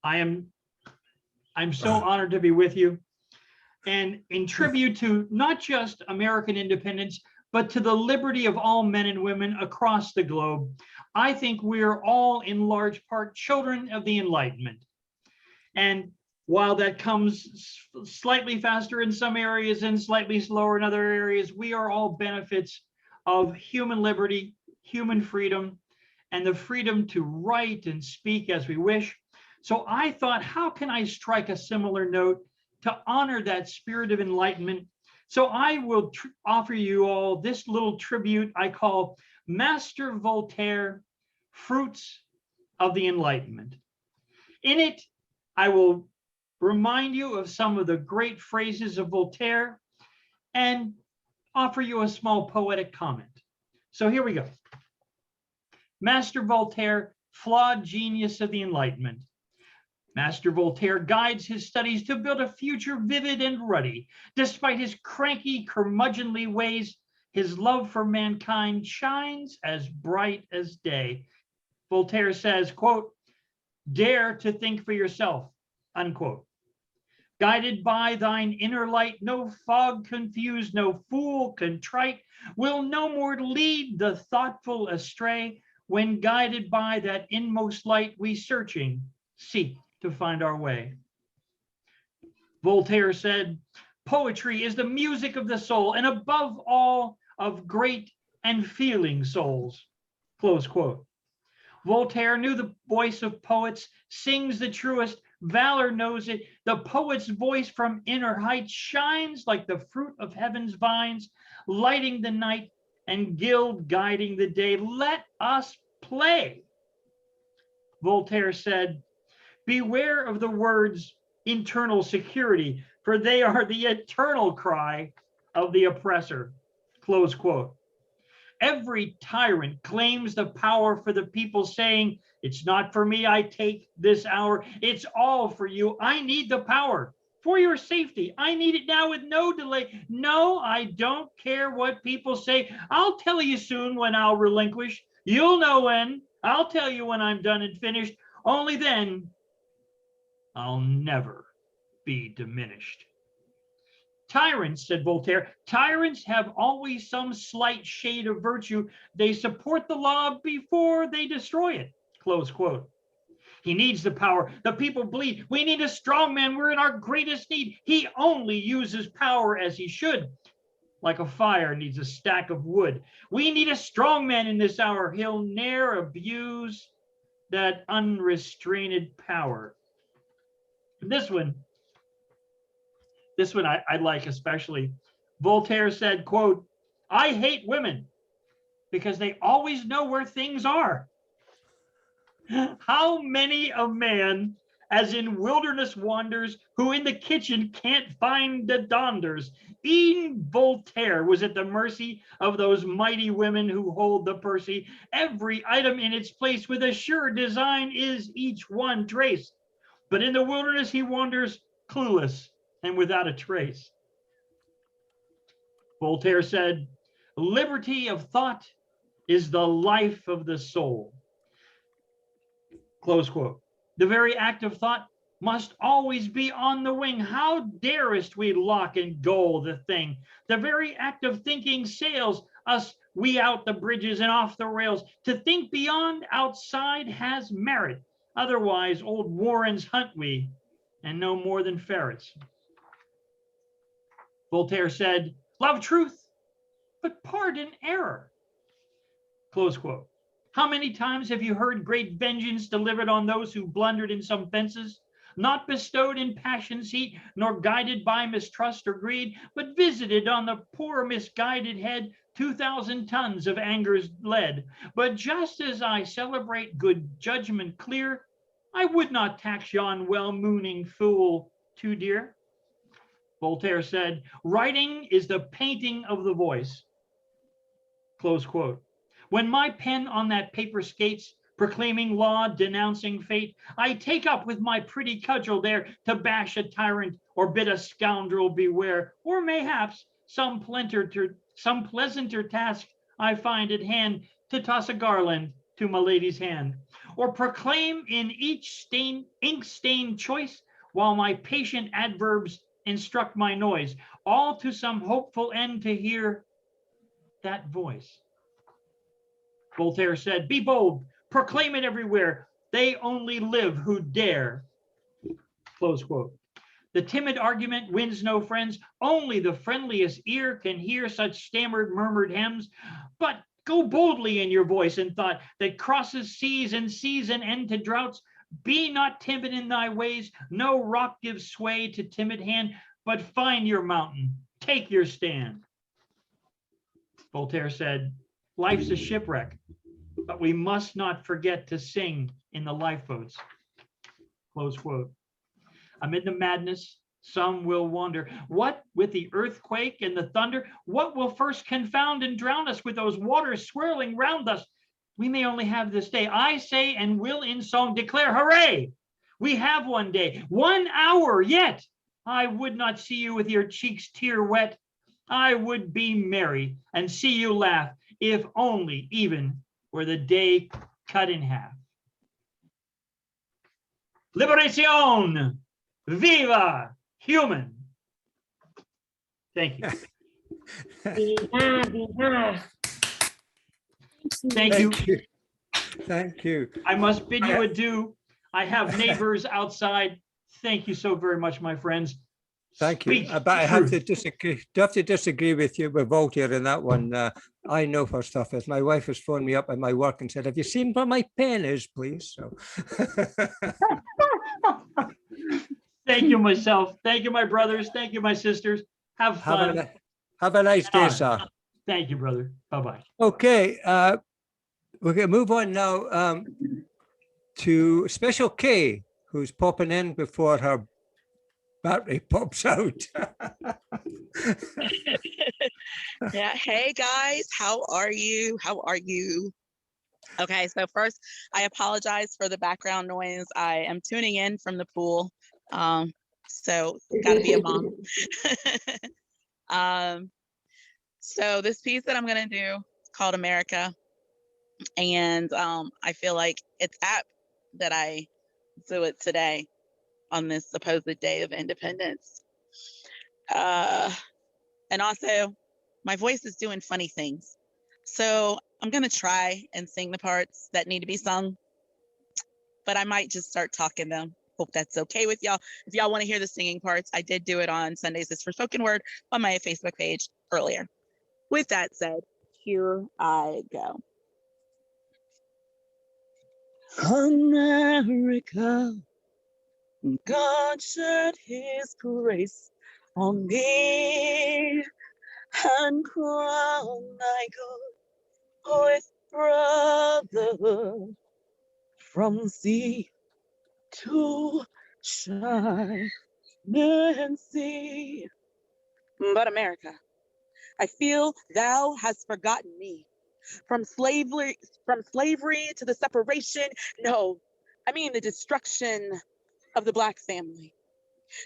I'm so honored to be with you. And in tribute to not just American independence, but to the liberty of all men and women across the globe, I think we're all in large part children of the Enlightenment. And while that comes slightly faster in some areas and slightly slower in other areas, we are all benefits of human liberty, human freedom, and the freedom to write and speak as we wish. So I thought, how can I strike a similar note to honor that spirit of enlightenment? So I will offer you all this little tribute I call Master Voltaire, Fruits of the Enlightenment. In it, I will remind you of some of the great phrases of Voltaire and offer you a small poetic comment. So here we go. Master Voltaire, flawed genius of the Enlightenment. Master Voltaire guides his studies to build a future vivid and ruddy. Despite his cranky, curmudgeonly ways, his love for mankind shines as bright as day. Voltaire says, quote, "Dare to think for yourself," unquote. Guided by thine inner light, no fog confused, no fool contrite will no more lead the thoughtful astray. When guided by that inmost light, we searching seek to find our way. Voltaire said, poetry is the music of the soul, and above all of great and feeling souls, close quote. Voltaire knew the voice of poets sings the truest, valor knows it. The poet's voice from inner heights shines like the fruit of heaven's vines, lighting the night and guild guiding the day. Let us play. Voltaire said, beware of the words internal security, for they are the eternal cry of the oppressor, close quote. Every tyrant claims the power for the people, saying, it's not for me, I take this hour. It's all for you. I need the power for your safety. I need it now with no delay. No, I don't care what people say. I'll tell you soon when I'll relinquish. You'll know when. I'll tell you when I'm done and finished. Only then I'll never be diminished. Tyrants, said Voltaire, tyrants have always some slight shade of virtue. They support the law before they destroy it, close quote. He needs the power. The people bleed. We need a strong man. We're in our greatest need. He only uses power as he should, like a fire needs a stack of wood. We need a strong man in this hour. He'll ne'er abuse that unrestrained power. This one I like especially. Voltaire said, quote, I hate women because they always know where things are. How many a man, as in wilderness wanders, who in the kitchen can't find the donders? Even Voltaire was at the mercy of those mighty women who hold the Percy. Every item in its place with a sure design is each one traced. But in the wilderness he wanders clueless and without a trace. Voltaire said, liberty of thought is the life of the soul. Close quote. The very act of thought must always be on the wing. How darest we lock and goal the thing? The very act of thinking sails us we out the bridges and off the rails. To think beyond outside has merit. Otherwise, old Warrens hunt we, and no more than ferrets. Voltaire said, love truth, but pardon error. Close quote. How many times have you heard great vengeance delivered on those who blundered in some fences, not bestowed in passion's heat, nor guided by mistrust or greed, but visited on the poor misguided head 2,000 tons of anger's lead. But just as I celebrate good judgment clear, I would not tax yon well-mooning fool too dear. Voltaire said, writing is the painting of the voice. Close quote. When my pen on that paper skates, proclaiming law, denouncing fate, I take up with my pretty cudgel there to bash a tyrant or bid a scoundrel beware, or mayhaps some pleasanter task I find at hand to toss a garland to my lady's hand, or proclaim in each ink-stained choice, while my patient adverbs instruct my noise, all to some hopeful end to hear that voice. Voltaire said, be bold, proclaim it everywhere. They only live who dare. Close quote. The timid argument wins no friends. Only the friendliest ear can hear such stammered, murmured hymns. But go boldly in your voice and thought that crosses seas and seas an end to droughts. Be not timid in thy ways. No rock gives sway to timid hand, but find your mountain. Take your stand. Voltaire said, life's a shipwreck, but we must not forget to sing in the lifeboats. Close quote. Amid the madness, some will wonder, what with the earthquake and the thunder, what will first confound and drown us with those waters swirling round us? We may only have this day. I say and will in song declare, hooray! We have one day, 1 hour yet. I would not see you with your cheeks tear wet. I would be merry and see you laugh, if only even were the day cut in half. Liberación! Viva human! Thank you. Thank you. Thank you. I must bid you adieu. I have neighbors outside. Thank you so very much, my friends. Thank you. But I have to disagree. Do have to disagree with you with Voltaire in that one. I know her stuff is. My wife has phoned me up at my work and said, "Have you seen where my pen is, please?" So. Thank you, myself. Thank you, my brothers. Thank you, my sisters. Have fun. Have a nice day, sir. Thank you, brother. Bye-bye. Okay. We're going to move on now to Special K, who's popping in before her battery pops out. Yeah. Hey, guys. How are you? How are you? Okay. So first, I apologize for the background noise. I am tuning in from the pool. So gotta be a mom. So this piece that I'm gonna do is called America, and I feel like it's apt that I do it today on this supposed day of independence. And also, my voice is doing funny things, so I'm gonna try and sing the parts that need to be sung, but I might just start talking them. Hope that's okay with y'all. If y'all want to hear the singing parts, I did do it on Sundays is for Spoken Word on my Facebook page earlier. With that said, here I go. America, God shed his grace on me and crown thy good with brotherhood from sea to shine and see. But America, I feel thou hast forgotten me. From slavery to the separation, no, I mean the destruction of the Black family,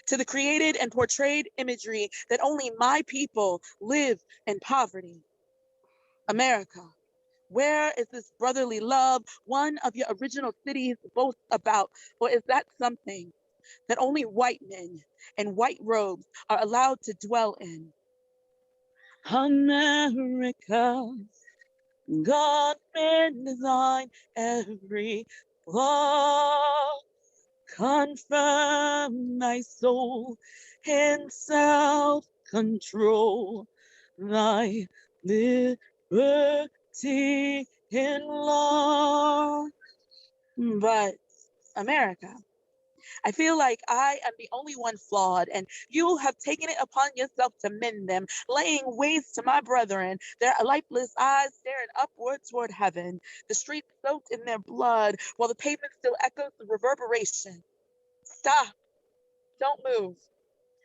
to the created and portrayed imagery that only my people live in poverty. America, where is this brotherly love one of your original cities boast about? Or is that something that only white men in white robes are allowed to dwell in? America, God men design every flaw. Confirm thy soul in self-control, thy liberty in law. But America, I feel like I am the only one flawed, and you have taken it upon yourself to mend them, laying waste to my brethren, their lifeless eyes staring upward toward heaven, the streets soaked in their blood, while the pavement still echoes the reverberation. Stop. Don't move.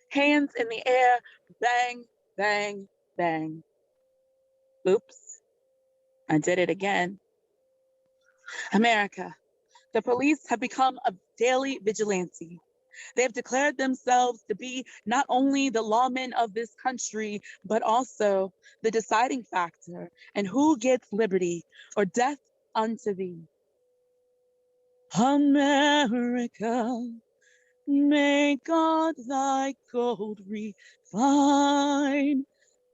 Hands in the air. Bang, bang, bang. Oops. I did it again. America, the police have become a daily vigilante. They have declared themselves to be not only the lawmen of this country, but also the deciding factor in who gets liberty or death unto thee. America, may God thy gold refine,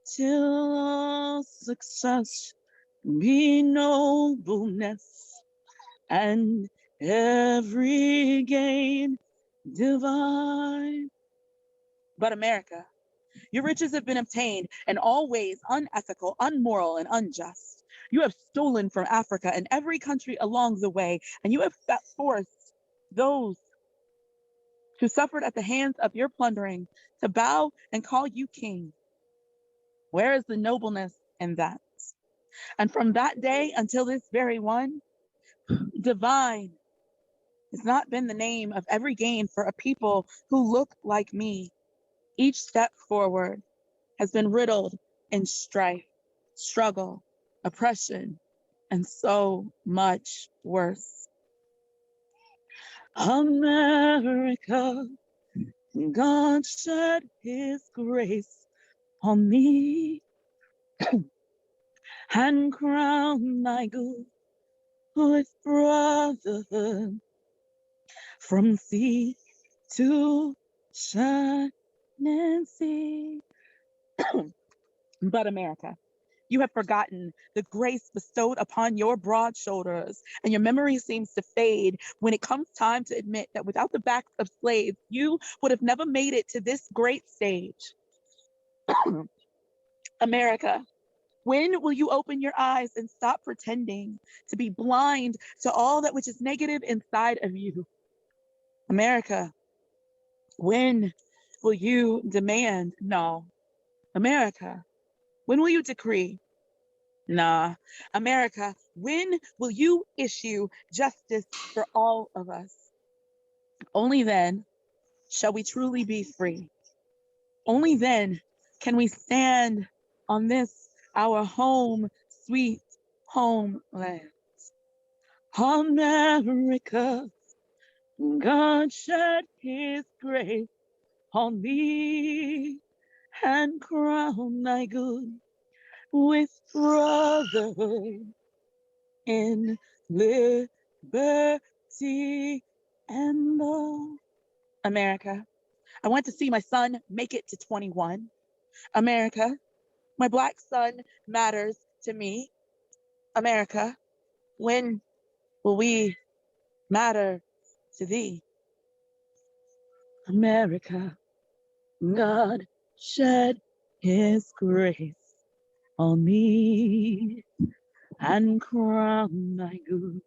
till all success be nobleness, and every gain divine. But America, your riches have been obtained in all ways unethical, unmoral, and unjust. You have stolen from Africa and every country along the way, and you have forced those who suffered at the hands of your plundering to bow and call you king. Where is the nobleness in that? And from that day until this very one, divine has not been the name of every gain for a people who look like me. Each step forward has been riddled in strife, struggle, oppression, and so much worse. America, God shed his grace on me and crown thy good with brotherhood from sea to shining sea. But America, you have forgotten the grace bestowed upon your broad shoulders, and your memory seems to fade when it comes time to admit that without the backs of slaves, you would have never made it to this great stage. America, when will you open your eyes and stop pretending to be blind to all that which is negative inside of you? America, when will you demand? No. America, when will you decree? Nah. America, when will you issue justice for all of us? Only then shall we truly be free. Only then can we stand on this, our home, sweet homeland. America, God shed his grace on thee and crown thy good with brotherhood in liberty and law. America, I want to see my son make it to 21. America, my Black son matters to me. America, when will we matter to thee? America, God shed his grace on me and crown thy good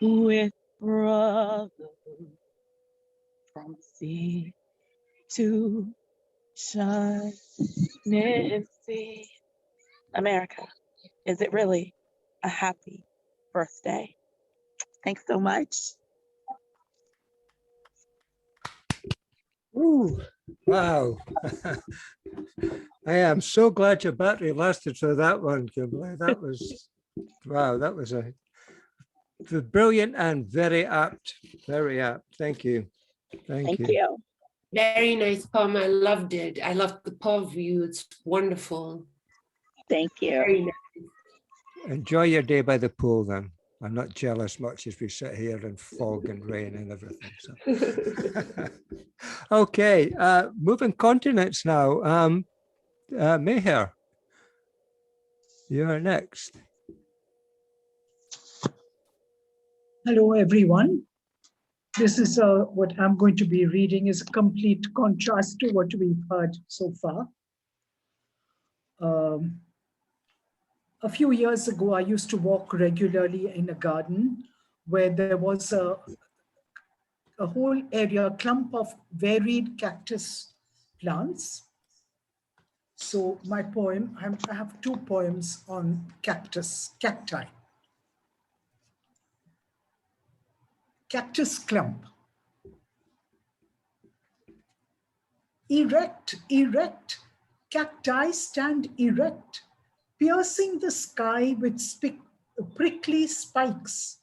with brotherhood from sea to shining sea. America, is it really a happy birthday? Thanks so much. Ooh, wow. I am so glad your battery lasted through that one, Kimberly. That was, wow, that was a brilliant and very apt, very apt. Thank you. Thank you. Very nice poem. I loved it. I loved the poem view. It's wonderful. Thank you. Very nice. Enjoy your day by the pool then. I'm not jealous much as we sit here in fog and rain and everything. So. Okay, moving continents now. Meher, you're next. Hello, everyone. This is what I'm going to be reading is a complete contrast to what we've heard so far. A few years ago, I used to walk regularly in a garden where there was a whole area, a clump of varied cactus plants. So my poem, I have two poems on cacti. Cactus clump. Erect, erect, cacti stand erect, piercing the sky with prickly spikes,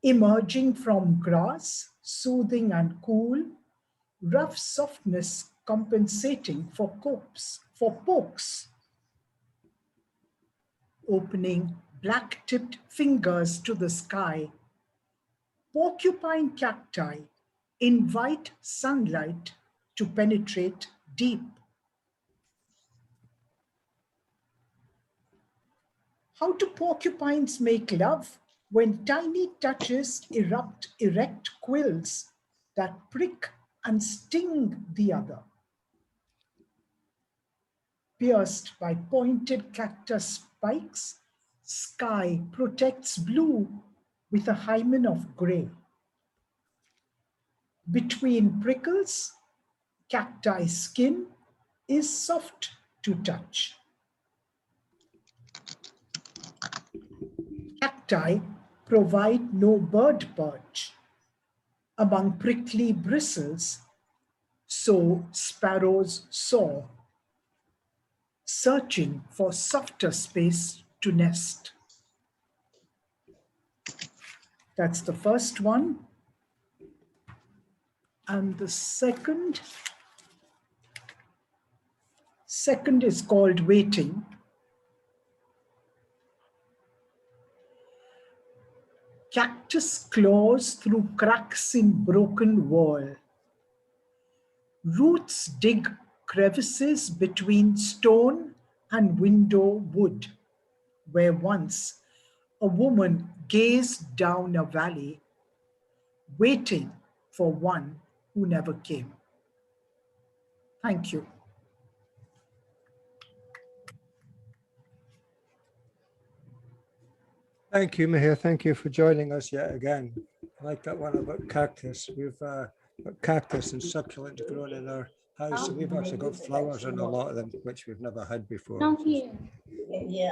emerging from grass, soothing and cool, rough softness compensating for pokes, opening black-tipped fingers to the sky, Porcupine cacti invite sunlight to penetrate deep. How do porcupines make love? When tiny touches erect quills that prick and sting the other. Pierced by pointed cactus spikes, sky protects blue with a hymen of gray. Between prickles, cacti skin is soft to touch. Cacti provide no bird perch. Among prickly bristles, so sparrows soar, searching for softer space to nest. That's the first one. And the second is called waiting. Cactus claws through cracks in broken wall. Roots dig crevices between stone and window wood, where once a woman gazed down a valley, waiting for one who never came. Thank you. Thank you, Mihir. Thank you for joining us yet again. I like that one about cactus. We've got cactus and succulents growing in our house. And we've actually got flowers on a lot of them, which we've never had before. Which is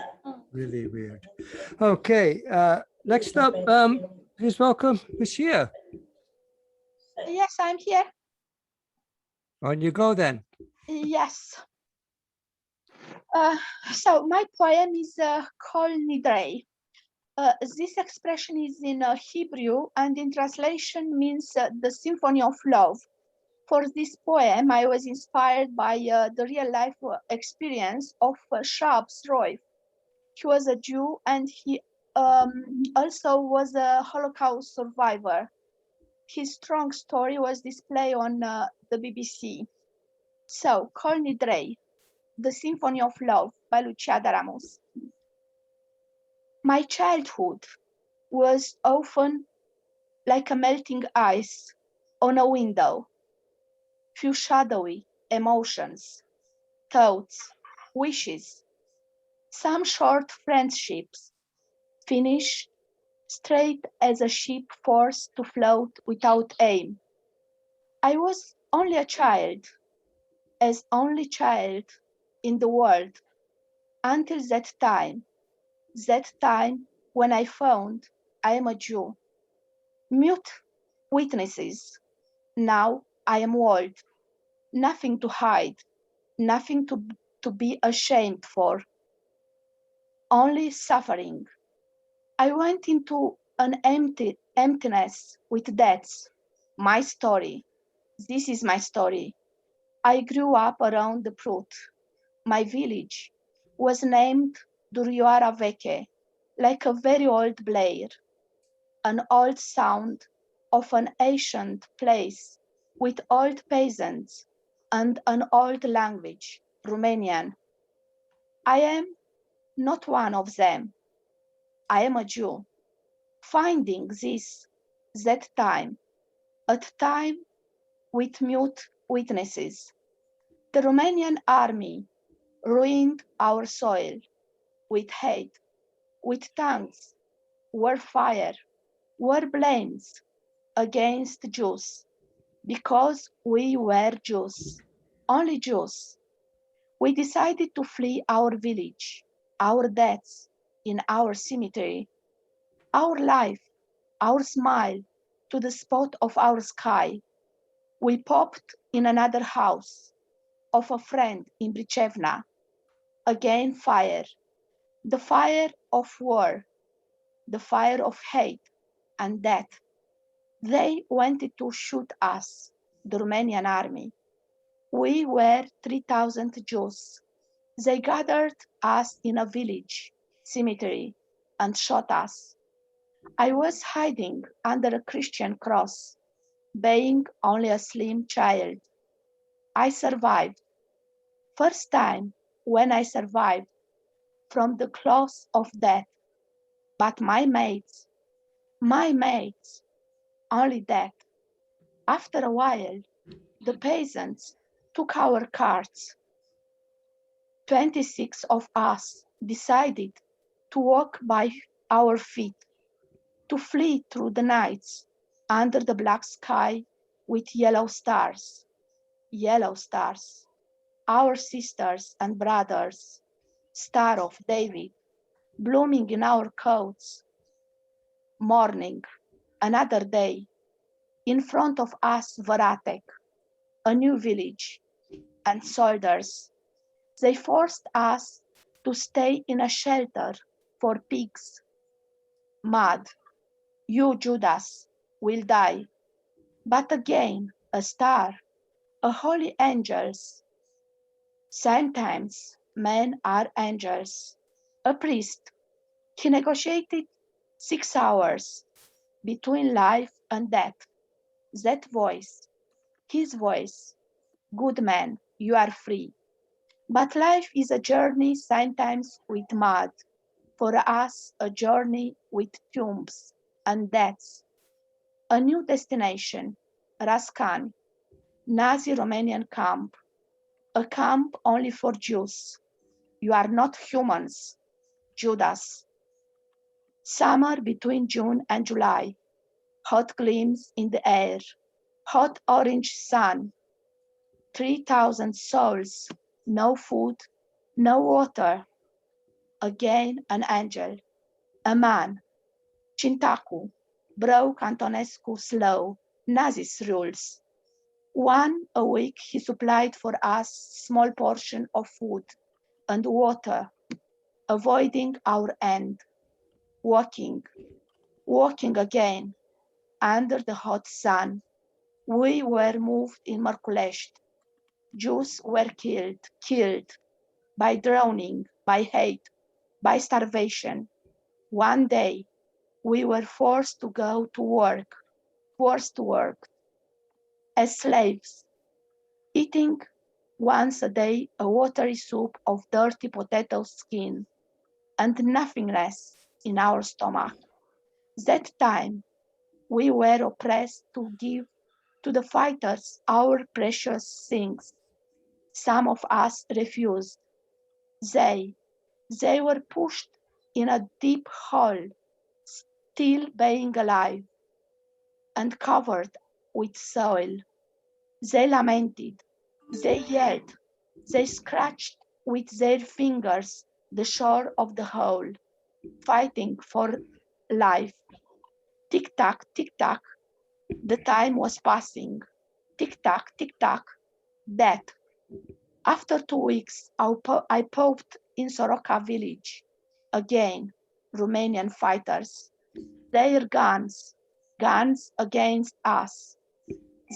really weird. Okay, next up, please welcome Lucia. Yes, I'm here. On you go then. Yes. So my poem is Kol Nidrei. This expression is in Hebrew and in translation means the symphony of love. For this poem, I was inspired by the real life experience of Sirois. He was a Jew and he also was a Holocaust survivor. His strong story was displayed on the BBC. So, Kol Nidrei, The Symphony of Love by Lucia Daramus. My childhood was often like a melting ice on a window. Few shadowy emotions, thoughts, wishes, some short friendships, finish straight as a ship forced to float without aim. I was only a child, as only child in the world, until that time when I found I am a Jew. Mute witnesses, now I am old, nothing to hide, nothing to be ashamed for, only suffering. I went into an emptiness with deaths. My story. This is my story. I grew up around the Prut. My village was named Durioara Veche, like a very old Blair, an old sound of an ancient place with old peasants and an old language, Romanian. I am not one of them. I am a Jew. Finding that time, at time with mute witnesses. The Romanian army ruined our soil with hate, with tongues, were fire, were blames against Jews, because we were Jews, only Jews. We decided to flee our village, our deaths in our cemetery, our life, our smile to the spot of our sky. We popped in another house of a friend in Brichevna. Again fire, the fire of war, the fire of hate and death. They wanted to shoot us, the Romanian army. We were 3,000 Jews. They gathered us in a village cemetery and shot us. I was hiding under a Christian cross, being only a slim child. I survived. First time when I survived from the claws of death. But my mates, only that. After a while, the peasants took our carts. 26 of us decided to walk by our feet, to flee through the nights under the black sky with yellow stars. Yellow stars, our sisters and brothers, Star of David, blooming in our coats. Morning, another day, in front of us Varatek, a new village, and soldiers. They forced us to stay in a shelter for pigs. Mud, you Judas, will die. But again, a star, a holy angels. Sometimes men are angels. A priest, he negotiated 6 hours between life and death. That voice, his voice, good man, you are free. But life is a journey sometimes with mud, for us a journey with tombs and deaths. A new destination, Rascan, Nazi Romanian camp, a camp only for Jews. You are not humans, Judas. Summer between June and July, hot gleams in the air, hot orange sun, 3,000 souls, no food, no water. Again an angel, a man, Cintacu, broke Antonescu's law, Nazi's rules. One a week he supplied for us small portion of food and water, avoiding our end, walking, walking again under the hot sun. We were moved in Marculești. Jews were killed by drowning, by hate, by starvation. One day we were forced to go to work, forced to work as slaves, eating once a day a watery soup of dirty potato skin and nothingness in our stomach. That time we were oppressed to give to the fighters our precious things. Some of us refused. They, they were pushed in a deep hole, still being alive and covered with soil. They lamented, they yelled, they scratched with their fingers the shore of the hole, fighting for life. Tick tock, the time was passing. Tick tock, death. After 2 weeks, I popped in Soroca village. Again, Romanian fighters. Their guns against us.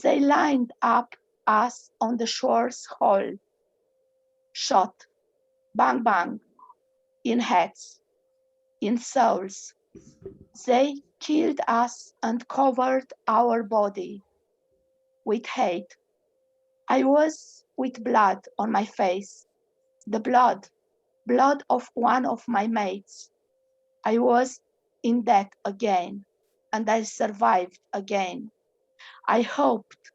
They lined up us on the shore's hole. Shot, bang bang, in heads, in souls. They killed us and covered our body with hate. I was with blood on my face, the blood of one of my mates. I was in death again, and I survived again. I hoped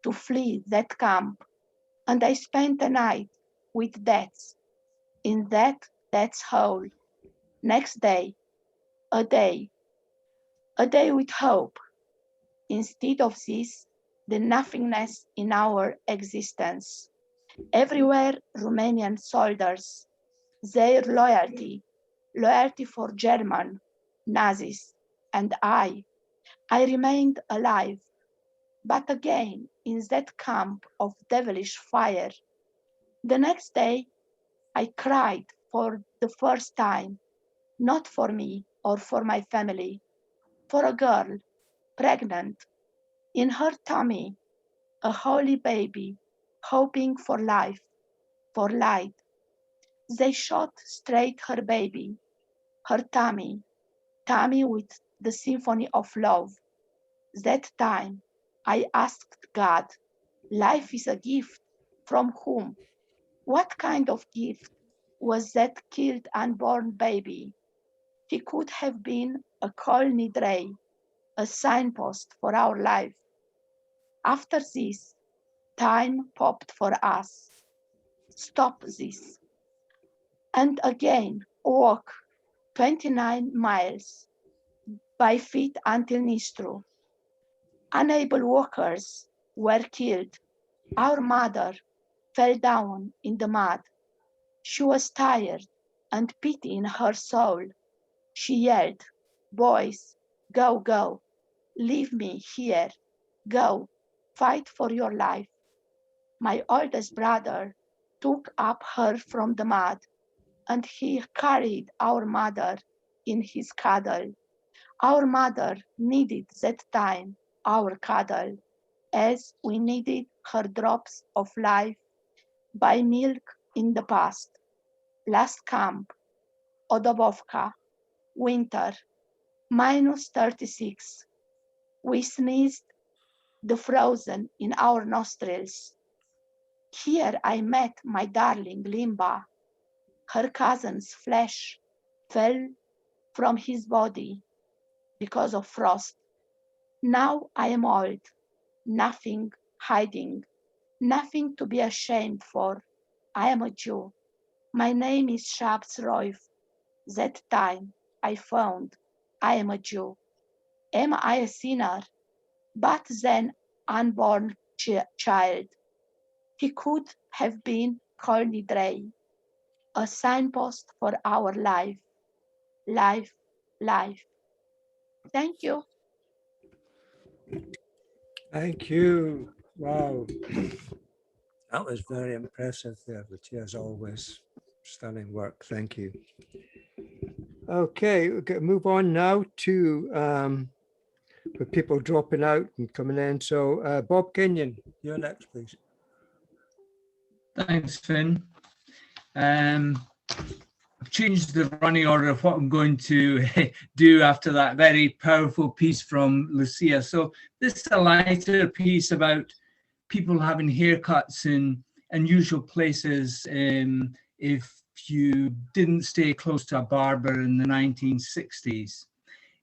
to flee that camp, and I spent a night with death in death's hole. Next day, a day with hope. Instead of this, the nothingness in our existence. Everywhere, Romanian soldiers, their loyalty for German, Nazis, and I remained alive. But again, in that camp of devilish fire, the next day, I cried for the first time, not for me or for my family, for a girl, pregnant, in her tummy, a holy baby, hoping for life, for light. They shot straight her baby, her tummy with the symphony of love. That time I asked God, life is a gift. From whom? What kind of gift was that killed unborn baby? He could have been a Kol Nidrei, a signpost for our life. After this, time popped for us. Stop this. And again, walk 29 miles by feet until Nistru. Unable walkers were killed. Our mother fell down in the mud. She was tired and pity in her soul. She yelled, boys, go, go, leave me here, go, fight for your life. My oldest brother took up her from the mud, and he carried our mother in his cuddle. Our mother needed that time, our cuddle, as we needed her drops of life by milk in the past. Last camp, Odobovka, winter, minus 36. We sneezed the frozen in our nostrils. Here I met my darling Limba. Her cousin's flesh fell from his body because of frost. Now I am old, nothing hiding, nothing to be ashamed for. I am a Jew. My name is Sirois. That time I found I am a Jew. Am I a sinner? But then unborn child. He could have been Kol Nidrei, a signpost for our life, life, life. Thank you. Thank you. Wow. That was very impressive there, Lucia, as always. Stunning work. Thank you. Okay, we're going to move on now to with people dropping out and coming in. So Bob Kenyon, you're next, please. Thanks, Finn. I've changed the running order of what I'm going to do after that very powerful piece from Lucia. So this is a lighter piece about people having haircuts in unusual places if you didn't stay close to a barber in the 1960s.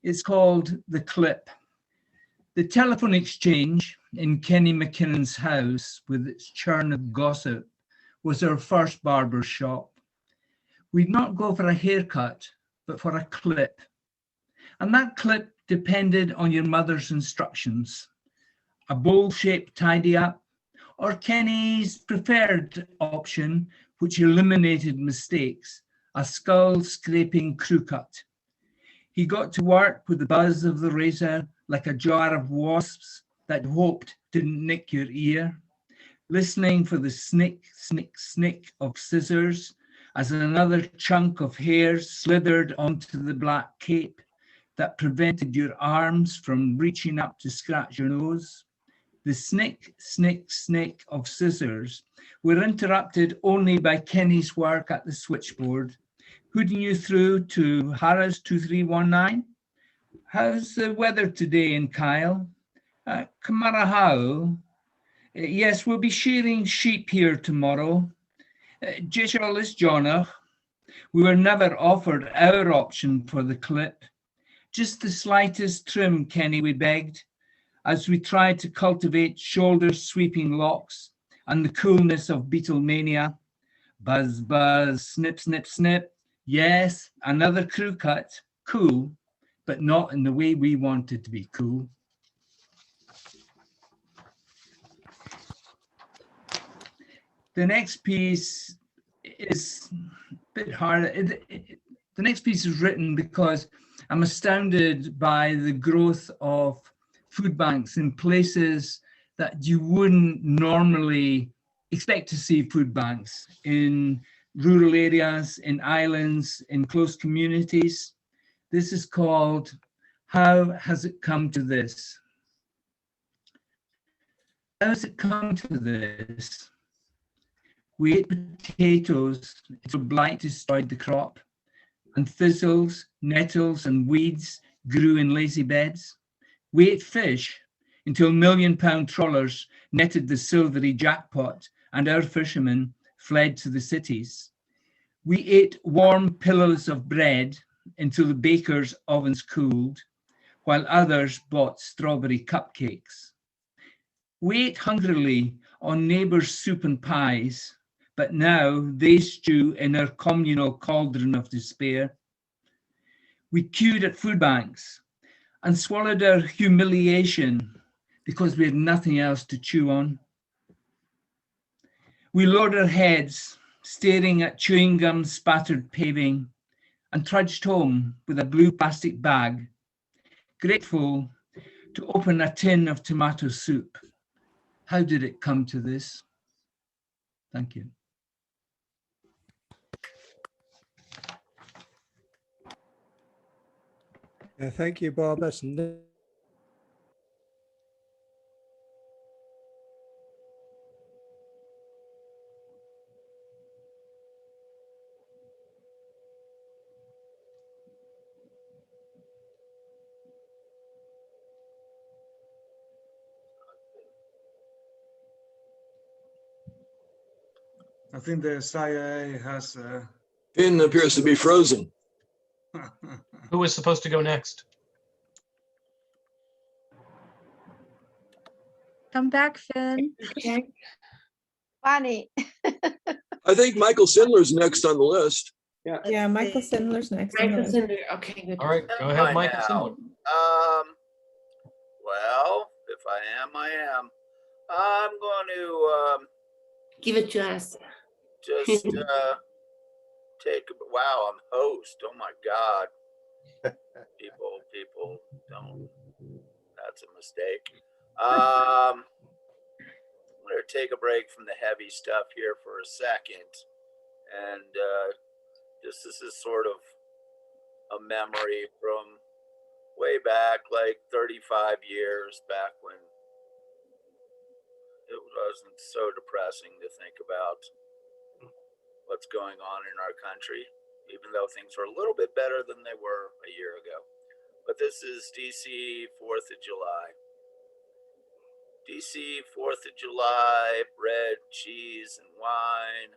It's called The Clip. The telephone exchange in Kenny McKinnon's house with its churn of gossip was our first barber shop. We'd not go for a haircut, but for a clip. And that clip depended on your mother's instructions. A bowl-shaped tidy-up, or Kenny's preferred option, which eliminated mistakes, a skull-scraping crew cut. He got to work with the buzz of the razor like a jar of wasps that hoped didn't nick your ear, listening for the snick, snick, snick of scissors as another chunk of hair slithered onto the black cape that prevented your arms from reaching up to scratch your nose. The snick, snick, snick of scissors were interrupted only by Kenny's work at the switchboard, putting you through to Harris 2319. How's the weather today in Kyle? Kamarahau? Yes, we'll be shearing sheep here tomorrow. Jishalis Jonah. We were never offered our option for the clip. Just the slightest trim, Kenny, we begged, as we tried to cultivate shoulder-sweeping locks and the coolness of Beatlemania. Buzz, buzz, snip, snip, snip. Yes, another crew cut. Cool, but not in the way we wanted to be cool. The next piece is a bit harder. The next piece is written because I'm astounded by the growth of food banks in places that you wouldn't normally expect to see food banks, in rural areas, in islands, in close communities. This is called How Has It Come to This? How has it come to this? We ate potatoes until blight destroyed the crop, and thistles, nettles, and weeds grew in lazy beds. We ate fish until £1 million trawlers netted the silvery jackpot and our fishermen fled to the cities. We ate warm pillows of bread until the baker's ovens cooled, while others bought strawberry cupcakes. We ate hungrily on neighbours' soup and pies, but now they stew in our communal cauldron of despair. We queued at food banks and swallowed our humiliation because we had nothing else to chew on. We lowered our heads, staring at chewing gum spattered paving, and trudged home with a blue plastic bag, grateful to open a tin of tomato soup. How did it come to this? Thank you. Yeah, thank you, Bob. I think the CIA has. Finn appears to be frozen. Who was supposed to go next? Come back, Finn. Okay. Funny. I think Michael Sindler's next on the list. Yeah, Michael Sindler's next. on the Michael list. Cinder. Okay, good. All right, go ahead, Michael Sindler. Well, if I am, I am. I'm going to Give it to us. just take a, wow, I'm host. Oh my God. People don't, that's a mistake. I'm going to take a break from the heavy stuff here for a second. And this is sort of a memory from way back, like 35 years back when it wasn't so depressing to think about what's going on in our country, even though things are a little bit better than they were a year ago. But this is DC 4th of July. DC 4th of July, bread, cheese, and wine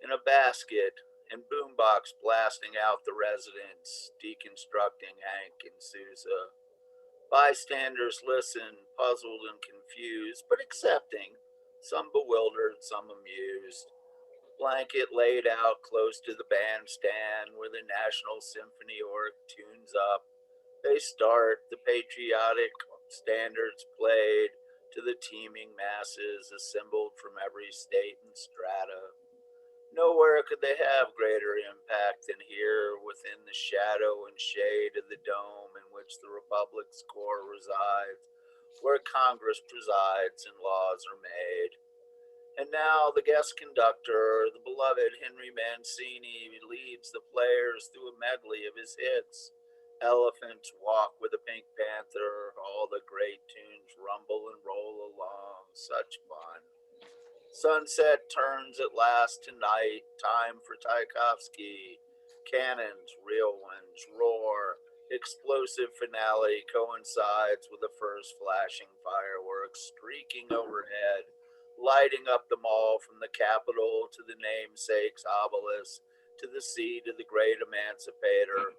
in a basket, and boombox blasting out the residents, deconstructing Hank and Sousa. Bystanders listen, puzzled and confused, but accepting, some bewildered, some amused. Blanket laid out close to the bandstand where the National Symphony Org tunes up. They start, the patriotic standards played to the teeming masses assembled from every state and strata. Nowhere could they have greater impact than here within the shadow and shade of the dome in which the Republic's core resides, where Congress presides and laws are made. And now the guest conductor, the beloved Henry Mancini, leads the players through a medley of his hits. Elephants Walk with a Pink Panther, all the great tunes rumble and roll along, such fun. Sunset turns at last tonight, time for Tchaikovsky. Cannons, real ones, roar. Explosive finale coincides with the first flashing fireworks streaking overhead, lighting up the mall from the Capitol to the namesake's obelisk to the seat of the great emancipator,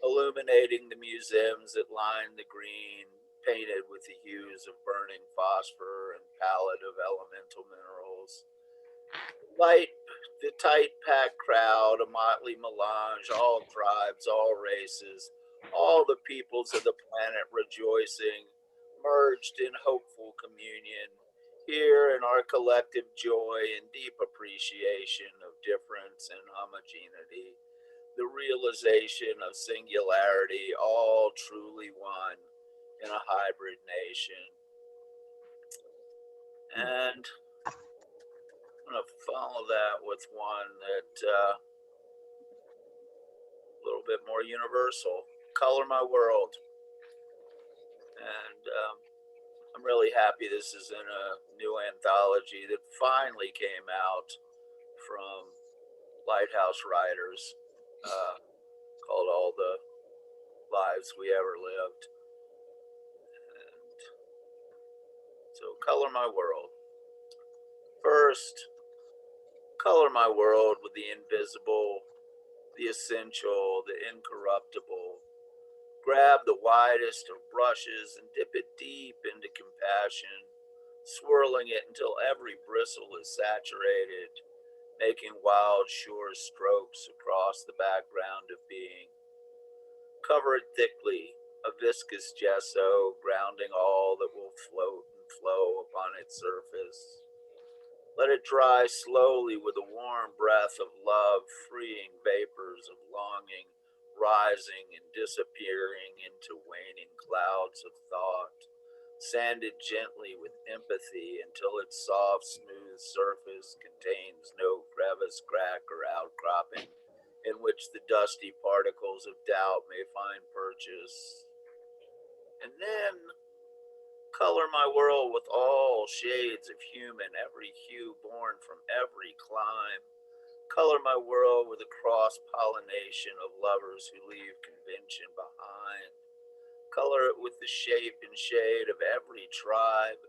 illuminating the museums that line the green, painted with the hues of burning phosphor and palette of elemental minerals. The tight packed crowd, a motley melange, all tribes, all races, all the peoples of the planet rejoicing, merged in hopeful communion, here in our collective joy and deep appreciation of difference and homogeneity, the realization of singularity, all truly one in a hybrid nation. And I'm going to follow that with one that a little bit more universal, Color My World. And I'm really happy this is in a new anthology that finally came out from Lighthouse Writers, called All the lives we ever lived. And so color my world. First, color my world with the invisible, the essential, the incorruptible. Grab the widest of brushes and dip it deep into compassion, swirling it until every bristle is saturated, making wild, sure strokes across the background of being. Cover it thickly, a viscous gesso, grounding all that will float and flow upon its surface. Let it dry slowly with a warm breath of love, freeing vapors of longing, rising and disappearing into waning clouds of thought. Sand it gently with empathy until its soft, smooth surface contains no crevice, crack, or outcropping in which the dusty particles of doubt may find purchase. And then color my world with all shades of human, every hue born from every clime. Color my world with a cross-pollination of lovers who leave convention behind. Color it with the shape and shade of every tribe.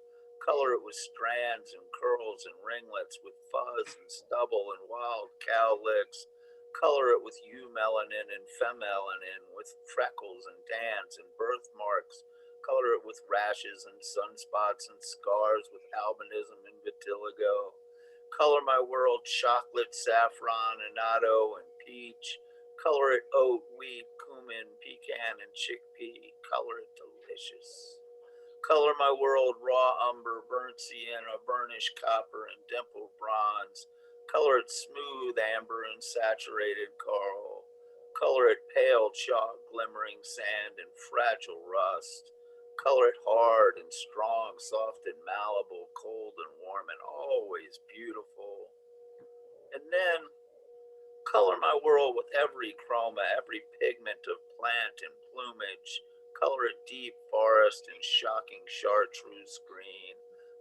Color it with strands and curls and ringlets, with fuzz and stubble and wild cow licks. Color it with eumelanin and femelanin, with freckles and tans and birthmarks. Color it with rashes and sunspots and scars, with albinism and vitiligo. Color my world chocolate, saffron, annatto, and peach. Color it oat, wheat, cumin, pecan, and chickpea. Color it delicious. Color my world raw umber, burnt sienna, burnished copper, and dimpled bronze. Color it smooth amber and saturated coral. Color it pale chalk, glimmering sand, and fragile rust. Color it hard and strong, soft and malleable, cold and warm, and always beautiful. And then color my world with every chroma, every pigment of plant and plumage. Color it deep forest and shocking chartreuse green.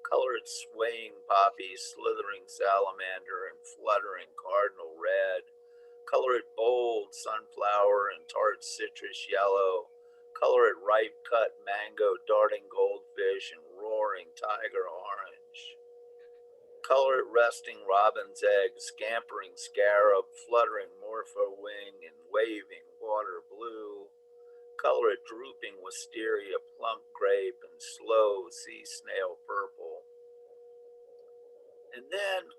Color it swaying poppy, slithering salamander, and fluttering cardinal red. Color it bold sunflower and tart citrus yellow. Color it ripe cut mango, darting goldfish, and roaring tiger orange. Color it resting robin's egg, scampering scarab, fluttering morpho wing, and waving water blue. Color it drooping wisteria, plump grape, and slow sea snail purple. And then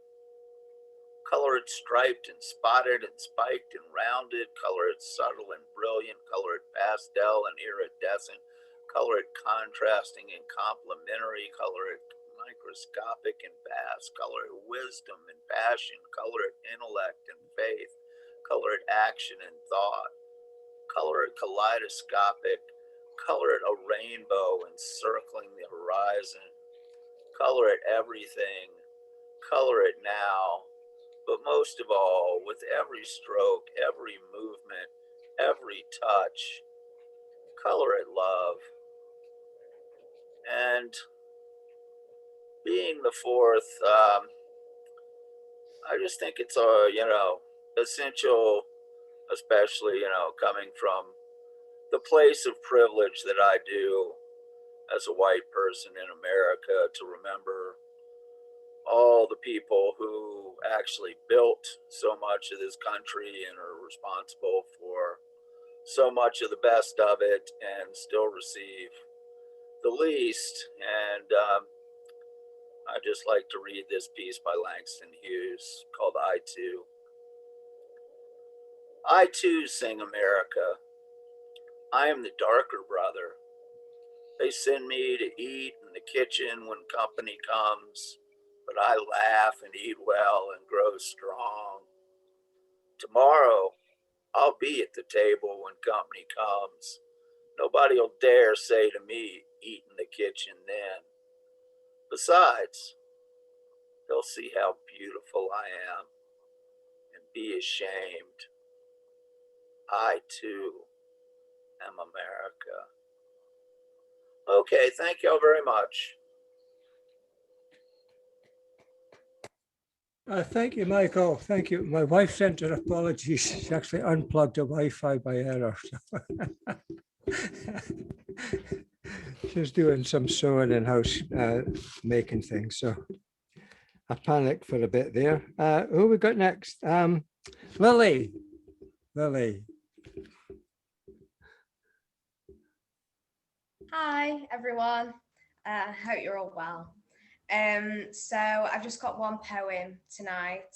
color it striped and spotted and spiked and rounded. Color it subtle and brilliant. Color it pastel and iridescent. Color it contrasting and complementary. Color it microscopic and vast. Color it wisdom and passion. Color it intellect and faith. Color it action and thought. Color it kaleidoscopic. Color it a rainbow encircling the horizon. Color it everything. Color it now. But most of all, with every stroke, every movement, every touch, color it love. And being the fourth, I just think it's essential, especially, coming from the place of privilege that I do as a white person in America, to remember all the people who actually built so much of this country and are responsible for so much of the best of it and still receive the least. And I'd just like to read this piece by Langston Hughes called I Too. I too sing America. I am the darker brother. They send me to eat in the kitchen when company comes, but I laugh and eat well and grow strong. Tomorrow, I'll be at the table when company comes. Nobody'll dare say to me, eat in the kitchen then. Besides, they'll see how beautiful I am and be ashamed. I too am America. Okay, thank y'all very much. Thank you, Michael. Thank you. My wife sent her apologies. She actually unplugged the Wi-Fi by error. She's doing some sewing and house making things, so I panicked for a bit there. Who we got next? Lily. Lily. Hi, everyone. Hope you're all well. So I've just got one poem tonight.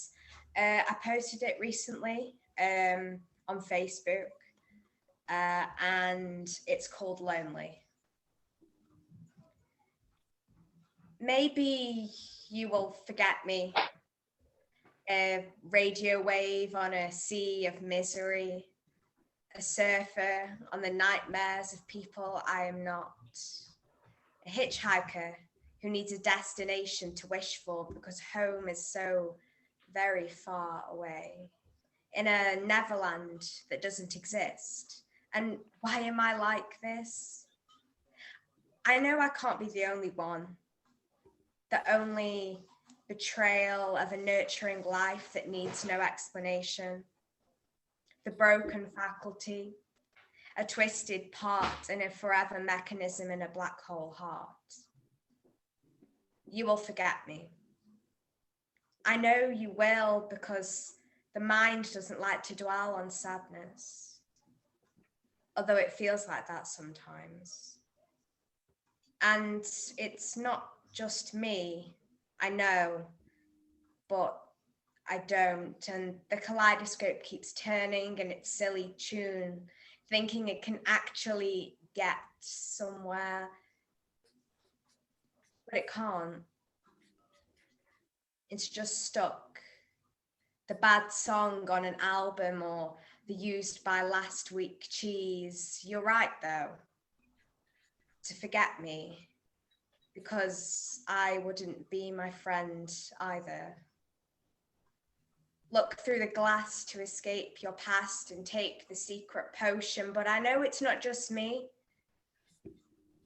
I posted it recently on Facebook, and it's called Lonely. Maybe you will forget me, a radio wave on a sea of misery, a surfer on the nightmares of people I am not, a hitchhiker who needs a destination to wish for because home is so very far away, in a Neverland that doesn't exist. And why am I like this? I know I can't be the only one, the only betrayal of a nurturing life that needs no explanation, the broken faculty, a twisted part in a forever mechanism in a black hole heart. You will forget me. I know you will, because the mind doesn't like to dwell on sadness, although it feels like that sometimes. And it's not just me, I know, but I don't. And the kaleidoscope keeps turning in its silly tune, thinking it can actually get somewhere, but it can't. It's just stuck. The bad song on an album or the used by last week cheese. You're right though, to forget me, because I wouldn't be my friend either. Look through the glass to escape your past and take the secret potion, but I know it's not just me,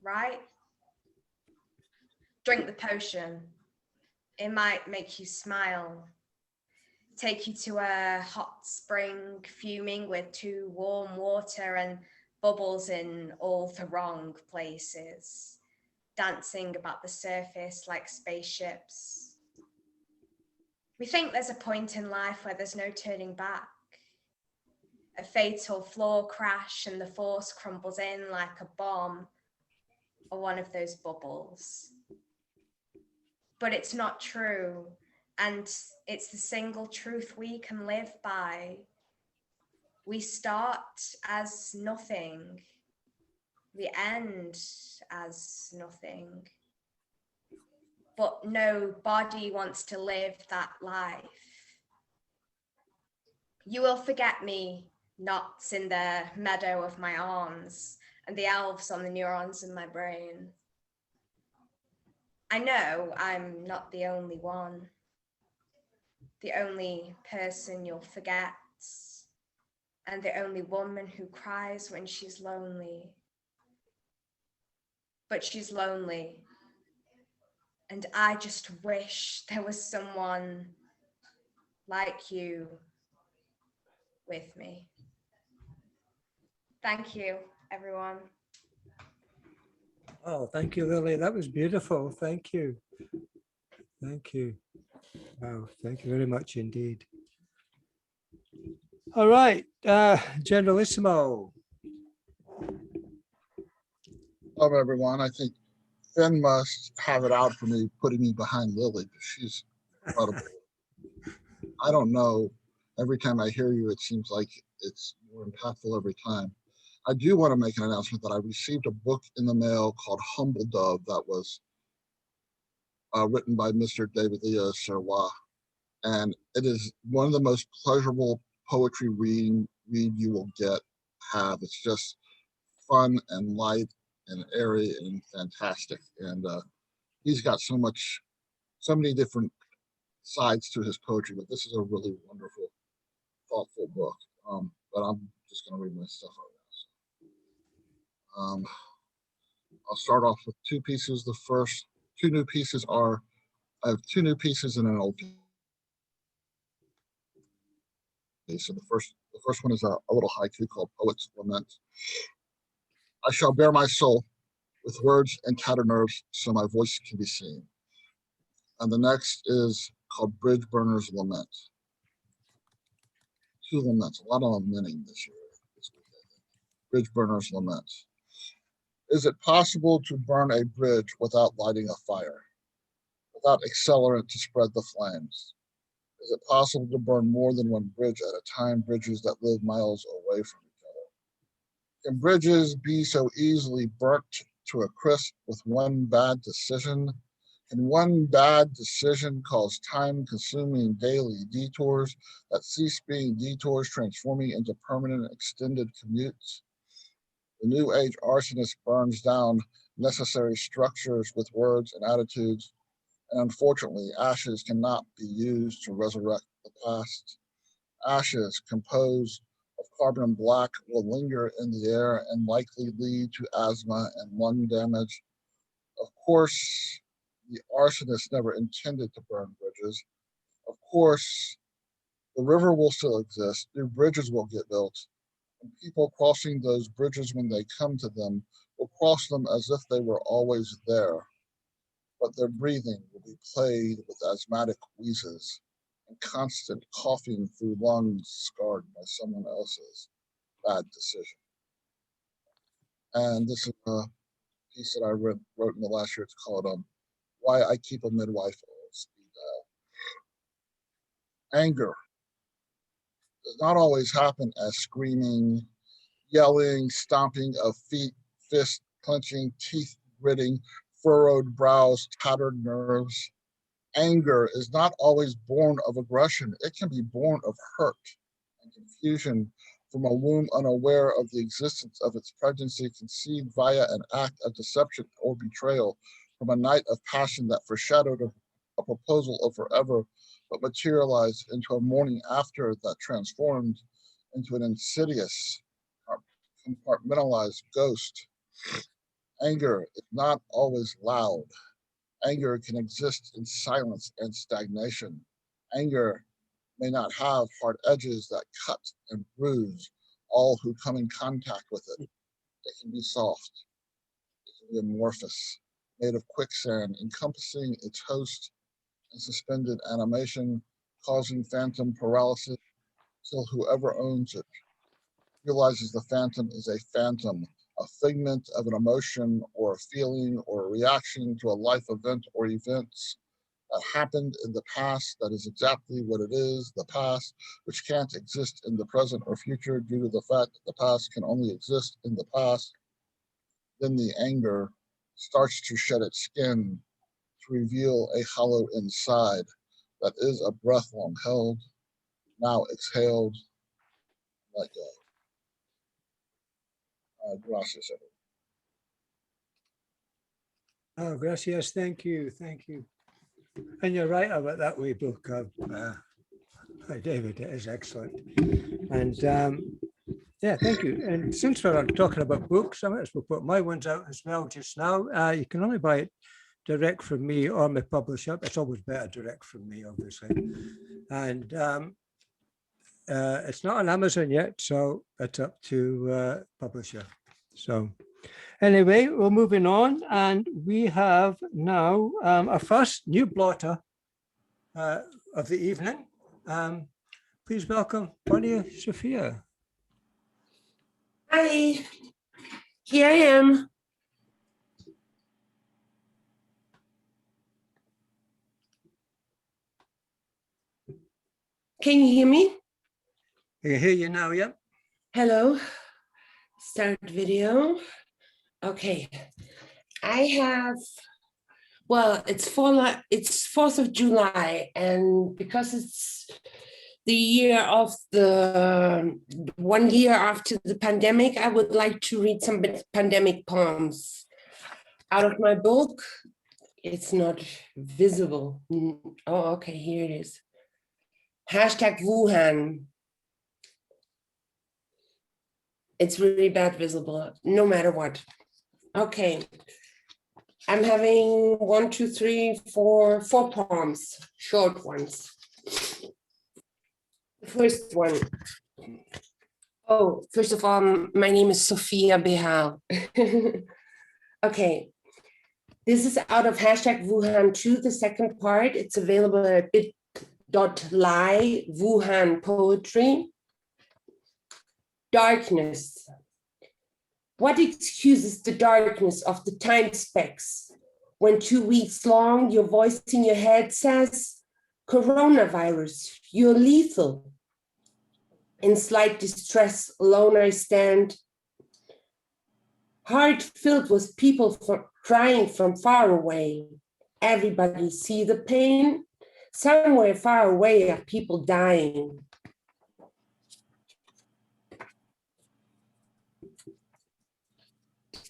right? Drink the potion. It might make you smile. Take you to a hot spring fuming with too warm water and bubbles in all the wrong places, dancing about the surface like spaceships. We think there's a point in life where there's no turning back, a fatal floor crash and the force crumbles in like a bomb or one of those bubbles. But it's not true. And it's the single truth we can live by. We start as nothing. We end as nothing. But no body wants to live that life. You will forget me, knots in the meadow of my arms and the elves on the neurons in my brain. I know I'm not the only one. The only person you'll forget, and the only woman who cries when she's lonely. But she's lonely, and I just wish there was someone like you with me. Thank you, everyone. Oh, thank you, Lily. That was beautiful. Thank you. Thank you. Wow, thank you very much indeed. All right, Generalissimo. Hello, everyone. I think Finn must have it out for me, putting me behind Lily, because she's incredible. I don't know. Every time I hear you, it seems like it's more impactful every time. I do want to make an announcement that I received a book in the mail called Humble Dove that was written by Mr. David Lea Sirois. And it is one of the most pleasurable poetry read you will have. It's just fun and light and airy and fantastic. And he's got so many different sides to his poetry, but this is a really wonderful, thoughtful book. But I'm just going to read my stuff right now. I'll start off with two pieces. The first two new pieces are, I have two new pieces and an old piece. So the first one is a little haiku called Poet's Lament. I shall bare my soul with words and tattered nerves so my voice can be seen. And the next is called Bridge Burner's Lament. Two laments, a lot of lamenting this year. Bridge Burner's Lament. Is it possible to burn a bridge without lighting a fire, without accelerant to spread the flames? Is it possible to burn more than one bridge at a time, bridges that live miles away from each other? Can bridges be so easily burnt to a crisp with one bad decision? Can one bad decision cause time-consuming daily detours that cease being detours, transforming into permanent extended commutes? The New Age arsonist burns down necessary structures with words and attitudes, and unfortunately, ashes cannot be used to resurrect the past. Ashes composed of carbon black will linger in the air and likely lead to asthma and lung damage. Of course, the arsonist never intended to burn bridges. Of course, the river will still exist, new bridges will get built, and people crossing those bridges when they come to them will cross them as if they were always there. But their breathing will be plagued with asthmatic wheezes and constant coughing through lungs scarred by someone else's bad decision. And this is a piece that I wrote in the last year. It's called Why I Keep a Midwife on Speed Dial. Anger does not always happen as screaming, yelling, stomping of feet, fists clenching, teeth gritting, furrowed brows, tattered nerves. Anger is not always born of aggression. It can be born of hurt and confusion from a womb unaware of the existence of its pregnancy, conceived via an act of deception or betrayal, from a night of passion that foreshadowed a proposal of forever, but materialized into a morning after that transformed into an insidious, compartmentalized ghost. Anger is not always loud. Anger can exist in silence and stagnation. Anger may not have hard edges that cut and bruise all who come in contact with it. It can be soft. It can be amorphous, made of quicksand, encompassing its host and suspended animation, causing phantom paralysis till whoever owns it realizes the phantom is a phantom, a figment of an emotion or a feeling or a reaction to a life event or events that happened in the past that is exactly what it is, the past, which can't exist in the present or future due to the fact that the past can only exist in the past. Then the anger starts to shed its skin to reveal a hollow inside that is a breath long held, now exhaled, let go. Gracias. Oh, gracias. Thank you. Thank you. And you're right about that wee book, David. It is excellent. And yeah, thank you. And since we're talking about books, I might as well put my ones out as well just now. You can only buy it direct from me or my publisher. It's always better direct from me, obviously. And it's not on Amazon yet, so it's up to publisher. So anyway, we're moving on, and we have now our first new blotter of the evening. Please welcome Bonnie Sophia. Hi, here I am. Can you hear me? I can hear you now, yep. Hello, start video. Okay, I have, well, it's 4th of July, and because it's the year of the 1 year after the pandemic, I would like to read some pandemic poems out of my book. It's not visible. Oh, okay, here it is. #Wuhan. It's really bad visible, no matter what. Okay, I'm having 1, 2, 3, 4 poems, short ones. The first one. Oh, first of all, my name is Sophia Behal. Okay, this is out of hashtag Wuhan 2, the second part. It's available at bit.ly Wuhan Poetry. Darkness. What excuses the darkness of the time specs when 2 weeks long your voice in your head says, coronavirus, you're lethal. In slight distress, alone I stand, heart filled with people crying from far away. Everybody see the pain. Somewhere far away are people dying.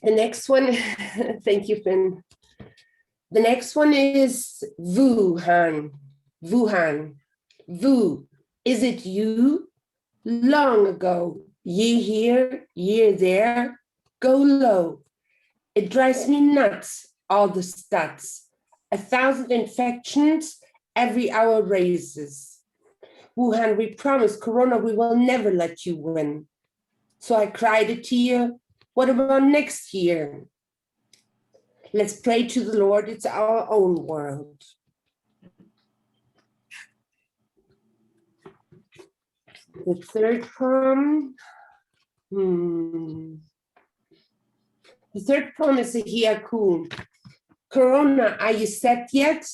The next one, thank you, Finn. The next one is Wuhan. Wuhan. Wu, is it you? Long ago, year here, year there, go low. It drives me nuts, all the stats. 1,000 infections, every hour raises. Wuhan, we promise Corona, we will never let you win. So I cried a tear. What about next year? Let's pray to the Lord, it's our own world. The third poem. The third poem is a haiku. Corona, are you set yet?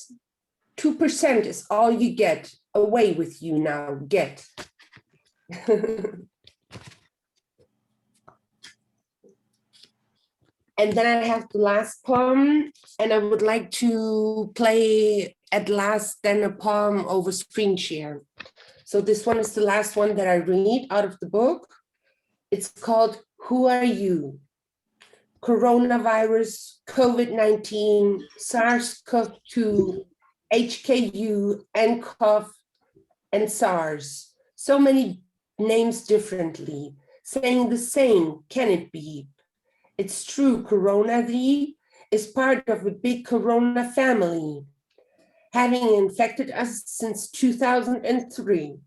2% is all you get. Away with you now, get. And then I have the last poem, and I would like to play at last then a poem over screen share. So this one is the last one that I read out of the book. It's called Who Are You? Coronavirus, COVID-19, SARS-CoV-2, HKU, nCoV, and SARS. So many names differently, saying the same, can it be? It's true, Corona is part of a big Corona family, having infected us since 2003.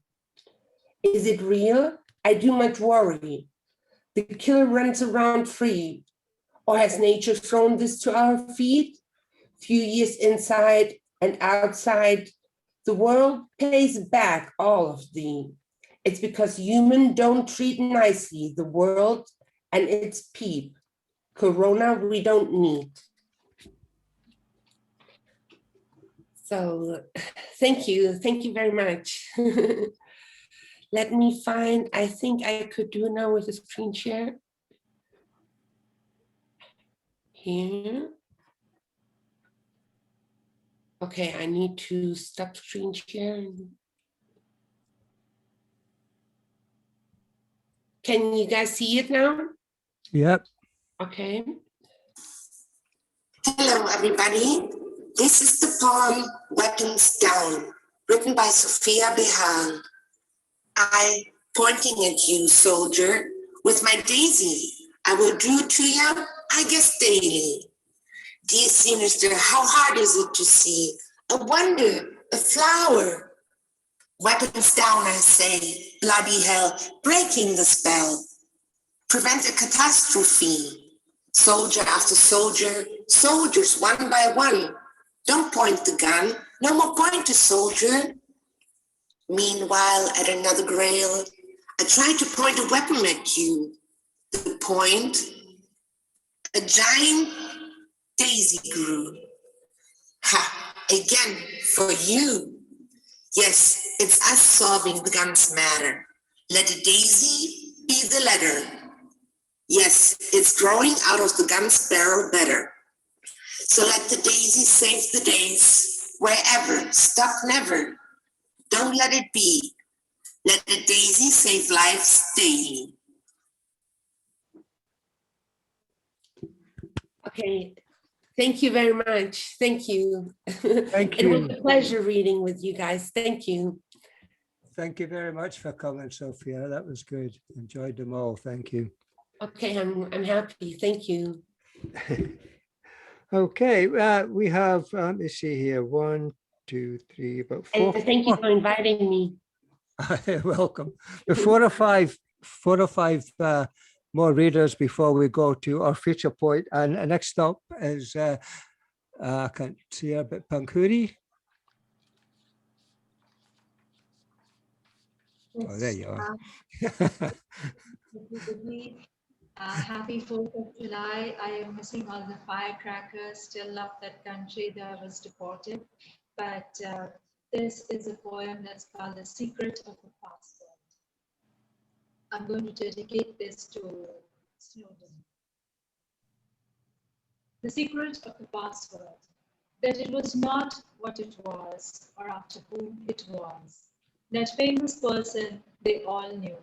Is it real? I do much worry. The killer runs around free, or has nature thrown this to our feet? Few years inside and outside, the world pays back all of thee. It's because humans don't treat nicely the world and its peep. Corona we don't need. So thank you very much. Let me find, I think I could do now with a screen share. Here. Okay, I need to stop screen sharing. Can you guys see it now? Yep. Okay. Hello, everybody. This is the poem Weapons Down, written by Sophia Behal. I, pointing at you, soldier, with my daisy, I will do to you, I guess daily. Dear sinister, how hard is it to see a wonder, a flower? Weapons down, I say, bloody hell, breaking the spell. Prevent a catastrophe. Soldier after soldier, soldiers one by one. Don't point the gun, no more pointer, soldier. Meanwhile, at another grail, I try to point a weapon at you. The point, a giant daisy grew. Ha, again, for you. Yes, it's us solving the gun's matter. Let a daisy be the letter. Yes, it's growing out of the gun's barrel better. So let the daisy save the days, wherever, stop never. Don't let it be. Let the daisy save lives daily. Okay, thank you very much. Thank you. Thank It was you. a pleasure reading with you guys. Thank you. Thank you very much for coming, Sophia. That was good. Enjoyed them all. Thank you. Okay, I'm happy. Thank you. Okay, we have, let me see here, 1, 2, 3, about 4. And thank you for inviting me. You're welcome. The 4 or 5 4 or 5 more readers before we go to our feature point. And next up is, I can't see her, but Pankuri. Oh, there you are. Happy 4th of July. I am missing all the firecrackers. Still love that country that I was deported. But this is a poem that's called The Secret of the Password. I'm going to dedicate this to Snowden. The secret of the password, that it was not what it was or after whom it was. That famous person they all knew,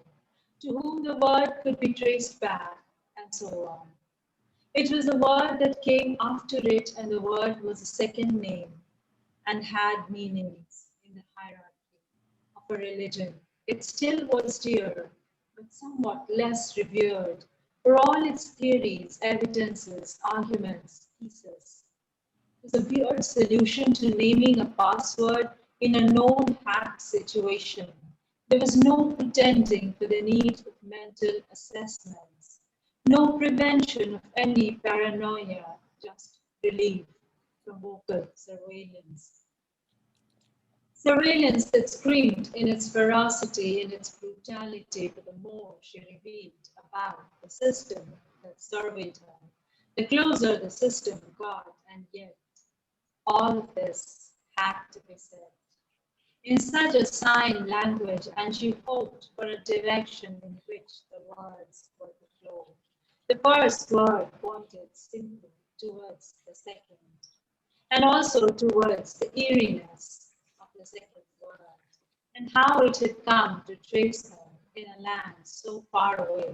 to whom the word could be traced back, and so on. It was the word that came after it, and the word was a second name and had meanings in the hierarchy of a religion. It still was dear, but somewhat less revered for all its theories, evidences, arguments, theses. It was a weird solution to naming a password in a known hack situation. There was no pretending for the need of mental assessments, no prevention of any paranoia, just relief from vocal surveillance. Surveillance that screamed in its ferocity, in its brutality, but the more she revealed about the system that surveyed her, the closer the system got, and yet all of this had to be said in such a sign language, and she hoped for a direction in which the words were to flow. The first word pointed simply towards the second, and also towards the eeriness of the second word, and how it had come to trace her in a land so far away.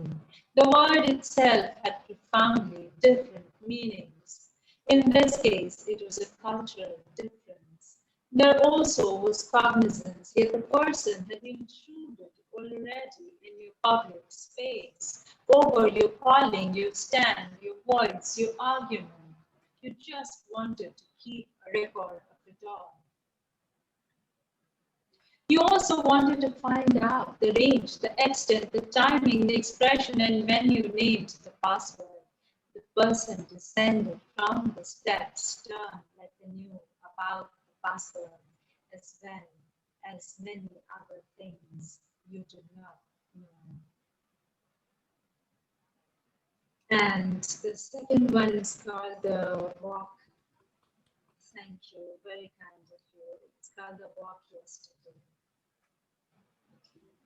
The word itself had profoundly different meanings. In this case, it was a cultural difference. There also was cognizance, yet the person had intruded already in your public space, over your calling, your stand, your voice, your argument. You just wanted to keep a record of it all. You also wanted to find out the range, the extent, the timing, the expression, and when you named the password, the person descended from the steps, turned like they knew about the password as well as many other things you did not know. And the second one is called the walk. Thank you, very kind of you. It's called the walk yesterday.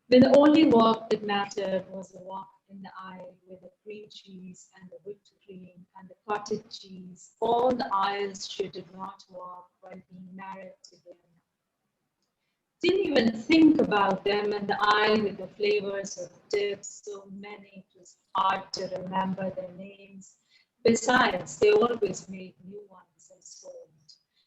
When the only walk that mattered was the walk in the aisle with the cream cheese and the whipped cream and the cottage cheese, all the aisles she did not walk while being married to them. Didn't even think about them, and the aisle with the flavors of dips, so many it was hard to remember their names. Besides, they always made new ones and sold.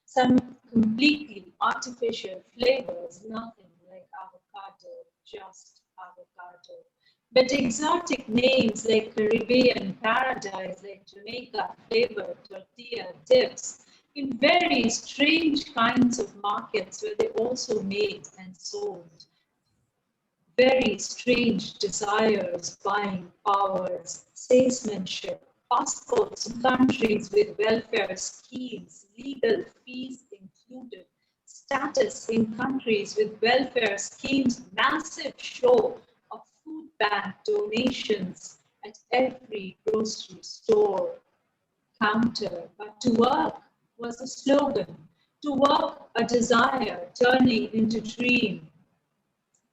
Some completely artificial flavors, nothing like avocado, just avocado. But exotic names like Caribbean Paradise, like Jamaica flavored tortilla dips, in very strange kinds of markets where they also made and sold. Very strange desires, buying powers, salesmanship, passports to countries with welfare schemes, legal fees included, status in countries with welfare schemes, massive show of food bank donations at every grocery store counter. But to work was a slogan, to work a desire turning into dream.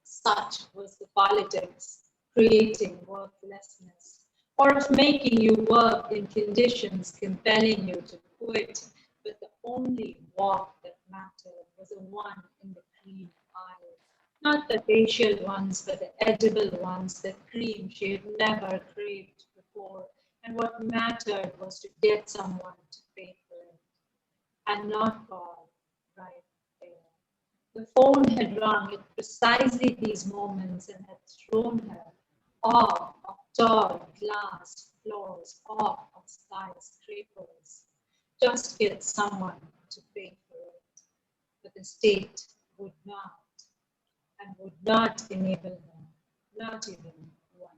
Such was the politics, creating worthlessness, or of making you work in conditions compelling you to quit. But the only walk that mattered was the one in the cream aisle. Not the facial ones, but the edible ones, the cream she had never craved before. And what mattered was to get someone to pay for it, and not God right there. The phone had rung at precisely these moments and had thrown her off of tall glass floors, off of skyscrapers. Just get someone to pay for it. But the state would not, and would not enable her, not even once.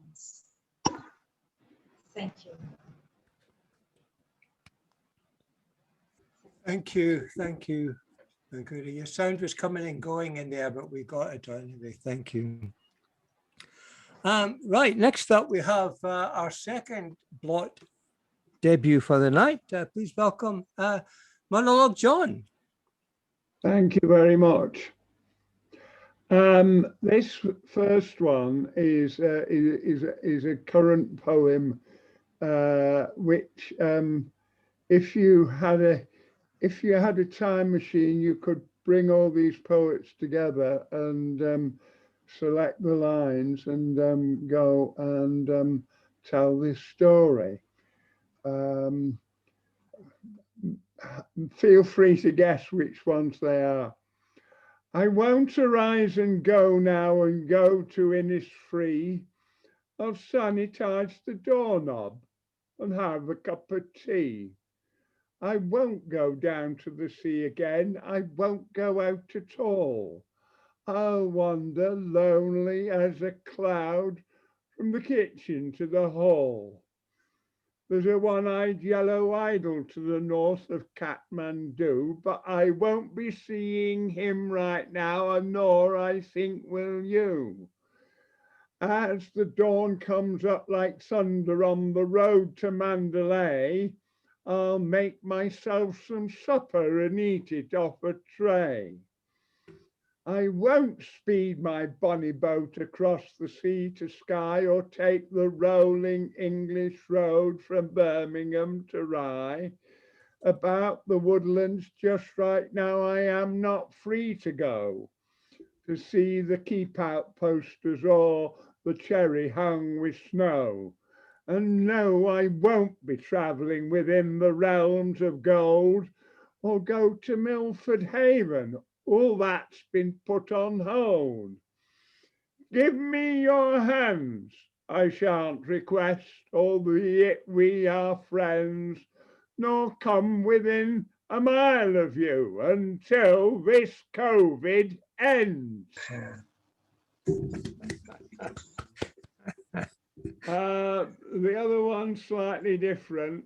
Thank you. Thank you. Thank you. Your sound was coming and going in there, but we got it anyway. Thank you. Right, next up we have our second Blot debut for the night. Please welcome Monologue John. Thank you very much. This first one is a current poem, which if you had a time machine, you could bring all these poets together and select the lines and go and tell this story. Feel free to guess which ones they are. I won't arise and go now and go to Innisfree. I'll sanitize the doorknob and have a cup of tea. I won't go down to the sea again. I won't go out at all. I'll wander lonely as a cloud from the kitchen to the hall. There's a one-eyed yellow idol to the north of Kathmandu, but I won't be seeing him right now, and nor I think will you. As the dawn comes up like thunder on the road to Mandalay, I'll make myself some supper and eat it off a tray. I won't speed my bonny boat across the sea to Skye or take the rolling English road from Birmingham to Rye. About the woodlands just right now I am not free to go to see the keep out posters or the cherry hung with snow. And no, I won't be travelling within the realms of gold or go to Milford Haven. All that's been put on hold. Give me your hands, I shan't request, albeit we are friends, nor come within a mile of you until this COVID ends. The other one's slightly different.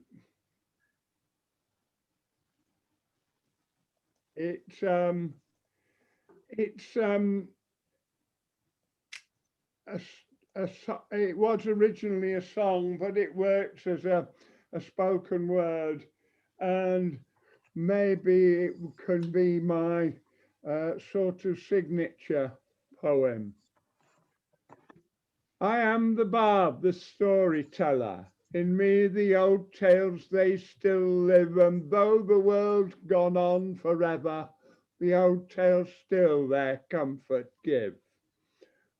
It was originally a song, but it works as a spoken word, and maybe it can be my sort of signature poem. I am the bard, the storyteller. In me the old tales they still live, and though the world's gone on forever, the old tales still their comfort give.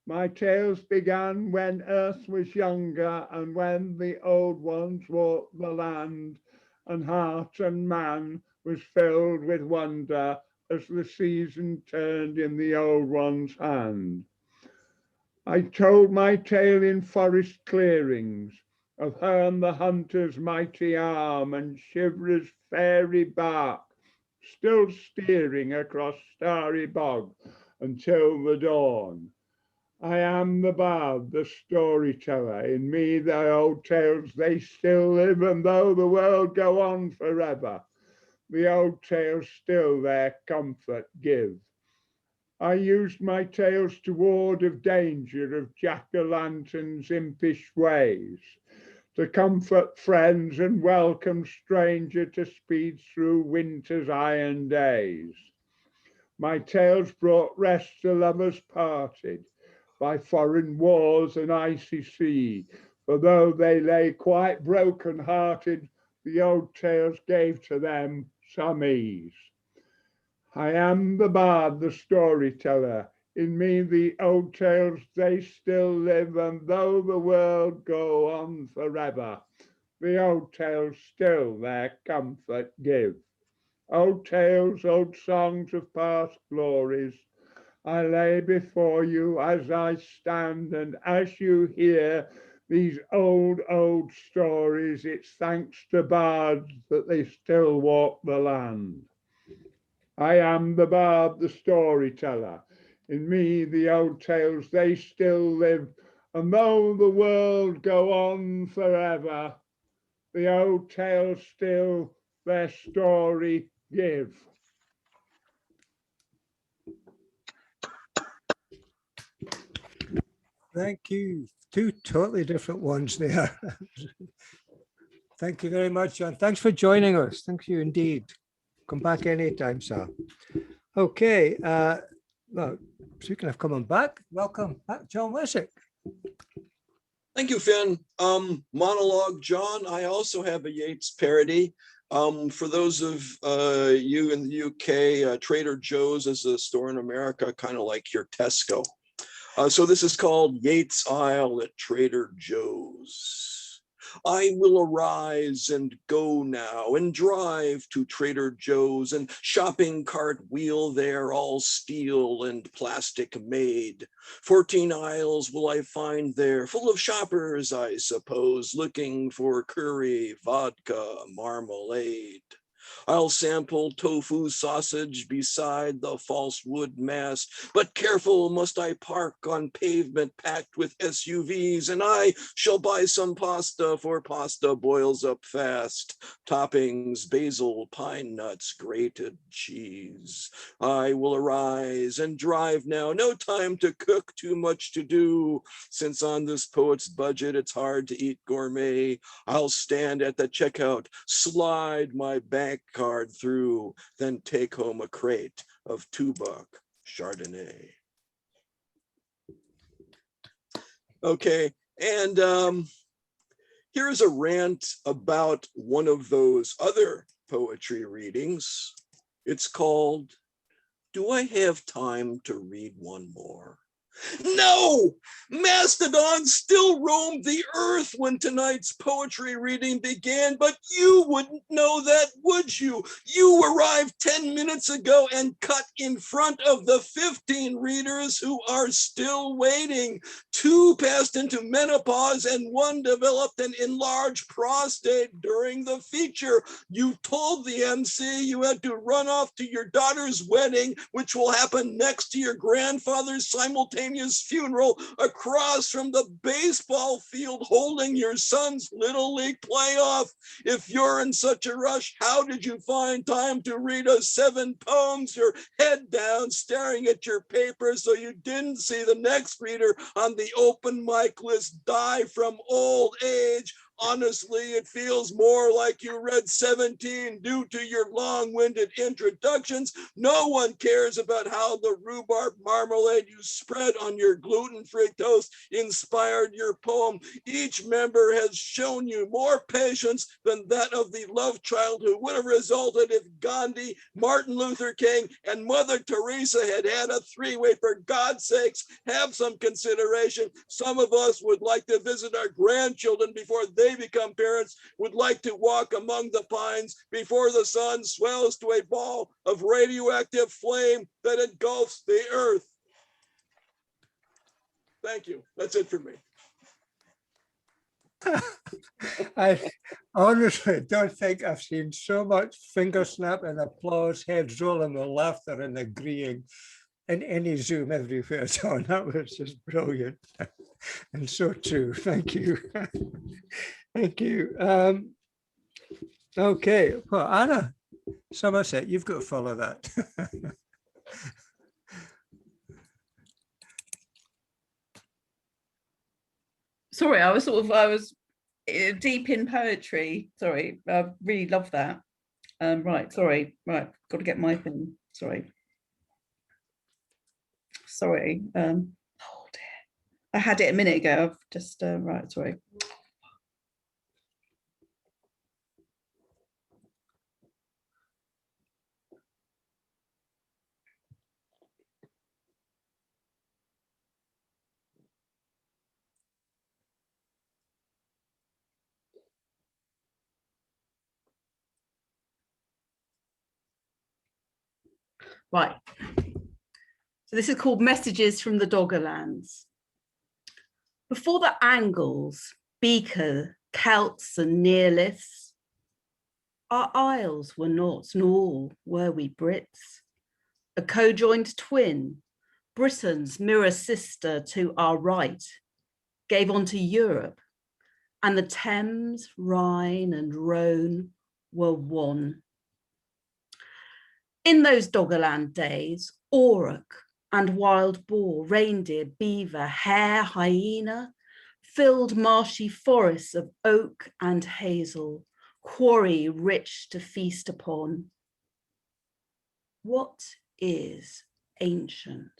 My tales began when earth was younger, and when the old ones walked the land, and heart and man was filled with wonder as the season turned in the old one's hand. I told my tale in forest clearings, of Herne the hunter's mighty arm and Shivra's fairy bark, still steering across starry bog until the dawn. I am the bard, the storyteller. In me the old tales they still live, and though the world go on forever, the old tales still their comfort give. I used my tales to ward of danger of jack-o'-lantern's impish ways, to comfort friends and welcome stranger to speed through winter's iron days. My tales brought rest to lovers parted by foreign wars and icy sea, for though they lay quite broken-hearted, the old tales gave to them some ease. I am the bard, the storyteller. In me the old tales they still live, and though the world go on forever, the old tales still their comfort give. Old tales, old songs of past glories, I lay before you as I stand, and as you hear these old stories, it's thanks to bards that they still walk the land. I am the bard, the storyteller. In me the old tales they still live, and though the world go on forever, the old tales still their story give. Thank you. Two totally different ones there. Thank you very much, John. Thanks for joining us. Thank you indeed. Come back anytime, sir. Okay. Well, speaking of coming back, welcome back, John Wessick. Thank you, Finn. Monologue, John. I also have a Yeats parody. For those of you in the UK, Trader Joe's is a store in America, kind of like your Tesco. So this is called Yeats Aisle at Trader Joe's. I will arise and go now and drive to Trader Joe's, and shopping cart wheel there, all steel and plastic made. 14 aisles will I find there, full of shoppers, I suppose, looking for curry, vodka, marmalade. I'll sample tofu sausage beside the false wood mass, but careful must I park on pavement packed with SUVs, and I shall buy some pasta, for pasta boils up fast. Toppings, basil, pine nuts, grated cheese. I will arise and drive now, no time to cook, too much to do, since on this poet's budget it's hard to eat gourmet. I'll stand at the checkout, slide my bank card through, then take home a crate of $2 Chardonnay. Okay, and here is a rant about one of those other poetry readings. It's called, Do I Have Time to Read One More? No! Mastodons still roamed the earth when tonight's poetry reading began, but you wouldn't know that, would you? You arrived 10 minutes ago and cut in front of the 15 readers who are still waiting. 2 passed into menopause and 1 developed an enlarged prostate during the feature. You told the MC you had to run off to your daughter's wedding, which will happen next to your grandfather's simultaneous funeral across from the baseball field holding your son's Little League playoff. If you're in such a rush, how did you find time to read us 7 poems, your head down, staring at your paper so you didn't see the next reader on the open mic list die from old age? Honestly, it feels more like you read 17 due to your long-winded introductions. No one cares about how the rhubarb marmalade you spread on your gluten-free toast inspired your poem. Each member has shown you more patience than that of the love child who would have resulted if Gandhi, Martin Luther King, and Mother Teresa had had a 3-way. For God's sakes, have some consideration. Some of us would like to visit our grandchildren before they become parents, would like to walk among the pines before the sun swells to a ball of radioactive flame that engulfs the earth. Thank you. That's it for me. I honestly don't think I've seen so much finger snap and applause, heads rolling with laughter and agreeing in any Zoom everywhere, John. That was just brilliant and so true. Thank you. Thank you. Okay, well, Anna Somerset, you've got to follow that. Sorry, I was deep in poetry. Sorry, I really love that. Right, sorry, right, got to get my thing. Sorry. Oh dear, I had it a minute ago. I've just right, sorry. Right. So this is called Messages from the Doggerlands. Before the Angles, Beaker, Celts and Nearlists, our isles were not, nor were we Brits. A co-joined twin, Britain's mirror sister to our right, gave on to Europe, and the Thames, Rhine, and Rhone were one. In those Doggerland days, auroch and wild boar, reindeer, beaver, hare, hyena, filled marshy forests of oak and hazel, quarry rich to feast upon. What is ancient?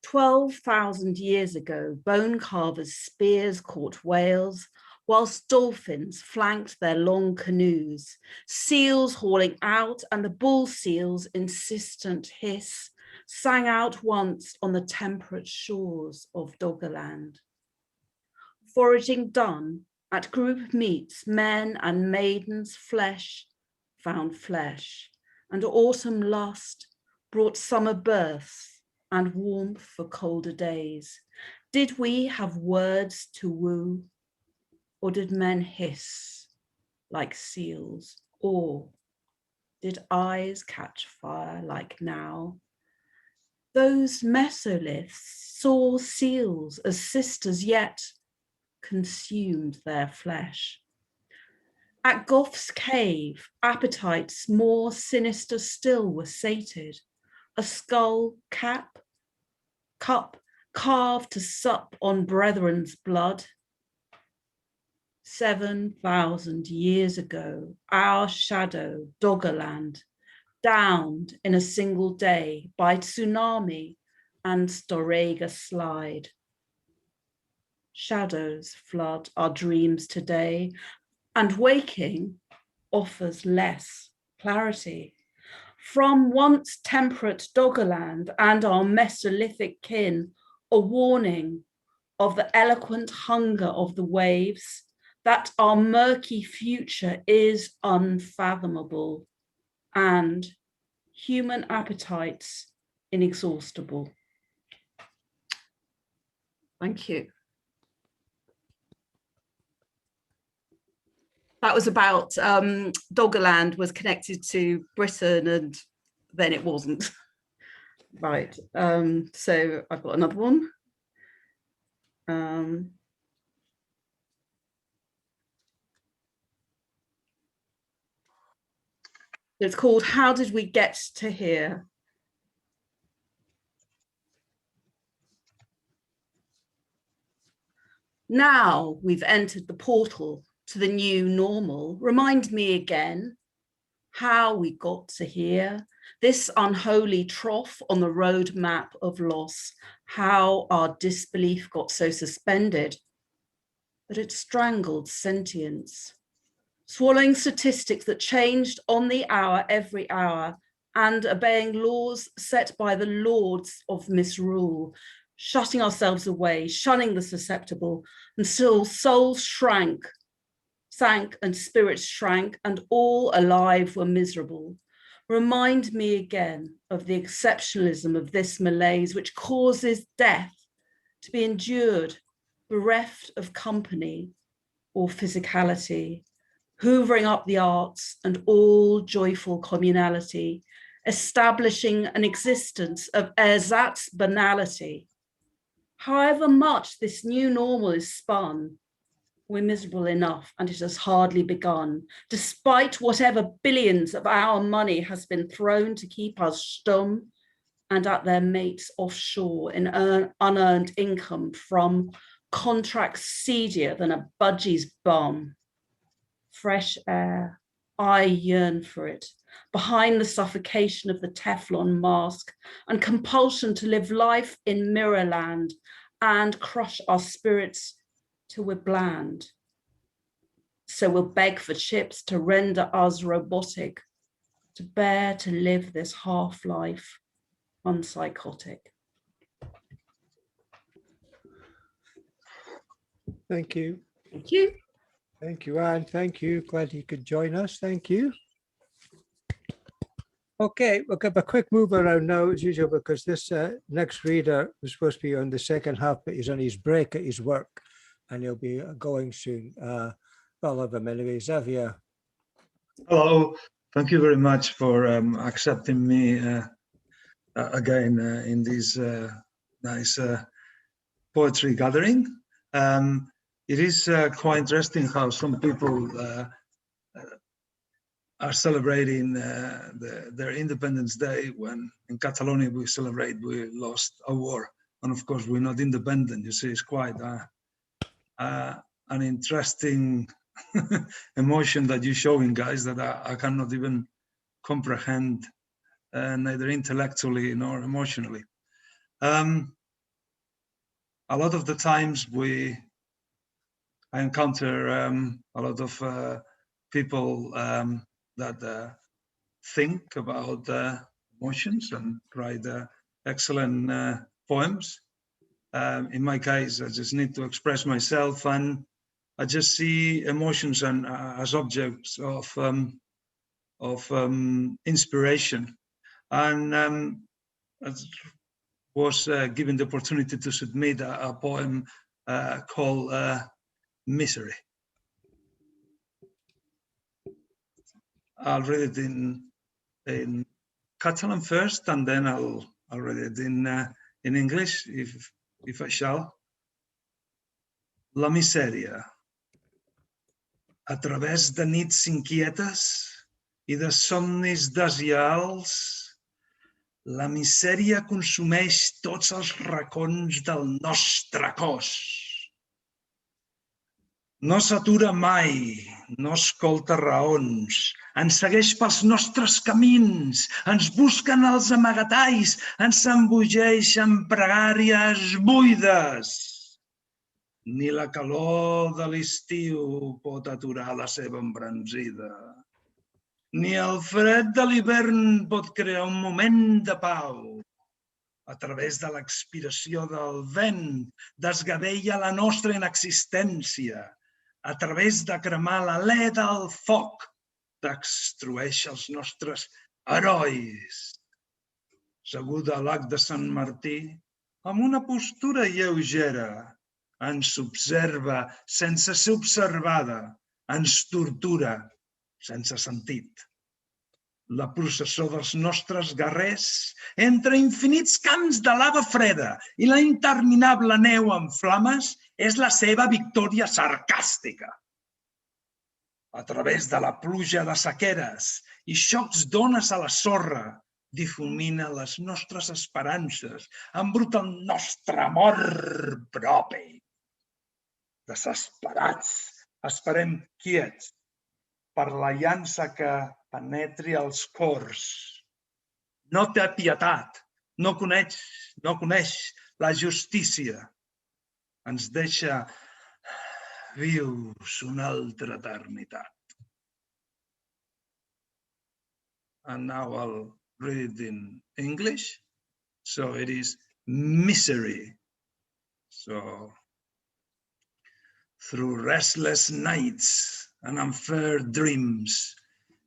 12,000 years ago, bone carvers' spears caught whales, whilst dolphins flanked their long canoes, seals hauling out, and the bull seals' insistent hiss sang out once on the temperate shores of Doggerland. Foraging done, at group meets, men and maidens' flesh found flesh, and autumn lust brought summer births and warmth for colder days. Did we have words to woo, or did men hiss like seals, or did eyes catch fire like now? Those mesoliths saw seals as sisters, yet consumed their flesh. At Goth's cave, appetites more sinister still were sated. A skull cup carved to sup on brethren's blood. 7,000 years ago, our shadow, Doggerland, downed in a single day by tsunami and Storega slide. Shadows flood our dreams today, and waking offers less clarity. From once temperate Doggerland and our Mesolithic kin, a warning of the eloquent hunger of the waves, that our murky future is unfathomable and human appetites inexhaustible. Thank you. That was about Doggerland was connected to Britain and then it wasn't. Right, so I've got another one. It's called How Did We Get to Here? Now we've entered the portal to the new normal. Remind me again how we got to here, this unholy trough on the road map of loss, how our disbelief got so suspended that it strangled sentience, swallowing statistics that changed on the hour every hour, and obeying laws set by the lords of misrule, shutting ourselves away, shunning the susceptible, until souls sank and spirits shrank, and all alive were miserable. Remind me again of the exceptionalism of this malaise, which causes death to be endured, bereft of company or physicality, hoovering up the arts and all joyful communality, establishing an existence of ersatz banality. However much this new normal is spun, we're miserable enough, and it has hardly begun, despite whatever billions of our money has been thrown to keep us stum and at their mates offshore in unearned income from contracts seedier than a budgie's bum. Fresh air, I yearn for it, behind the suffocation of the Teflon mask and compulsion to live life in mirrorland and crush our spirits till we're bland. So we'll beg for chips to render us robotic, to bear to live this half-life unpsychotic. Thank you. Thank you. Thank you, Anne. Thank you. Glad you could join us. Thank you. Okay, we'll give a quick move around now as usual, because this next reader was supposed to be on the second half, but he's on his break at his work and he'll be going soon. I'll have him anyway. Xavier. Hello, thank you very much for accepting me again in this nice poetry gathering. it is quite interesting how some people are celebrating their Independence Day when in Catalonia we celebrate we lost a war. And of course, we're not independent. You see, it's quite an interesting emotion that you're showing, guys, that I cannot even comprehend, neither intellectually nor emotionally. A lot of the times I encounter a lot of people that think about emotions and write excellent poems. In my case, I just need to express myself, and I just see emotions and as objects of inspiration. And I was given the opportunity to submit a poem called Misery. I'll read it in Catalan first, and then I'll read it in English, if I shall. La misèria. A través de nits inquietes i de somnis desials, la misèria consumeix tots els racons del nostre cos. No s'atura mai, no escolta raons, ens segueix pels nostres camins, ens busquen els amagatalls, ens embogeix en pregàries buides. Ni la calor de l'estiu pot aturar la seva embranzida. Ni el fred de l'hivern pot crear un moment de pau. A través de l'expiració del vent desgavella la nostra inexistència. A través de cremar l'alè del foc destrueix els nostres herois. Seguda a l'arc de Sant Martí, amb una postura lleugera, ens observa sense ser observada, ens tortura sense sentit. La processó dels nostres guerrers entre infinits camps de lava freda i la interminable neu en flames és la seva victòria sarcàstica. A través de la pluja de sequeres i xocs d'ones a la sorra, difumina les nostres esperances, embruta el nostre amor propi. Desesperats, esperem quiets per la llança que penetri els cors. No té pietat, no coneix la justícia. Ens deixa vius una altra eternitat. And now I'll read it in English. So it is misery. So through restless nights and unfair dreams,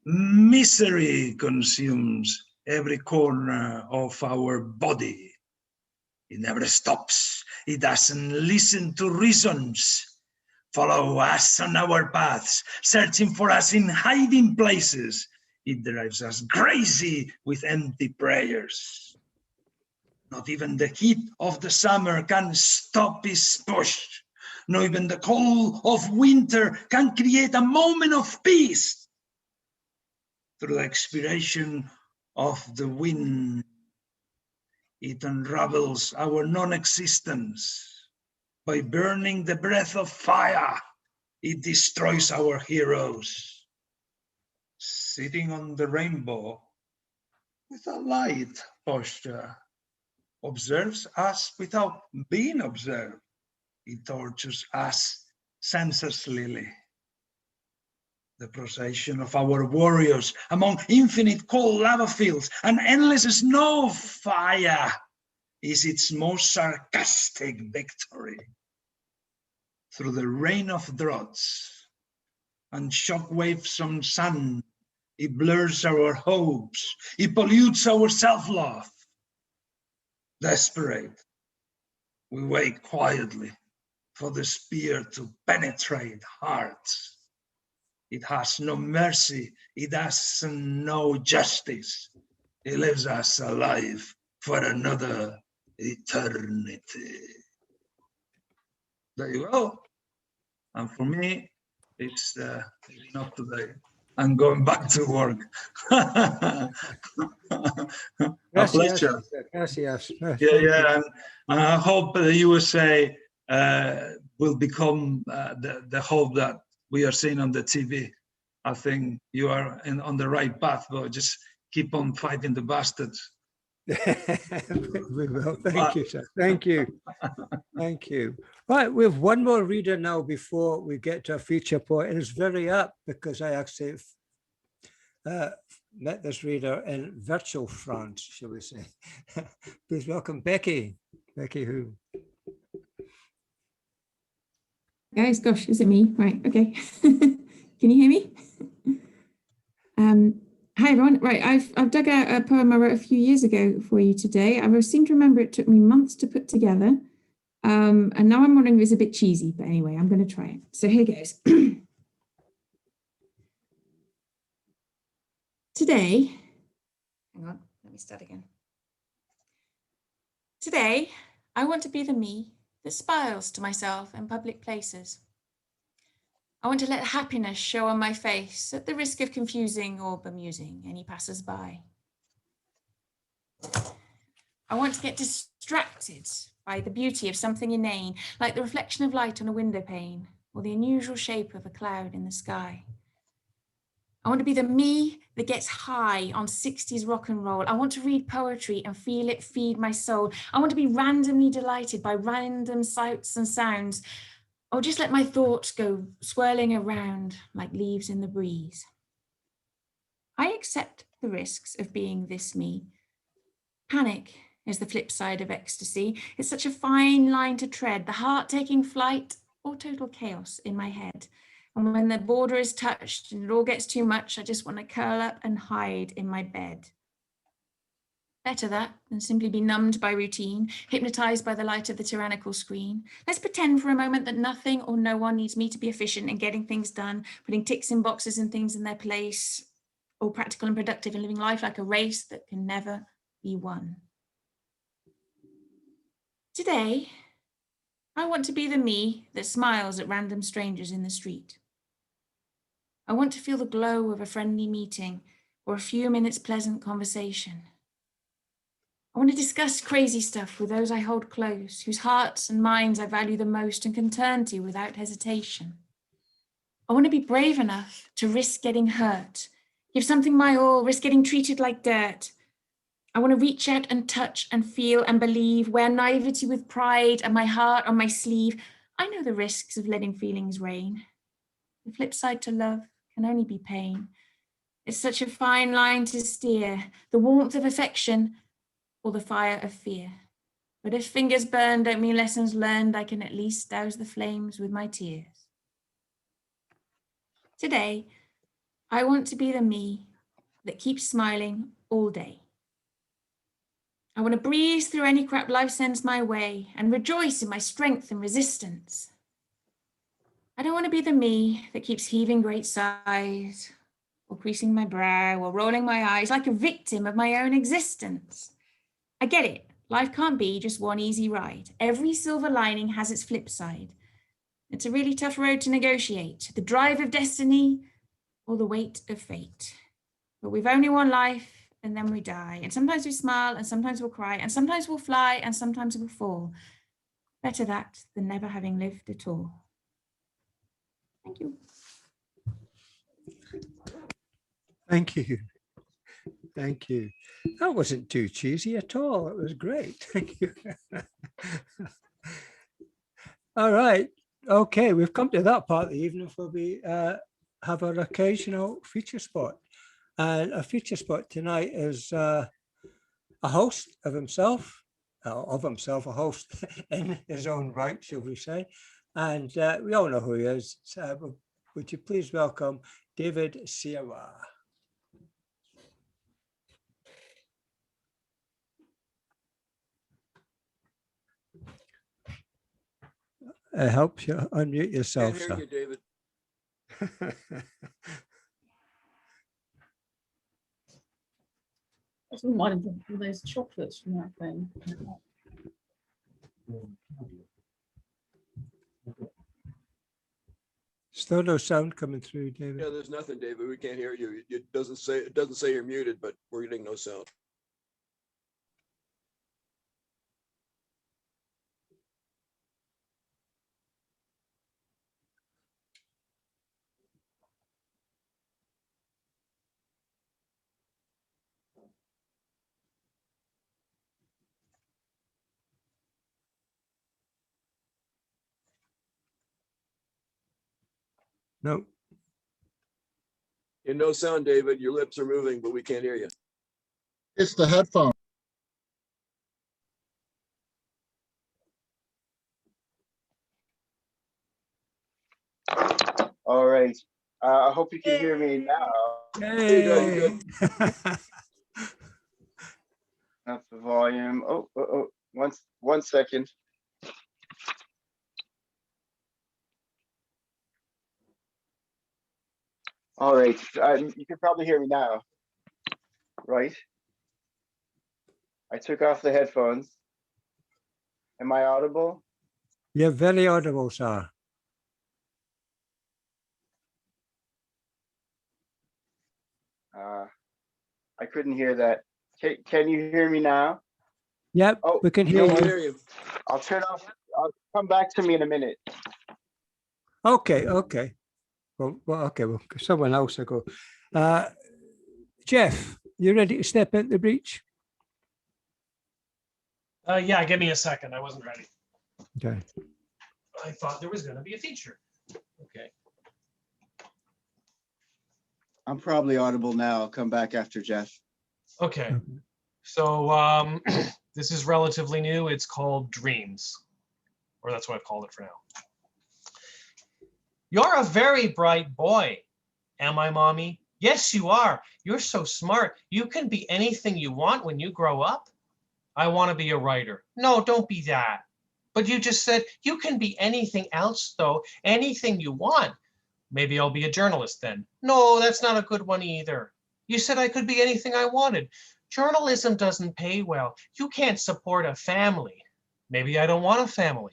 misery consumes every corner of our body. It never stops. It doesn't listen to reasons. Follow us on our paths, searching for us in hiding places. It drives us crazy with empty prayers. Not even the heat of the summer can stop its push. Not even the cold of winter can create a moment of peace. Through the expiration of the wind, it unravels our non-existence. By burning the breath of fire, it destroys our heroes. Sitting on the rainbow with a light posture, observes us without being observed. It tortures us senselessly. The procession of our warriors among infinite cold lava fields and endless snow of fire is its most sarcastic victory. Through the rain of droughts and shockwaves from sun, it blurs our hopes, it pollutes our self-love. Desperate, we wait quietly for the spear to penetrate hearts. It has no mercy, it doesn't know justice. It leaves us alive for another eternity. There you go. And for me, it's not today. I'm going back to work. A Gracias, pleasure. gracias. Yeah, Thank you. yeah, and I hope the USA will become the hope that we are seeing on the TV. I think you are on the right path, but just keep on fighting the bastards. We will. Thank you, sir. Thank you. Thank you. Right, we have one more reader now before we get to a feature point, and it's very apt because I actually met this reader in virtual France, shall we say. Please welcome Becky. Becky who? Guys, gosh, is it me? Right, okay. Can you hear me? Hi everyone. Right, I've dug out a poem I wrote a few years ago for you today. I seem to remember it took me months to put together. And now I'm wondering if it's a bit cheesy, but anyway, I'm going to try it. So here goes. Today, hang on, let me start again. Today, I want to be the me that smiles to myself in public places. I want to let happiness show on my face at the risk of confusing or bemusing any passers-by. I want to get distracted by the beauty of something inane, like the reflection of light on a window pane or the unusual shape of a cloud in the sky. I want to be the me that gets high on 60s rock and roll. I want to read poetry and feel it feed my soul. I want to be randomly delighted by random sights and sounds, or just let my thoughts go swirling around like leaves in the breeze. I accept the risks of being this me. Panic is the flip side of ecstasy. It's such a fine line to tread, the heart taking flight or total chaos in my head. And when the border is touched and it all gets too much, I just want to curl up and hide in my bed. Better that than simply be numbed by routine, hypnotized by the light of the tyrannical screen. Let's pretend for a moment that nothing or no one needs me to be efficient in getting things done, putting ticks in boxes and things in their place, all practical and productive and living life like a race that can never be won. Today, I want to be the me that smiles at random strangers in the street. I want to feel the glow of a friendly meeting or a few minutes pleasant conversation. I want to discuss crazy stuff with those I hold close, whose hearts and minds I value the most and can turn to without hesitation. I want to be brave enough to risk getting hurt, give something my all, risk getting treated like dirt. I want to reach out and touch and feel and believe, wear naivety with pride and my heart on my sleeve. I know the risks of letting feelings reign. The flip side to love can only be pain. It's such a fine line to steer, the warmth of affection or the fire of fear. But if fingers burned don't mean lessons learned, I can at least douse the flames with my tears. Today, I want to be the me that keeps smiling all day. I want to breeze through any crap life sends my way and rejoice in my strength and resistance. I don't want to be the me that keeps heaving great sighs or creasing my brow or rolling my eyes like a victim of my own existence. I get it. Life can't be just one easy ride. Every silver lining has its flip side. It's a really tough road to negotiate, the drive of destiny or the weight of fate. But we've only one life and then we die. And sometimes we smile and sometimes we'll cry and sometimes we'll fly and sometimes we'll fall. Better that than never having lived at all. Thank you. Thank you. Thank you. That wasn't too cheesy at all. It was great. Thank you. All right. Okay, we've come to that part of the evening where we have our occasional feature spot. And a feature spot tonight is a host of himself, a host in his own right, shall we say. And we all know who he is. Would you please welcome David Sirois? It helps you unmute yourself, Can't hear sir. you, David. I just wanted those chocolates from that thing. Still no sound coming through, David. Yeah, there's nothing, David. We can't hear you. It doesn't say you're muted, but we're getting no sound. No. You no sound, David. Your lips are moving, but we can't hear you. It's the headphone. All right. I hope you can hear me now. Hey. Up the volume. Oh, one second. All right. You can probably hear me now, right? I took off the headphones. Am I audible? You're very audible, sir. I couldn't hear that. Can you hear me now? Yep, Oh, we can hear you. I'll turn off. I'll come back to me in a minute. Okay, okay. Well, okay, well, someone else will go. Jeff, you ready to step into the breach? Yeah, give me a second. I wasn't ready. Okay. I thought there was going to be a feature. Okay. I'm probably audible now. I'll come back after Jeff. Okay. So this is relatively new. It's called Dreams, or that's what I've called it for now. You're a very bright boy. Am I, Mommy? Yes, you are. You're so smart. You can be anything you want when you grow up. I want to be a writer. No, don't be that. But you just said you can be anything else, though. Anything you want. Maybe I'll be a journalist then. No, that's not a good one either. You said I could be anything I wanted. Journalism doesn't pay well. You can't support a family. Maybe I don't want a family.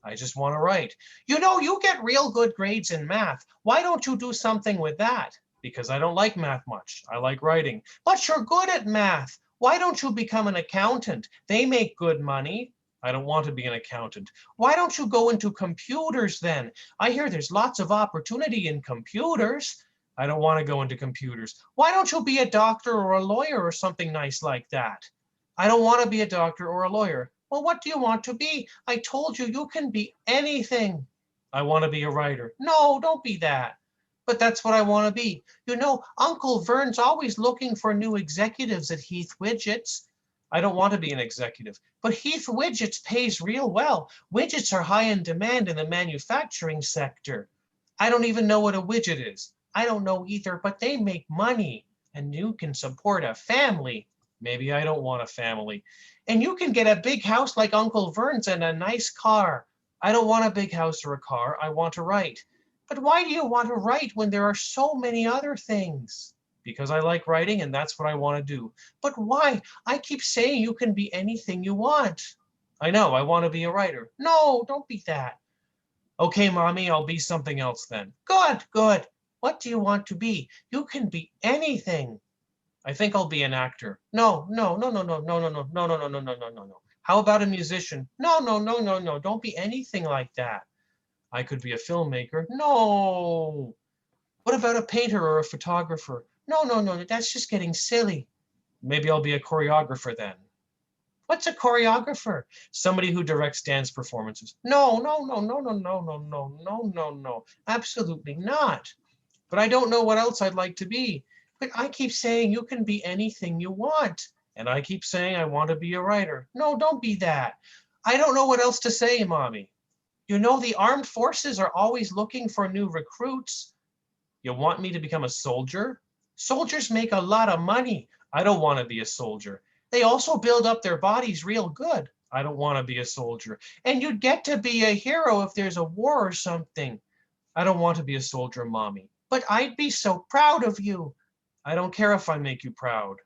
I just want to write. You know, you get real good grades in math. Why don't you do something with that? Because I don't like math much. I like writing. But you're good at math. Why don't you become an accountant? They make good money. I don't want to be an accountant. Why don't you go into computers then? I hear there's lots of opportunity in computers. I don't want to go into computers. Why don't you be a doctor or a lawyer or something nice like that? I don't want to be a doctor or a lawyer. Well, what do you want to be? I told you, you can be anything. I want to be a writer. No, don't be that. But that's what I want to be. You know, Uncle Vern's always looking for new executives at Heath Widgets. I don't want to be an executive, but Heath Widgets pays real well. Widgets are high in demand in the manufacturing sector. I don't even know what a widget is. I don't know either, but they make money and you can support a family. Maybe I don't want a family. And you can get a big house like Uncle Vern's and a nice car. I don't want a big house or a car. I want to write. But why do you want to write when there are so many other things? Because I like writing and that's what I want to do. But why? I keep saying you can be anything you want. I know, I want to be a writer. No, don't be that. Okay, Mommy, I'll be something else then. Good, good. What do you want to be? You can be anything. I think I'll be an actor. No, no, no, no, no, no, no, no, no, no, no, no, no, no, no, no. How about a musician? No, no, no, no, no. Don't be anything like that. I could be a filmmaker. No. What about a painter or a photographer? No, no, no, that's just getting silly. Maybe I'll be a choreographer then. What's a choreographer? Somebody who directs dance performances. No, no, no, no, no, no, no, no, no, no, no, absolutely not. But I don't know what else I'd like to be. But I keep saying you can be anything you want. And I keep saying I want to be a writer. No, don't be that. I don't know what else to say, Mommy. You know, the armed forces are always looking for new recruits. You want me to become a soldier? Soldiers make a lot of money. I don't want to be a soldier. They also build up their bodies real good. I don't want to be a soldier. And you'd get to be a hero if there's a war or something. I don't want to be a soldier, Mommy. But I'd be so proud of you. I don't care if I make you proud.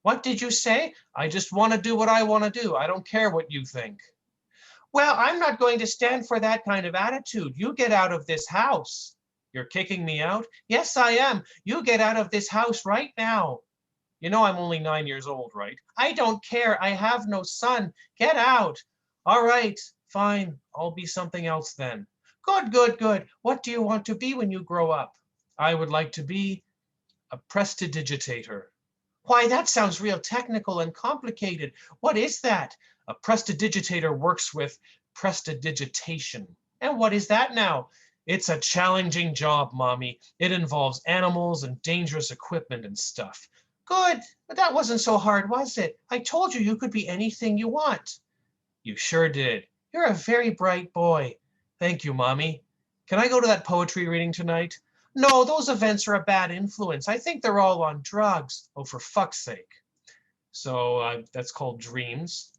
What did you say? I just want to do what I want to do. I don't care what you think. Well, I'm not going to stand for that kind of attitude. You get out of this house. You're kicking me out? Yes, I am. You get out of this house right now. You know I'm only 9 years old, right? I don't care. I have no son. Get out. All right, fine. I'll be something else then. Good, good, good. What do you want to be when you grow up? I would like to be a prestidigitator. Why, that sounds real technical and complicated. What is that? A prestidigitator works with prestidigitation. And what is that now? It's a challenging job, Mommy. It involves animals and dangerous equipment and stuff. Good, but that wasn't so hard, was it? I told you you could be anything you want. You sure did. You're a very bright boy. Thank you, Mommy. Can I go to that poetry reading tonight? No, those events are a bad influence. I think they're all on drugs. Oh, for fuck's sake. So that's called Dreams.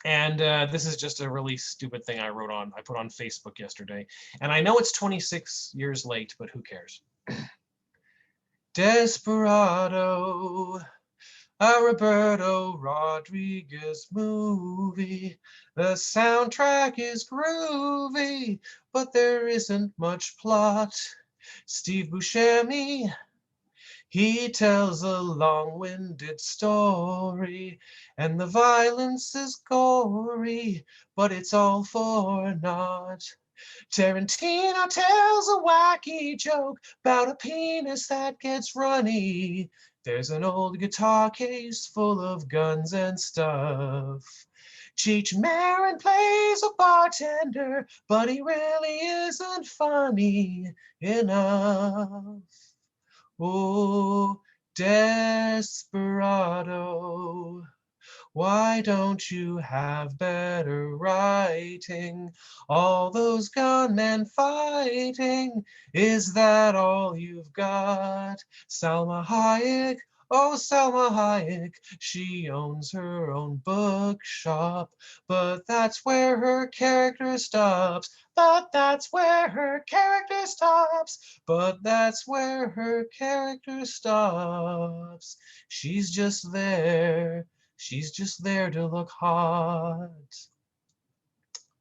And this is just a really stupid thing I put on Facebook yesterday. And I know it's 26 years late, but who cares? Desperado, a Roberto Rodriguez movie. The soundtrack is groovy, but there isn't much plot. Steve Buscemi, he tells a long-winded story, and the violence is gory, but it's all for naught. Tarantino tells a wacky joke about a penis that gets runny. There's an old guitar case full of guns and stuff. Cheech Marin plays a bartender, but he really isn't funny enough. Oh, Desperado, why don't you have better writing? All those gunmen fighting, is that all you've got? Salma Hayek, oh Salma Hayek, she owns her own bookshop, but that's where her character stops. But that's where her character stops. But that's where her character stops. She's just there. She's just there to look hot.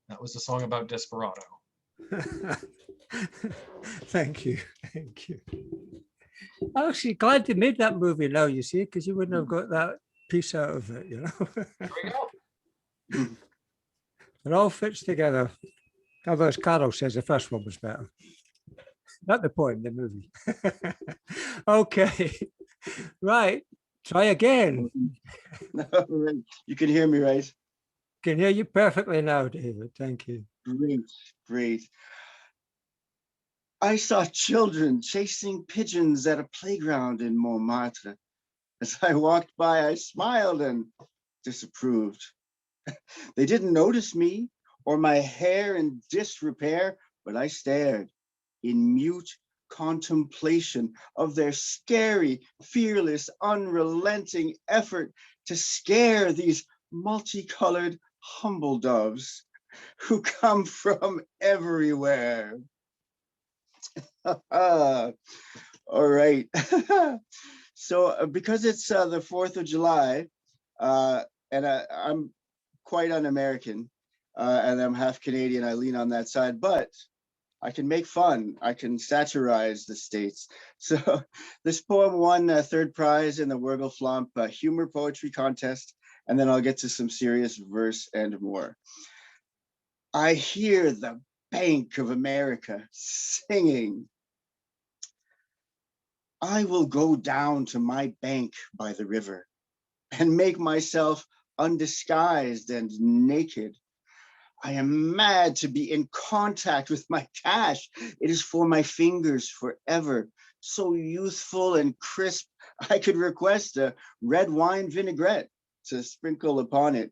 That was a song about Desperado. Thank you. Thank you. I'm actually glad they made that movie now, you see, because you wouldn't have got that piece out of it, you know. There we go. It all fits together. Although, as Carol says, the first one was better. Not the point, the movie. Okay. Right. Try again. You can hear me, right? Can hear you perfectly now, David. Thank you. Great, great. I saw children chasing pigeons at a playground in Montmartre. As I walked by, I smiled and disapproved. They didn't notice me or my hair in disrepair, but I stared in mute contemplation of their scary, fearless, unrelenting effort to scare these multicolored humble doves who come from everywhere. All right. So because it's the 4th of July, and I'm quite un-American, and I'm half Canadian, I lean on that side, but I can make fun. I can satirize the States. So this poem won a 3rd prize in the Wurgle Flomp humor poetry contest, and then I'll get to some serious verse and more. I hear the Bank of America singing. I will go down to my bank by the river and make myself undisguised and naked. I am mad to be in contact with my cash. It is for my fingers forever. So youthful and crisp, I could request a red wine vinaigrette to sprinkle upon it.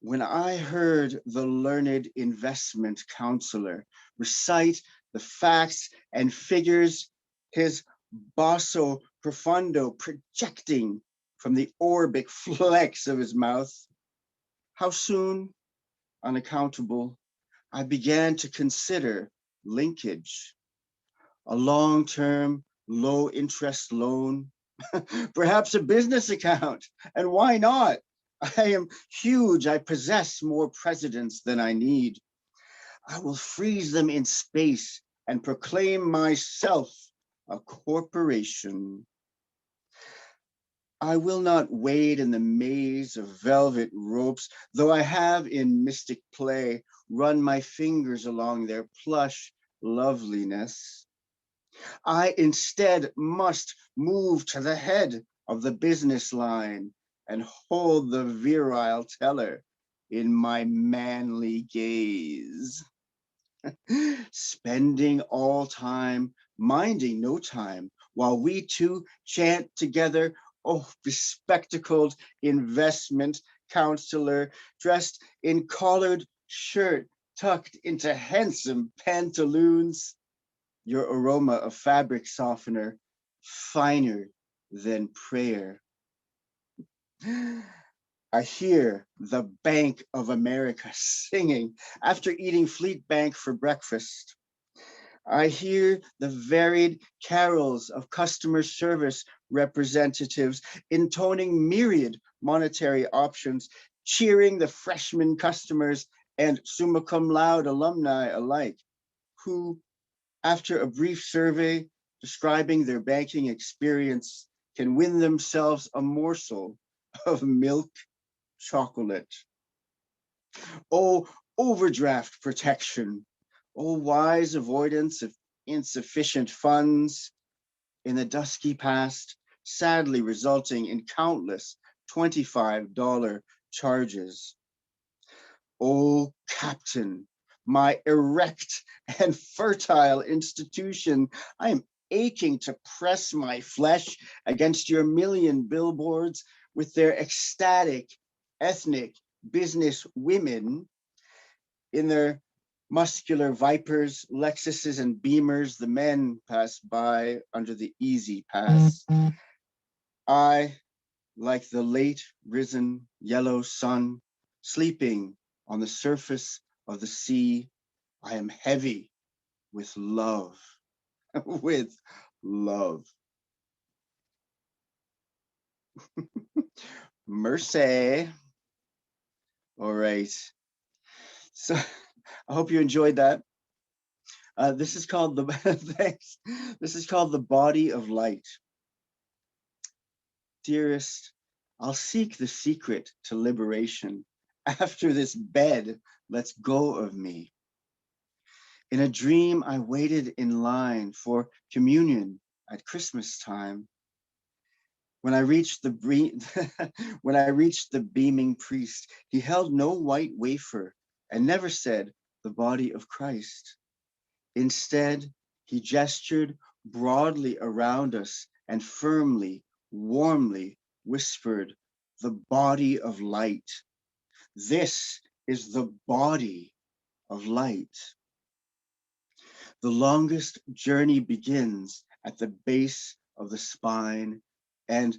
When I heard the learned investment counselor recite the facts and figures, his basso profundo projecting from the orbic flex of his mouth, how soon, unaccountable, I began to consider linkage, a long-term, low-interest loan, perhaps a business account, and why not? I am huge, I possess more presidents than I need. I will freeze them in space and proclaim myself a corporation. I will not wade in the maze of velvet ropes, though I have in mystic play run my fingers along their plush loveliness. I instead must move to the head of the business line and hold the virile teller in my manly gaze. Spending all time, minding no time, while we two chant together, oh, bespectacled investment counselor, dressed in collared shirt, tucked into handsome pantaloons, your aroma of fabric softener, finer than prayer. I hear the Bank of America singing after eating Fleet Bank for breakfast. I hear the varied carols of customer service representatives intoning myriad monetary options, cheering the freshman customers and summa cum laude alumni alike, who, after a brief survey describing their banking experience, can win themselves a morsel of milk chocolate. Oh, overdraft protection. Oh, wise avoidance of insufficient funds in the dusky past, sadly resulting in countless $25 charges. Oh, Captain, my erect and fertile institution, I am aching to press my flesh against your million billboards with their ecstatic ethnic business women in their muscular Vipers, Lexuses, and Beamers. The men pass by under the easy pass. I, like the late risen yellow sun, sleeping on the surface of the sea, I am heavy with love, with love. Mercy. All right. So I hope you enjoyed that. This is called the thanks. This is called The Body of Light. Dearest, I'll seek the secret to liberation. After this bed, let's go of me. In a dream, I waited in line for communion at Christmas time. When I reached the when I reached the beaming priest, he held no white wafer and never said the body of Christ. Instead, he gestured broadly around us and firmly, warmly whispered, the body of light. This is the body of light. The longest journey begins at the base of the spine and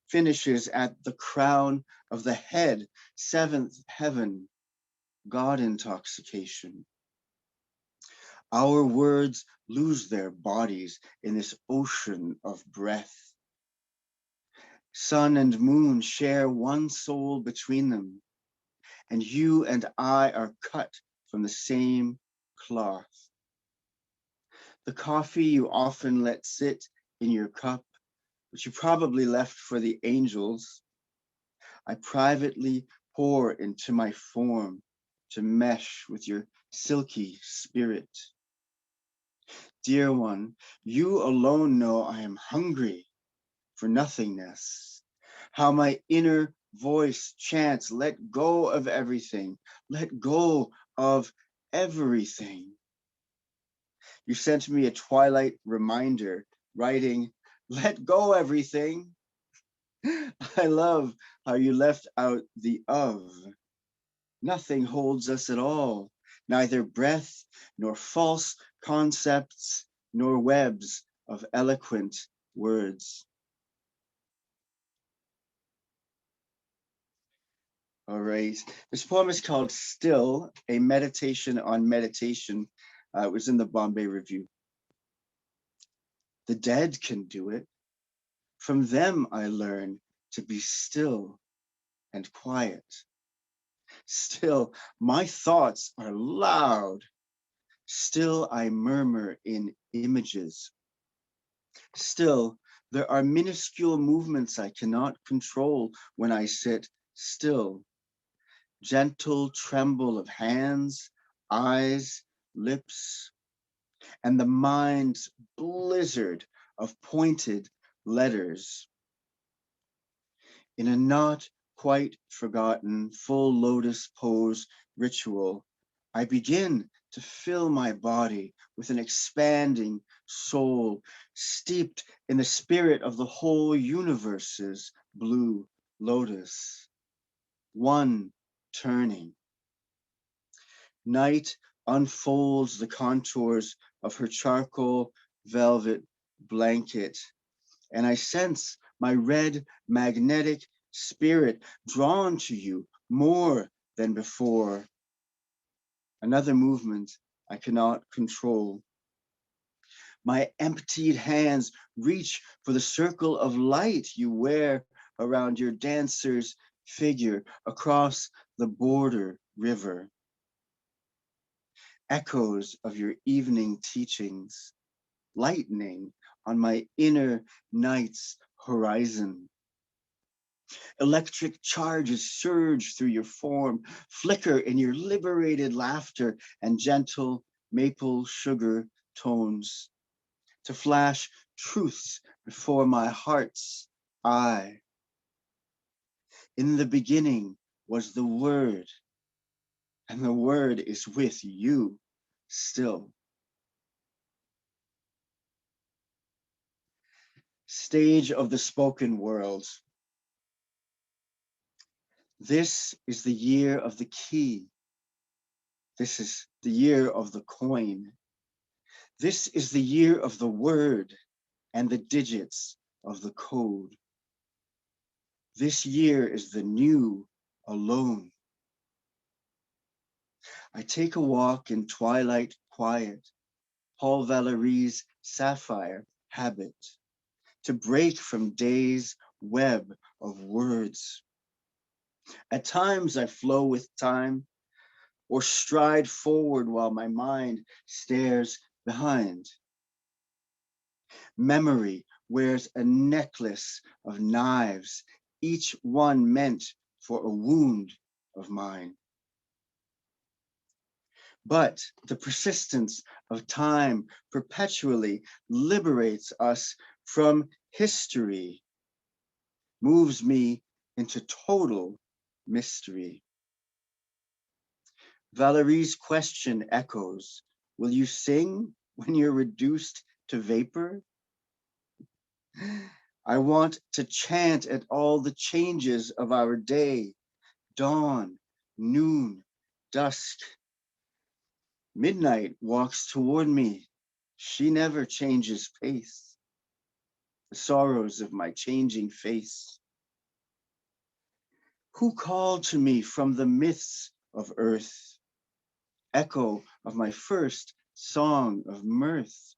finishes at the crown of the head, seventh heaven, God intoxication. Our words lose their bodies in this ocean of breath. Sun and moon share one soul between them, and you and I are cut from the same cloth. The coffee you often let sit in your cup, which you probably left for the angels, I privately pour into my form to mesh with your silky spirit. Dear one, you alone know I am hungry for nothingness. How my inner voice chants, let go of everything, let go of everything. You sent me a twilight reminder writing, let go everything. I love how you left out the of. Nothing holds us at all, neither breath nor false concepts nor webs of eloquent words. All right, this poem is called Still, a meditation on meditation. It was in the Bombay Review. The dead can do it. From them I learn to be still and quiet. Still, my thoughts are loud. Still I murmur in images. Still, there are minuscule movements I cannot control when I sit still. Gentle tremble of hands, eyes, lips, and the mind's blizzard of pointed letters. In a not quite forgotten full lotus pose ritual, I begin to fill my body with an expanding soul steeped in the spirit of the whole universe's blue lotus. One turning. Night unfolds the contours of her charcoal velvet blanket, and I sense my red magnetic spirit drawn to you more than before. Another movement I cannot control. My emptied hands reach for the circle of light you wear around your dancer's figure across the border river. Echoes of your evening teachings, lightning on my inner night's horizon. Electric charges surge through your form, flicker in your liberated laughter and gentle maple sugar tones to flash truths before my heart's eye. In the beginning was the Word, and the Word is with you still. Stage of the spoken world. This is the year of the key. This is the year of the coin. This is the year of the word and the digits of the code. This year is the new alone. I take a walk in twilight quiet, Paul Valéry's sapphire habit, to break from day's web of words. At times I flow with time or stride forward while my mind stares behind. Memory wears a necklace of knives, each one meant for a wound of mine. But the persistence of time perpetually liberates us from history, moves me into total mystery. Valéry's question echoes, will you sing when you're reduced to vapor? I want to chant at all the changes of our day, dawn, noon, dusk. Midnight walks toward me. She never changes pace. The sorrows of my changing face. Who called to me from the myths of earth? Echo of my first song of mirth.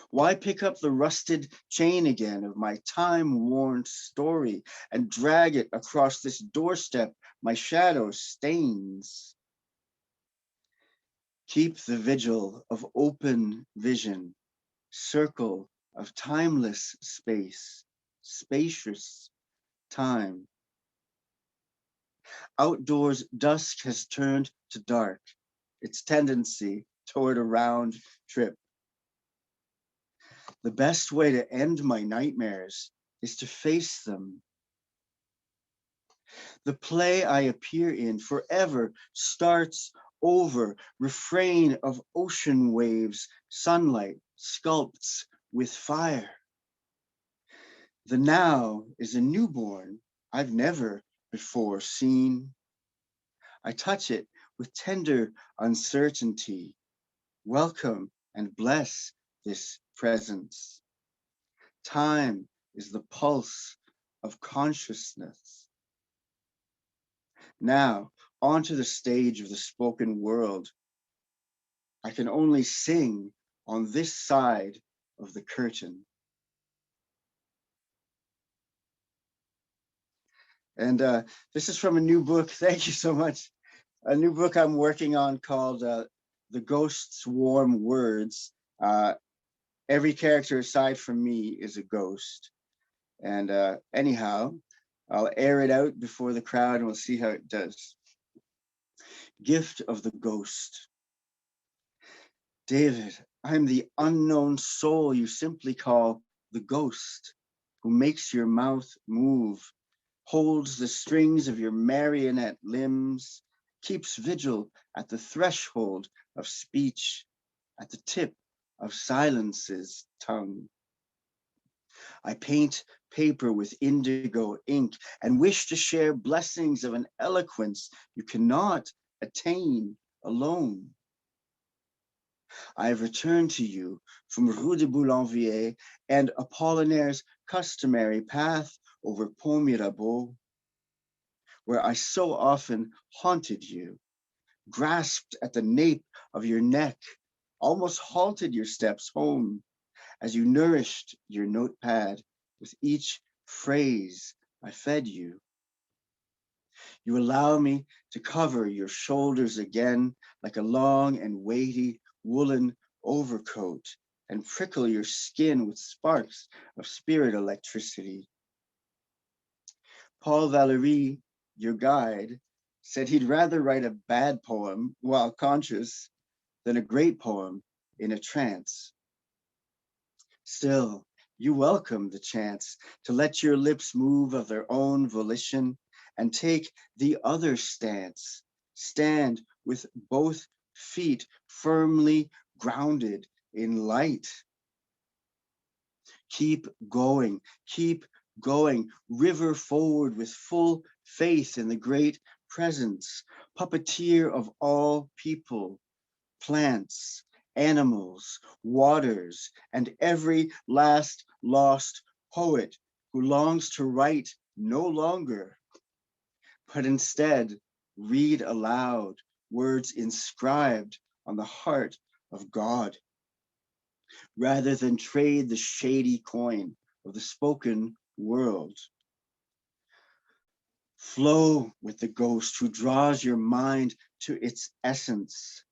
Why pick up the rusted chain again of my time-worn story and drag it across this doorstep my shadow stains? Keep the vigil of open vision, circle of timeless space, spacious time. Outdoors, dusk has turned to dark, its tendency toward a round trip. The best way to end my nightmares is to face them. The play I appear in forever starts over, refrain of ocean waves, sunlight sculpts with fire. The now is a newborn I've never before seen. I touch it with tender uncertainty. Welcome and bless this presence. Time is the pulse of consciousness. Now, onto the stage of the spoken world. I can only sing on this side of the curtain. And this is from a new book. Thank you so much. A new book I'm working on called the ghost's warm words. Every character aside from me is a ghost. And anyhow, I'll air it out before the crowd and we'll see how it does. Gift of the ghost. David, I'm the unknown soul you simply call the ghost, who makes your mouth move, holds the strings of your marionette limbs, keeps vigil at the threshold of speech, at the tip of silence's tongue. I paint paper with indigo ink and wish to share blessings of an eloquence you cannot attain alone. I have returned to you from Rue de Boulainvier and Apollinaire's customary path over Pont Mirabeau, where I so often haunted you, grasped at the nape of your neck, almost halted your steps home as you nourished your notepad with each phrase I fed you. You allow me to cover your shoulders again like a long and weighty woolen overcoat and prickle your skin with sparks of spirit electricity. Paul Valéry, your guide, said he'd rather write a bad poem while conscious than a great poem in a trance. Still, you welcome the chance to let your lips move of their own volition and take the other stance. Stand with both feet firmly grounded in light. Keep going, river forward with full faith in the great presence, puppeteer of all people, plants, animals, waters, and every last lost poet who longs to write no longer, but instead read aloud words inscribed on the heart of God, rather than trade the shady coin of the spoken world. Flow with the ghost who draws your mind to its essence.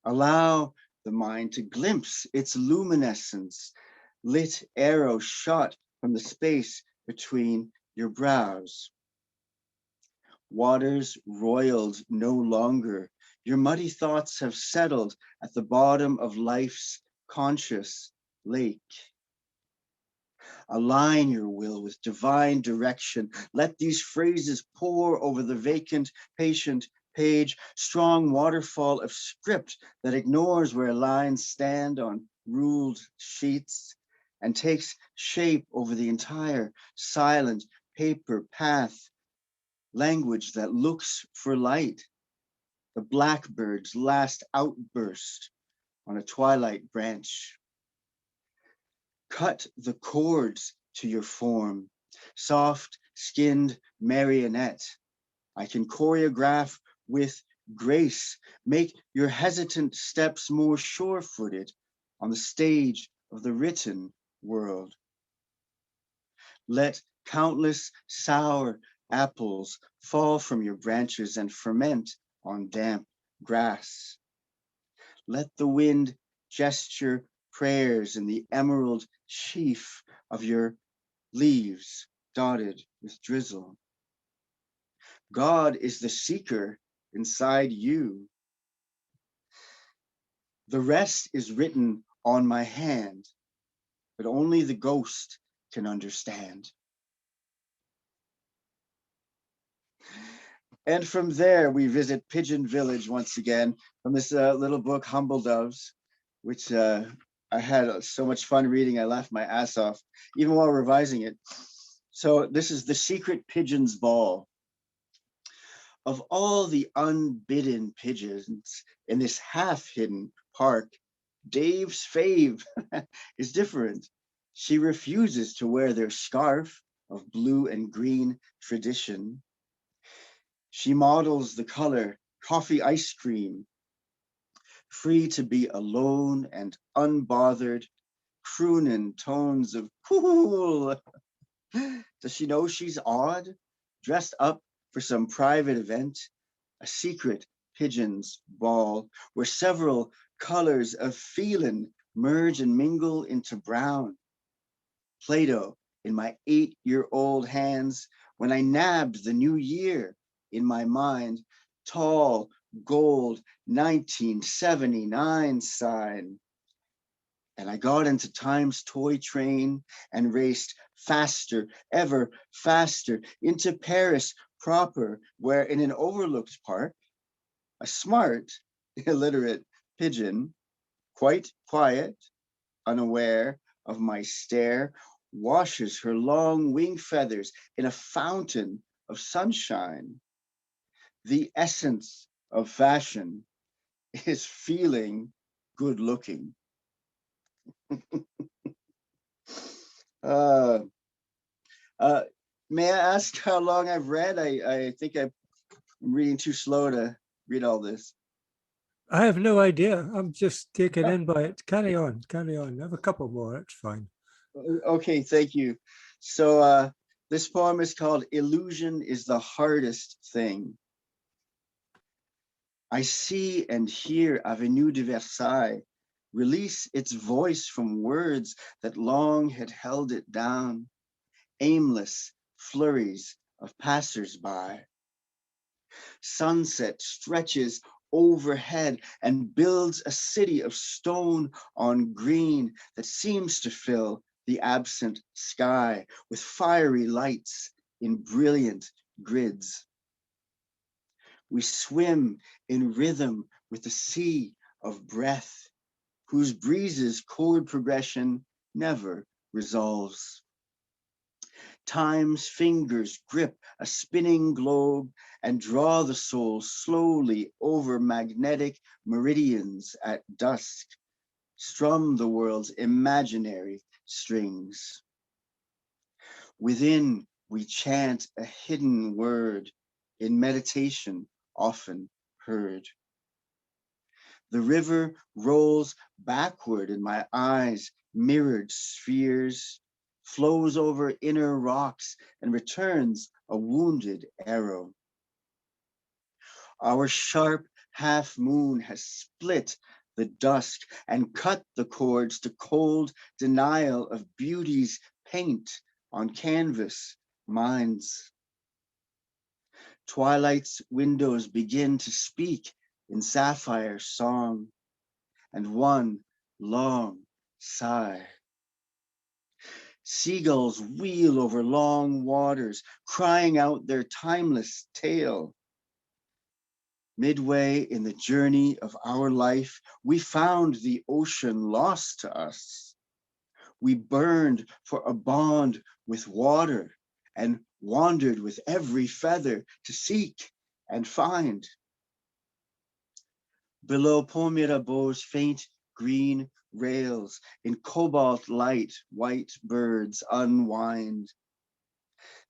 Allow the mind to glimpse its luminescence, lit arrow shot from the space between your brows. Waters roiled no longer, your muddy thoughts have settled at the bottom of life's conscious lake. Align your will with divine direction. Let these phrases pour over the vacant, patient page, strong waterfall of script that ignores where lines stand on ruled sheets and takes shape over the entire silent paper path, language that looks for light, the blackbird's last outburst on a twilight branch. Cut the chords to your form, soft-skinned marionette. I can choreograph with grace, make your hesitant steps more sure-footed on the stage of the written world. Let countless sour apples fall from your branches and ferment on damp grass. Let the wind gesture prayers in the emerald sheaf of your leaves dotted with drizzle. God is the seeker inside you. The rest is written on my hand, but only the ghost can understand. And from there, we visit Pigeon Village once again from this little book, Humble Doves, which I had so much fun reading. I laughed my ass off, even while revising it. So this is The Secret Pigeon's Ball. Of all the unbidden pigeons in this half-hidden park, Dave's fave is different. She refuses to wear their scarf of blue and green tradition. She models the color coffee ice cream, free to be alone and unbothered, crooning tones of cool. Does she know she's odd, dressed up for some private event, a secret pigeons ball, where several colors of feeling merge and mingle into brown. Play-Doh in my 8-year-old hands when I nabbed the new year in my mind, tall gold 1979 sign. And I got into Time's toy train and raced faster, ever faster, into Paris proper, where in an overlooked park, a smart, illiterate pigeon, quite quiet, unaware of my stare, washes her long wing feathers in a fountain of sunshine. The essence of fashion is feeling good looking. uh, may I ask how long I've read? I think I'm reading too slow to read all this. I have no idea. I'm just taken in by it. Carry on, carry on. I have a couple more. It's fine. Okay, thank you. So this poem is called Illusion is the Hardest Thing. I see and hear Avenue de Versailles release its voice from words that long had held it down, aimless flurries of passers-by. Sunset stretches overhead and builds a city of stone on green that seems to fill the absent sky with fiery lights in brilliant grids. We swim in rhythm with the sea of breath, whose breezes chord progression never resolves. Time's fingers grip a spinning globe and draw the soul slowly over magnetic meridians at dusk, strum the world's imaginary strings. Within, we chant a hidden word in meditation often heard. The river rolls backward in my eyes, mirrored spheres, flows over inner rocks and returns a wounded arrow. Our sharp half moon has split the dusk and cut the cords to cold denial of beauty's paint on canvas minds. Twilight's windows begin to speak in sapphire song, and one long sigh. Seagulls wheel over long waters, crying out their timeless tale. Midway in the journey of our life, we found the ocean lost to us. We burned for a bond with water and wandered with every feather to seek and find. Below Pont Mirabeau's faint green rails, in cobalt light, white birds unwind.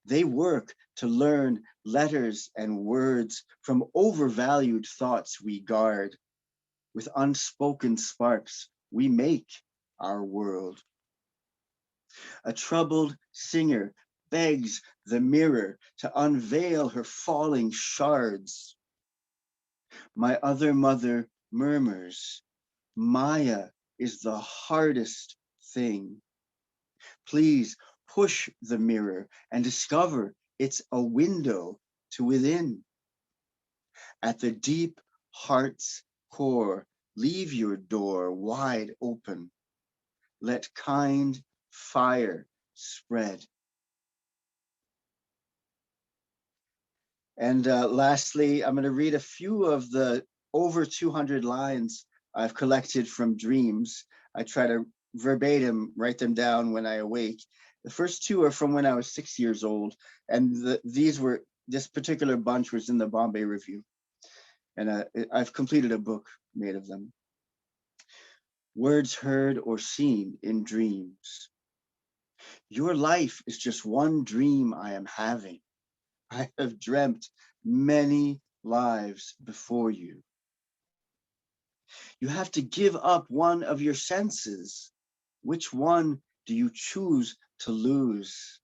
They work to learn letters and words from overvalued thoughts we guard. With unspoken sparks, we make our world. A troubled singer begs the mirror to unveil her falling shards. My other mother murmurs, Maya is the hardest thing. Please push the mirror and discover it's a window to within. At the deep heart's core, leave your door wide open. Let kind fire spread. And lastly, I'm going to read a few of the over 200 lines I've collected from dreams. I try to verbatim write them down when I awake. The first two are from when I was 6 years old, and this particular bunch was in the Bombay Review, and I've completed a book made of them. Words heard or seen in dreams. Your life is just one dream I am having. I have dreamt many lives before you. You have to give up one of your senses. Which one do you choose to lose?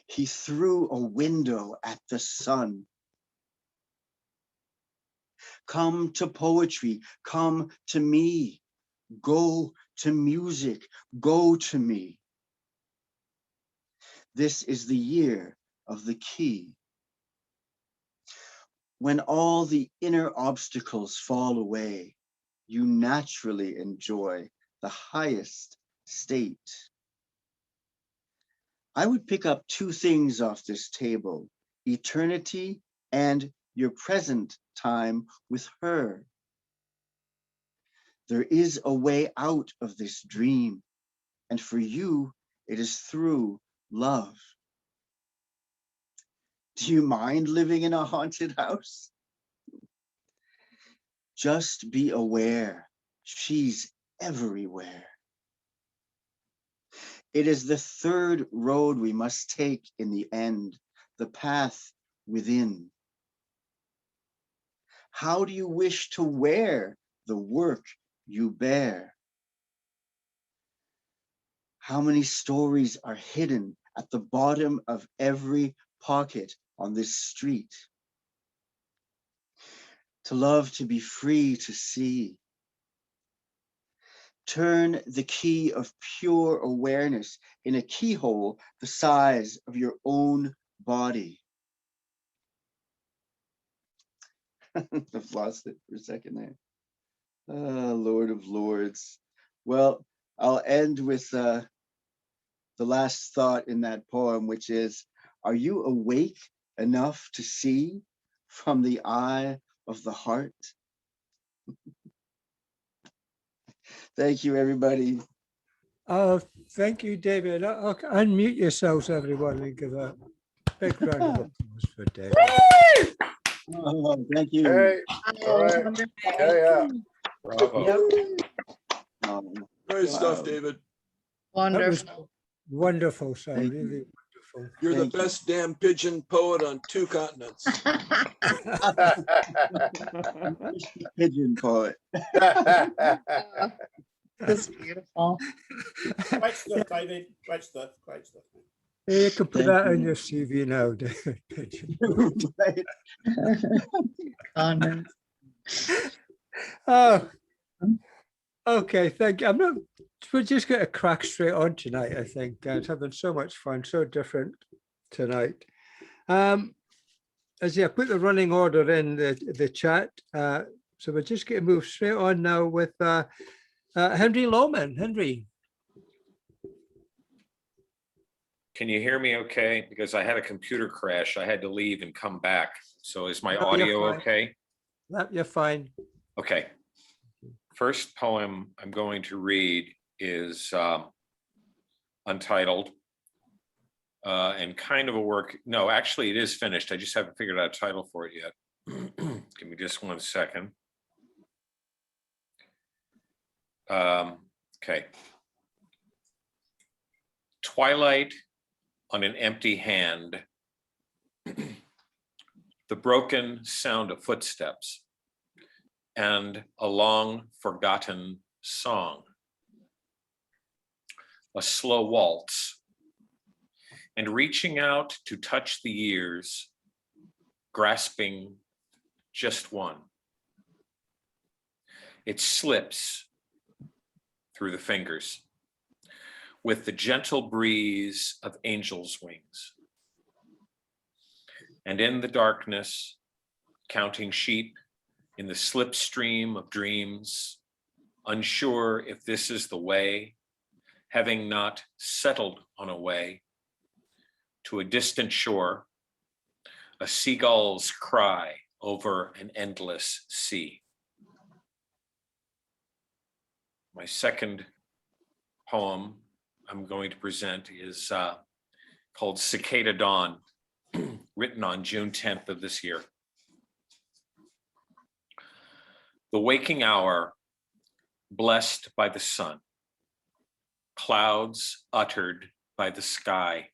He threw a window at the sun. Come to poetry, come to me. Go to music, go to me. This is the year of the key. When all the inner obstacles fall away, you naturally enjoy the highest state. I would pick up two things off this table, eternity and your present time with her. There is a way out of this dream, and for you, it is through love. Do you mind living in a haunted house? Just be aware, she's everywhere. It is the third road we must take in the end, the path within. How do you wish to wear the work you bear? How many stories are hidden at the bottom of every pocket on this street? To love, to be free to see. Turn the key of pure awareness in a keyhole the size of your own body. I've lost it for a second there. Lord of Lords. Well, I'll end with the last thought in that poem, which is, are you awake enough to see from the eye of the heart? Thank you, everybody. Thank you, David. Unmute yourselves, everyone, and give a big round of applause for David. Oh, thank you. Hey, all right. Yeah. Bravo. Great stuff, David. That was wonderful, so really wonderful. You're the best damn pigeon poet on 2 continents. Pigeon poet. That's beautiful. Great stuff, David. Great stuff. Great stuff. You can put that on your CV now, David. Pigeon. Oh, okay. Thank you. We're just going to crack straight on tonight, I think. It's having so much fun, so different tonight. As I put the running order in the chat, so we're just going to move straight on now with Henry Lohman. Henry. Can you hear me okay? Because I had a computer crash. I had to leave and come back. So is my No, you're audio fine. okay? No, you're fine. Okay. First poem I'm going to read is untitled and kind of a work. No, actually it is finished. I just haven't figured out a title for it yet. Give me just 1 second. Okay. Twilight on an empty hand. The broken sound of footsteps and a long forgotten song. A slow waltz, and reaching out to touch the years, grasping just one. It slips through the fingers with the gentle breeze of angel's wings. And in the darkness, counting sheep in the slipstream of dreams, unsure if this is the way, having not settled on a way to a distant shore, a seagull's cry over an endless sea. My second poem I'm going to present is called Cicada Dawn, written on June 10th of this year. The waking hour, blessed by the sun, clouds uttered by the sky,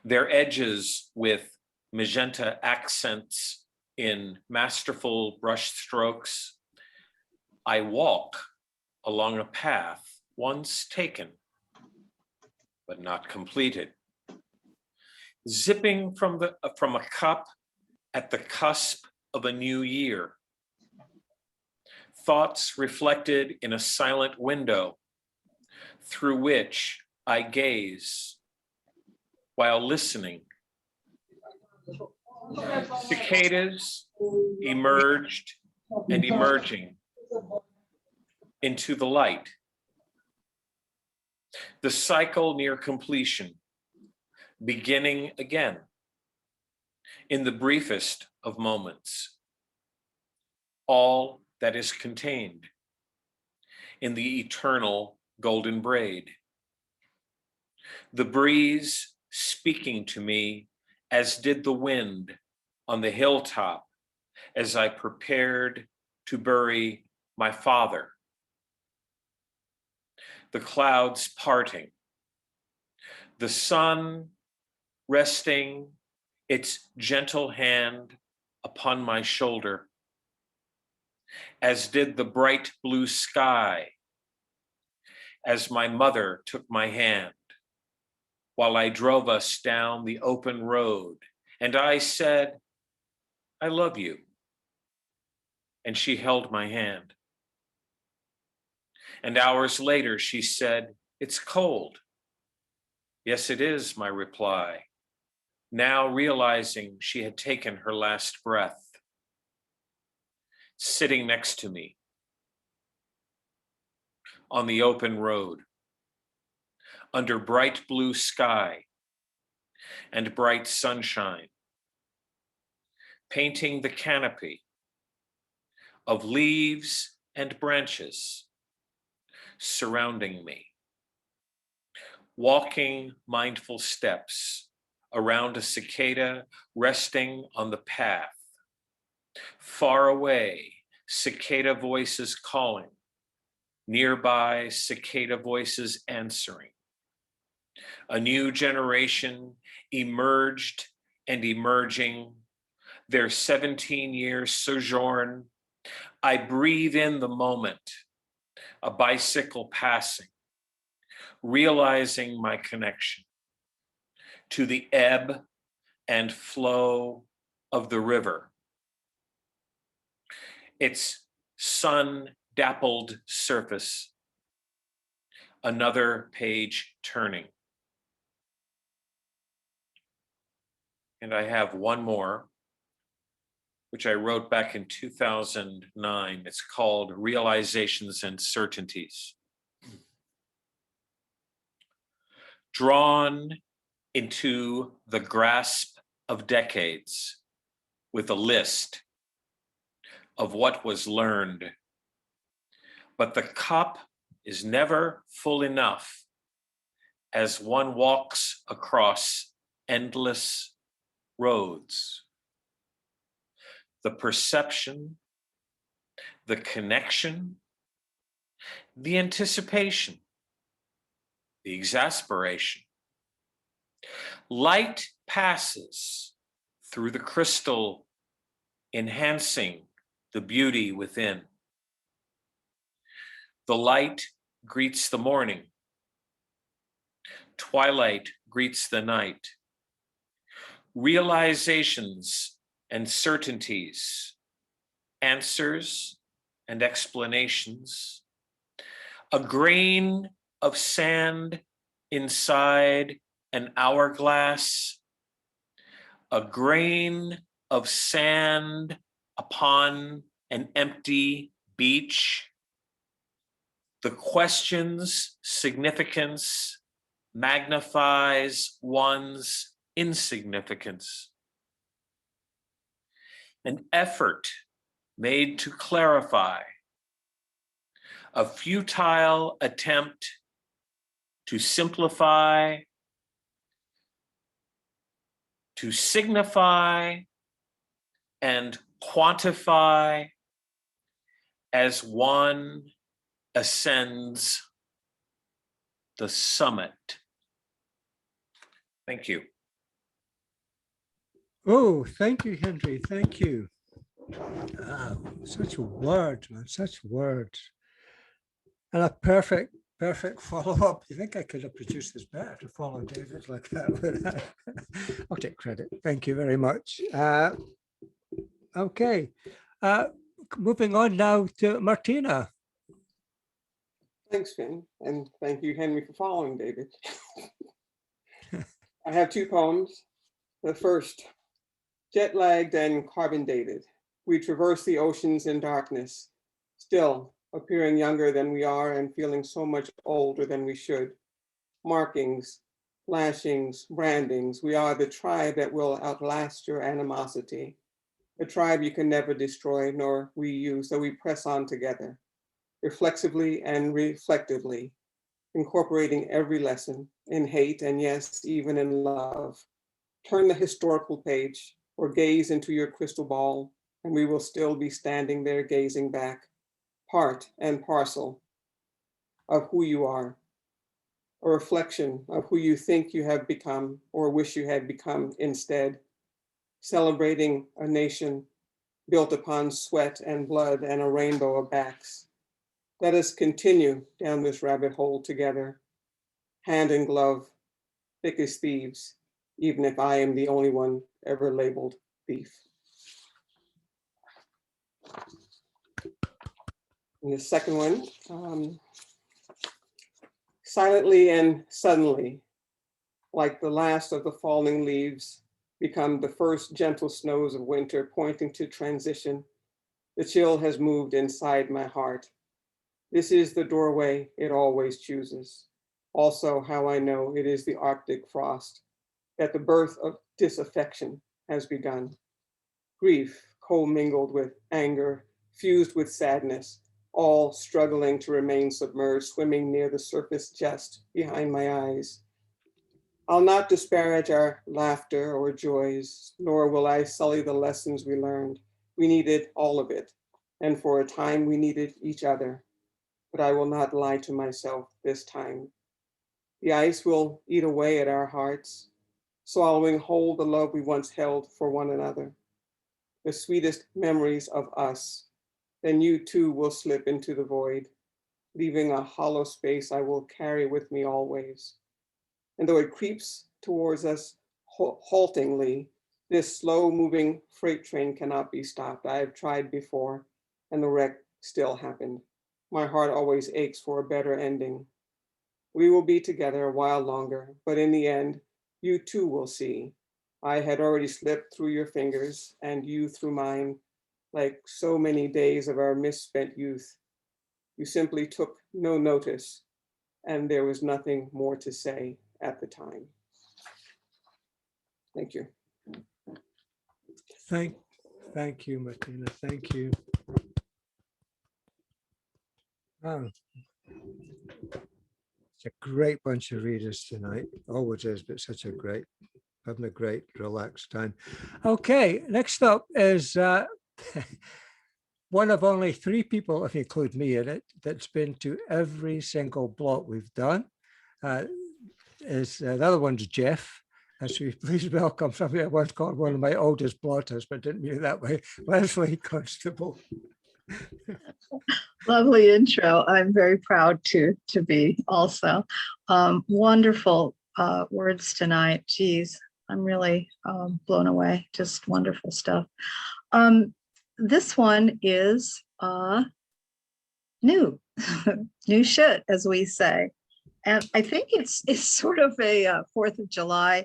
their edges with magenta accents in masterful brush strokes. I walk along a path once taken, but not completed, zipping from a cup at the cusp of a new year. Thoughts reflected in a silent window through which I gaze while listening. Cicadas emerged and emerging into the light. The cycle near completion, beginning again in the briefest of moments. All that is contained in the eternal golden braid. The breeze speaking to me as did the wind on the hilltop as I prepared to bury my father. The clouds parting, the sun resting its gentle hand upon my shoulder, as did the bright blue sky as my mother took my hand while I drove us down the open road. And I said, I love you. And she held my hand. And hours later, she said, it's cold. Yes, it is, my reply, now realizing she had taken her last breath, sitting next to me on the open road, under bright blue sky and bright sunshine, painting the canopy of leaves and branches surrounding me, walking mindful steps around a cicada resting on the path. Far away, cicada voices calling, nearby cicada voices answering. A new generation emerged and emerging, their 17-year sojourn. I breathe in the moment, a bicycle passing, realizing my connection to the ebb and flow of the river. Its sun-dappled surface, another page turning. And I have one more, which I wrote back in 2009. It's called Realizations and Certainties. Drawn into the grasp of decades with a list of what was learned, but the cup is never full enough as one walks across endless roads. The perception, the connection, the anticipation, the exasperation. Light passes through the crystal, enhancing the beauty within. The light greets the morning. Twilight greets the night. Realizations and certainties, answers and explanations. A grain of sand inside an hourglass. A grain of sand upon an empty beach. The question's significance magnifies one's insignificance. An effort made to clarify, a futile attempt to simplify, to signify and quantify as one ascends the summit. Thank you. Oh, thank you, Henry. Thank you. Such words, man, such words. And a perfect follow-up. You think I could have produced this better to follow David like that? I'll take credit. Thank you very much. Okay. Moving on now to Martina. Thanks, Finn, and thank you, Henry, for following David. I have two poems. The first, jet-lagged and carbon-dated. We traverse the oceans in darkness, still appearing younger than we are and feeling so much older than we should. Markings, lashings, brandings, we are the tribe that will outlast your animosity. A tribe you can never destroy, nor we you, so we press on together, reflexively and reflectively, incorporating every lesson in hate and yes, even in love. Turn the historical page or gaze into your crystal ball, and we will still be standing there gazing back, part and parcel of who you are, a reflection of who you think you have become or wish you had become instead, celebrating a nation built upon sweat and blood and a rainbow of backs. Let us continue down this rabbit hole together, hand in glove, thick as thieves, even if I am the only one ever labeled thief. And the second one, silently and suddenly, like the last of the falling leaves, become the first gentle snows of winter, pointing to transition. The chill has moved inside my heart. This is the doorway it always chooses. Also how I know it is the Arctic frost, that the birth of disaffection has begun. Grief commingled with anger, fused with sadness, all struggling to remain submerged, swimming near the surface just behind my eyes. I'll not disparage our laughter or joys, nor will I sully the lessons we learned. We needed all of it, and for a time we needed each other. But I will not lie to myself this time. The ice will eat away at our hearts, swallowing whole the love we once held for one another, the sweetest memories of us. Then you too will slip into the void, leaving a hollow space I will carry with me always. And though it creeps towards us haltingly, this slow-moving freight train cannot be stopped. I have tried before, and the wreck still happened. My heart always aches for a better ending. We will be together a while longer, but in the end, you too will see. I had already slipped through your fingers, and you through mine, like so many days of our misspent youth. You simply took no notice, and there was nothing more to say at the time. Thank you. Thank you, Martina. Thank you. Wow. It's a great bunch of readers tonight. Always is, but having a great relaxed time. Okay, next up is one of only 3 people, if you include me in it, that's been to every single blot we've done. The other one's Jeff. So please welcome somebody I once called one of my oldest blotters, but didn't mean it that way, Leslie Constable. Lovely intro. I'm very proud to be also. Wonderful words tonight. Geez, I'm really blown away. Just wonderful stuff. This one is new, new shit, as we say. And I think it's sort of a 4th of July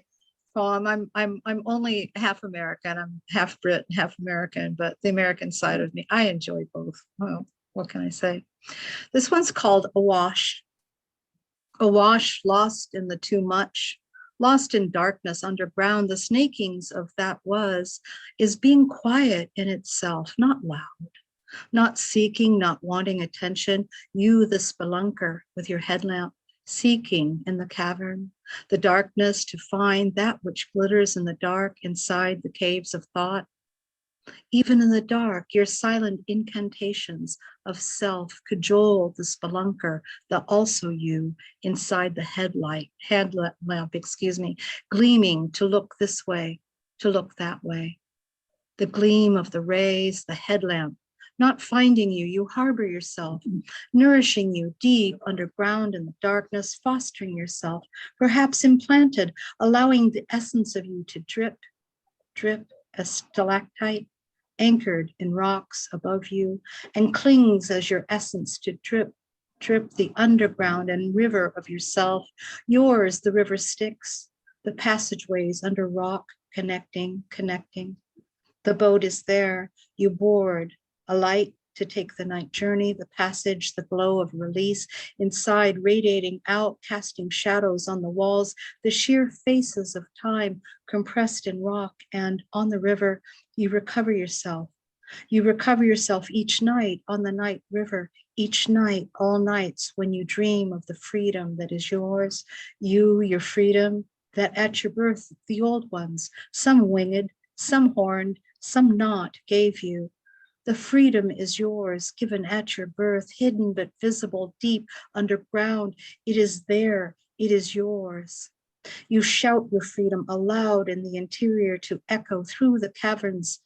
poem. I'm only half American. I'm half Brit, half American, but the American side of me, I enjoy both. Well, what can I say? This one's called Awash. Awash, lost in the too much, lost in darkness underground, the snakings of that is being quiet in itself, not loud, not seeking, not wanting attention. You, the spelunker with your headlamp, seeking in the cavern, the darkness to find that which glitters in the dark inside the caves of thought. Even in the dark, your silent incantations of self cajole the spelunker, the also you inside the headlamp, gleaming to look this way, to look that way. The gleam of the rays, the headlamp, not finding you, you harbor yourself, nourishing you deep underground in the darkness, fostering yourself, perhaps implanted, allowing the essence of you to drip, drip, a stalactite, anchored in rocks above you, and clings as your essence to drip the underground and river of yourself. Yours, the river Styx, the passageways under rock, connecting. The boat is there, you board, a light to take the night journey, the passage, the glow of release, inside radiating out, casting shadows on the walls, the sheer faces of time compressed in rock, and on the river, you recover yourself. You recover yourself each night on the night river, each night, all nights, when you dream of the freedom that is yours, you, your freedom, that at your birth, the old ones, some winged, some horned, some not, gave you. The freedom is yours, given at your birth, hidden but visible deep underground. It is there, it is yours. You shout your freedom aloud in the interior to echo through the caverns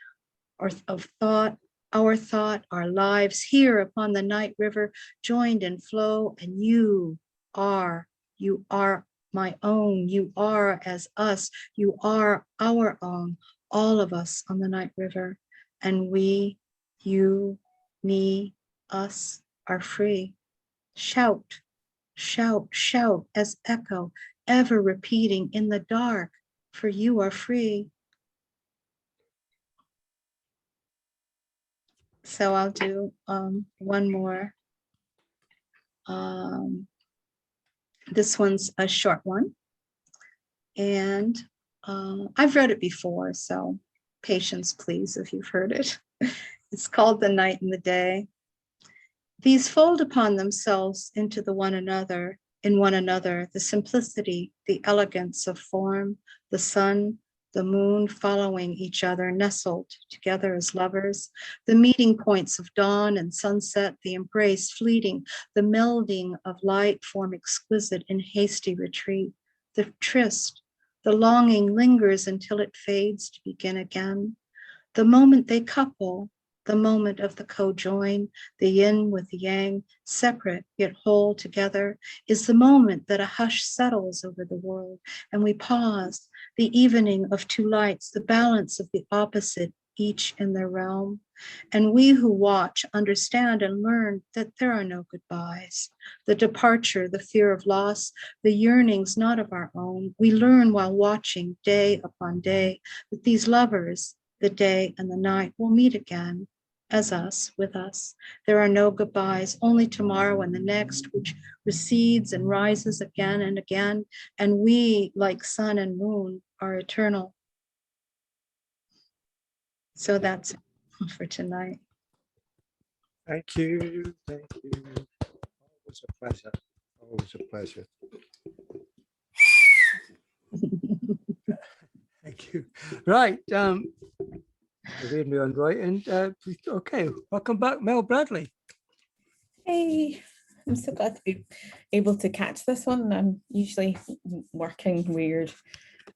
of thought, our lives here upon the night river, joined in flow, and you are my own, you are as us, you are our own, all of us on the night river, and we, you, me, us are free. Shout, shout, shout as echo, ever repeating in the dark, for you are free. So I'll do one more. This one's a short one. And I've read it before, so patience, please, if you've heard it. It's called The Night and the Day. These fold upon themselves into in one another, the simplicity, the elegance of form, the sun, the moon following each other, nestled together as lovers, the meeting points of dawn and sunset, the embrace fleeting, the melding of light form exquisite in hasty retreat, the tryst, the longing lingers until it fades to begin again. The moment they couple, the moment of the co-join, the yin with the yang, separate yet whole together, is the moment that a hush settles over the world, and we pause, the evening of two lights, the balance of the opposite, each in their realm. And we who watch understand and learn that there are no goodbyes. The departure, the fear of loss, the yearnings not of our own. We learn while watching day upon day that these lovers, the day and the night, will meet again as us, with us. There are no goodbyes, only tomorrow and the next, which recedes and rises again and again. And we, like sun and moon, are eternal. So that's for tonight. Thank you. Thank you. Always a pleasure. Always a pleasure. Thank you. Right. Read me on right. And okay, welcome back, Mel Bradley. Hey, I'm so glad to be able to catch this one. I'm usually working weird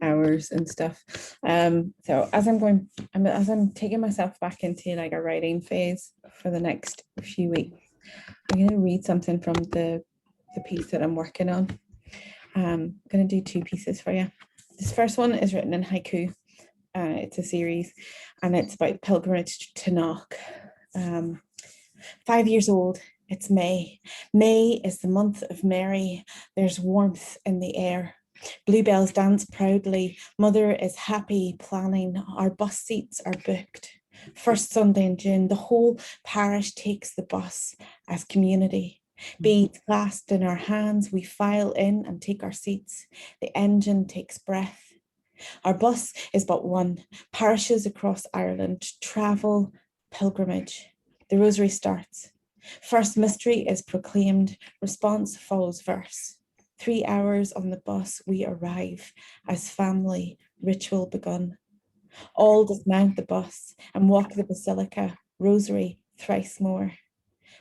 hours and stuff. So as I'm taking myself back into like a writing phase for the next few weeks, I'm going to read something from the piece that I'm working on. I'm going to do two pieces for you. This first one is written in haiku. It's a series, and it's about pilgrimage to Knock. 5 years old. It's May. May is the month of Mary. There's warmth in the air. Bluebells dance proudly. Mother is happy planning. Our bus seats are booked. First Sunday in June, the whole parish takes the bus as community. Beads clasped in our hands, we file in and take our seats. The engine takes breath. Our bus is but one. Parishes across Ireland travel pilgrimage. The rosary starts. First mystery is proclaimed. Response follows verse. 3 hours on the bus, we arrive as family, ritual begun. All dismount the bus and walk the basilica, rosary thrice more.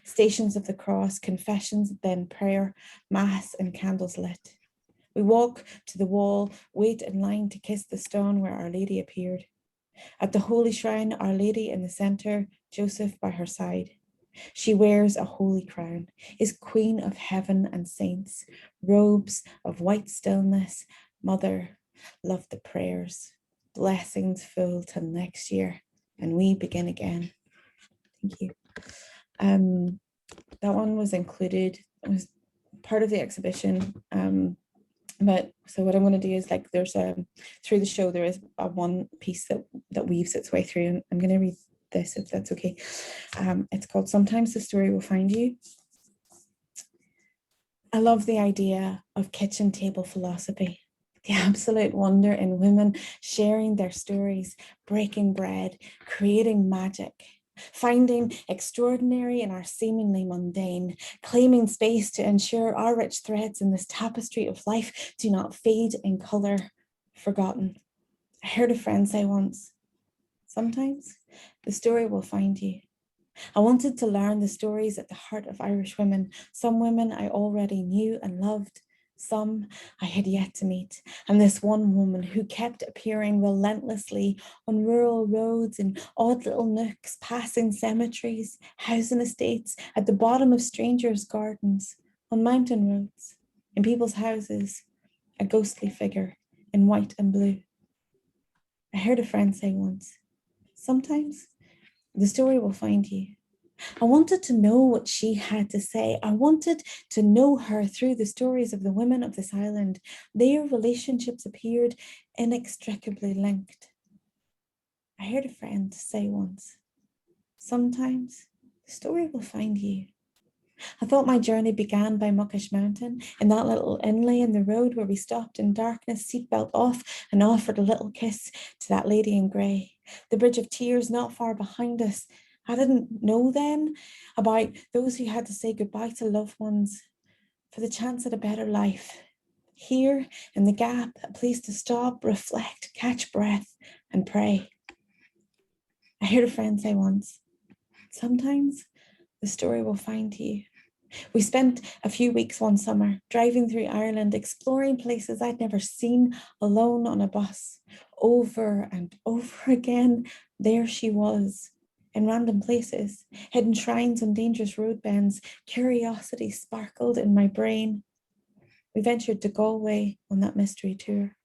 Stations of the cross, confessions, then prayer, mass and candles lit. We walk to the wall, wait in line to kiss the stone where Our Lady appeared. At the holy shrine, Our Lady in the center, Joseph by her side. She wears a holy crown, is queen of heaven and saints, robes of white stillness. Mother, love the prayers, blessings full till next year. and we begin again. Thank you. That one was included, it was part of the exhibition. But so what I'm going to do is, like, there's through the show there is a one piece that weaves its way through, and I'm going to read this if that's okay. It's called Sometimes the Story Will Find You. I love the idea of kitchen table philosophy, the absolute wonder in women sharing their stories, breaking bread, creating magic, finding extraordinary in our seemingly mundane, claiming space to ensure our rich threads in this tapestry of life do not fade in colour, forgotten. I heard a friend say once, sometimes the story will find you. I wanted to learn the stories at the heart of Irish women. Some women I already knew and loved, some I had yet to meet. And this one woman who kept appearing relentlessly on rural roads, in odd little nooks, passing cemeteries, housing estates, at the bottom of strangers' gardens, on mountain roads, in people's houses, a ghostly figure in white and blue. I heard a friend say once, sometimes the story will find you. I wanted to know what she had to say. I wanted to know her through the stories of the women of this island. Their relationships appeared inextricably linked. I heard a friend say once, sometimes the story will find you. I thought my journey began by Muckish Mountain, in that little inlay in the road where we stopped in darkness, seatbelt off, and offered a little kiss to that lady in grey. The Bridge of Tears not far behind us. I didn't know then about those who had to say goodbye to loved ones for the chance at a better life. Here in the gap, a place to stop, reflect, catch breath, and pray. I heard a friend say once, sometimes the story will find you. We spent a few weeks one summer driving through Ireland, exploring places I'd never seen, alone on a bus. Over and over again, there she was, in random places, hidden shrines and dangerous road bends. Curiosity sparkled in my brain. We ventured to Galway on that mystery tour.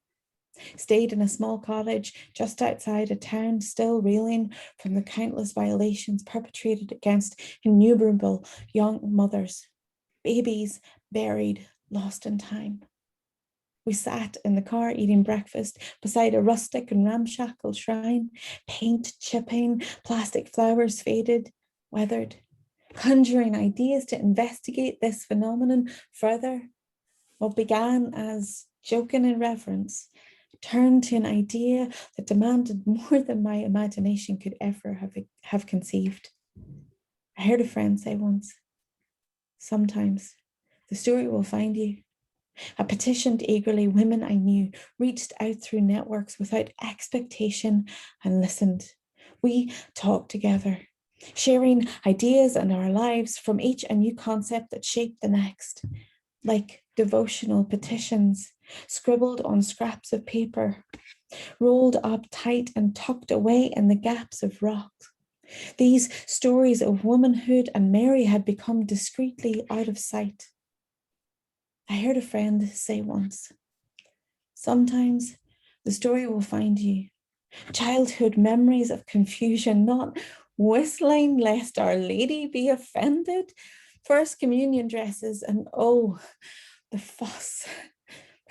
Stayed in a small cottage just outside a town, still reeling from the countless violations perpetrated against innumerable young mothers, babies buried, lost in time. We sat in the car eating breakfast beside a rustic and ramshackle shrine, paint chipping, plastic flowers faded, weathered, conjuring ideas to investigate this phenomenon further. What began as joking irreverence turned to an idea that demanded more than my imagination could ever have conceived. I heard a friend say once, sometimes the story will find you. I petitioned eagerly. Women I knew reached out through networks without expectation and listened. We talked together, sharing ideas and our lives, from each a new concept that shaped the next, like devotional petitions scribbled on scraps of paper, rolled up tight and tucked away in the gaps of rock. These stories of womanhood and Mary had become discreetly out of sight. I heard a friend say once, sometimes the story will find you. Childhood memories of confusion, not whistling lest Our Lady be offended, First Communion dresses, and oh, the fuss,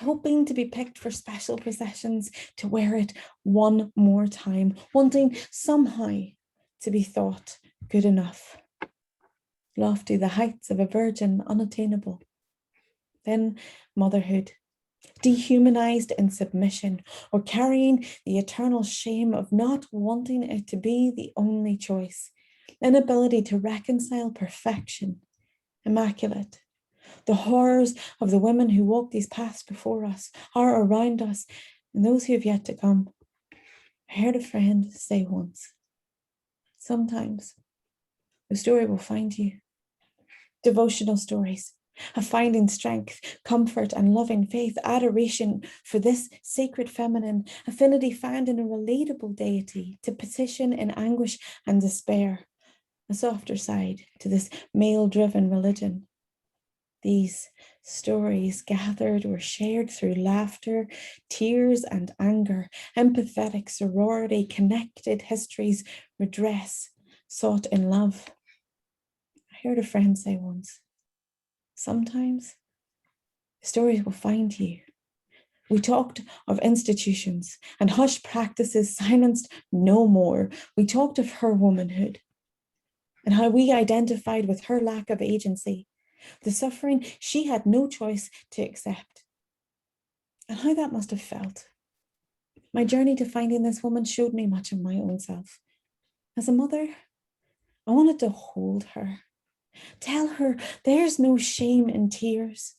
hoping to be picked for special processions to wear it one more time, wanting somehow to be thought good enough. Lofty the heights of a virgin unattainable. Then motherhood, dehumanized in submission, or carrying the eternal shame of not wanting it to be the only choice, inability to reconcile perfection, immaculate. The horrors of the women who walk these paths before us, are around us, and those who have yet to come. I heard a friend say once, sometimes the story will find you. Devotional stories of finding strength, comfort, and loving faith, adoration for this sacred feminine, affinity found in a relatable deity, to petition in anguish and despair, a softer side to this male-driven religion. These stories gathered were shared through laughter, tears, and anger, empathetic sorority, connected histories, redress, sought in love. I heard a friend say once, sometimes stories will find you. We talked of institutions and hushed practices silenced no more. We talked of her womanhood and how we identified with her lack of agency, the suffering she had no choice to accept, and how that must have felt. My journey to finding this woman showed me much of my own self. As a mother, I wanted to hold her, tell her there's no shame in tears,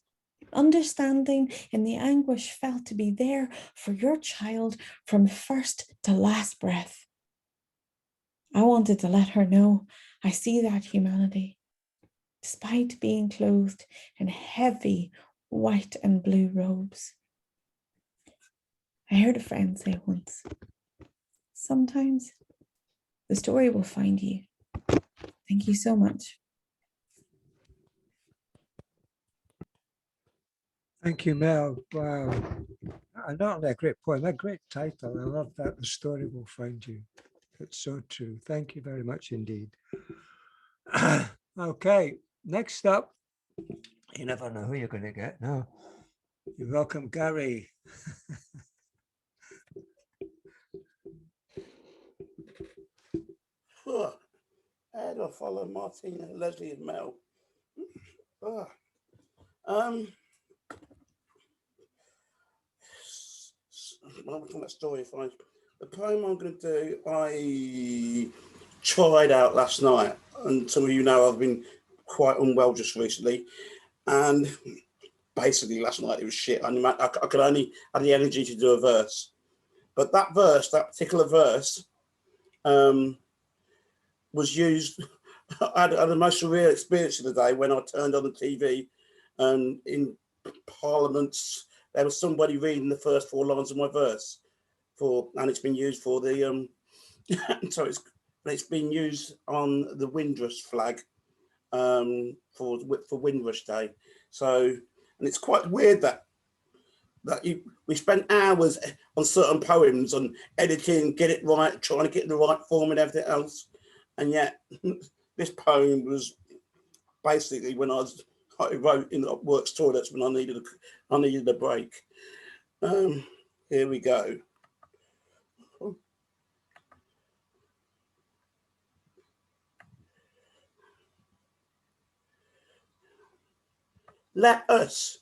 understanding in the anguish felt to be there for your child from first to last breath. I wanted to let her know I see that humanity, despite being clothed in heavy white and blue robes. I heard a friend say once, sometimes the story will find you. Thank you so much. Thank you, Mel. Wow. Not only a great poem, a great title. I love that. The story will find you. It's so true. Thank you very much indeed. Okay, next up, you never know who you're going to get now. You're welcome, Gary. How do I follow Martina, Leslie, and Mel? I'm talking about story. The poem I'm going to do, I tried out last night, and some of you know I've been quite unwell just recently, and basically last night it was shit. I could only have the energy to do a verse, but that particular verse, was used. I had the most surreal experience of the day when I turned on the TV, and in Parliament's there was somebody reading the first 4 lines of my verse, and it's been used for the so it's been used on the Windrush flag for Windrush Day. So, and it's quite weird that we spent hours on certain poems, on editing, get it right, trying to get in the right form and everything else. And yet this poem was basically when I wrote in the works toilets when I needed a break. Here we go. Let us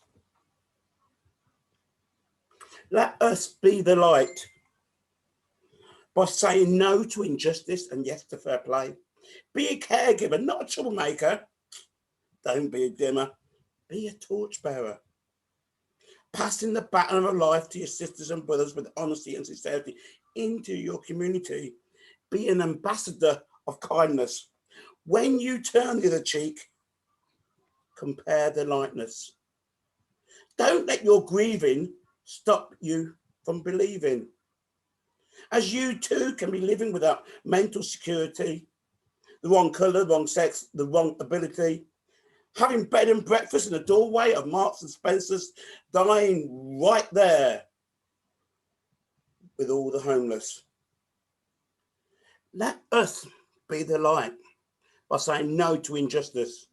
be the light by saying no to injustice and yes to fair play. Be a caregiver, not a troublemaker. Don't be a dimmer, be a torchbearer. Passing the baton of life to your sisters and brothers with honesty and sincerity into your community. Be an ambassador of kindness. When you turn the other cheek, compare the lightness. Don't let your grieving stop you from believing. As you too can be living without mental security, the wrong colour, the wrong sex, the wrong ability, having bed and breakfast in the doorway of Marks and Spencer's, dying right there with all the homeless. Let us be the light by saying no to injustice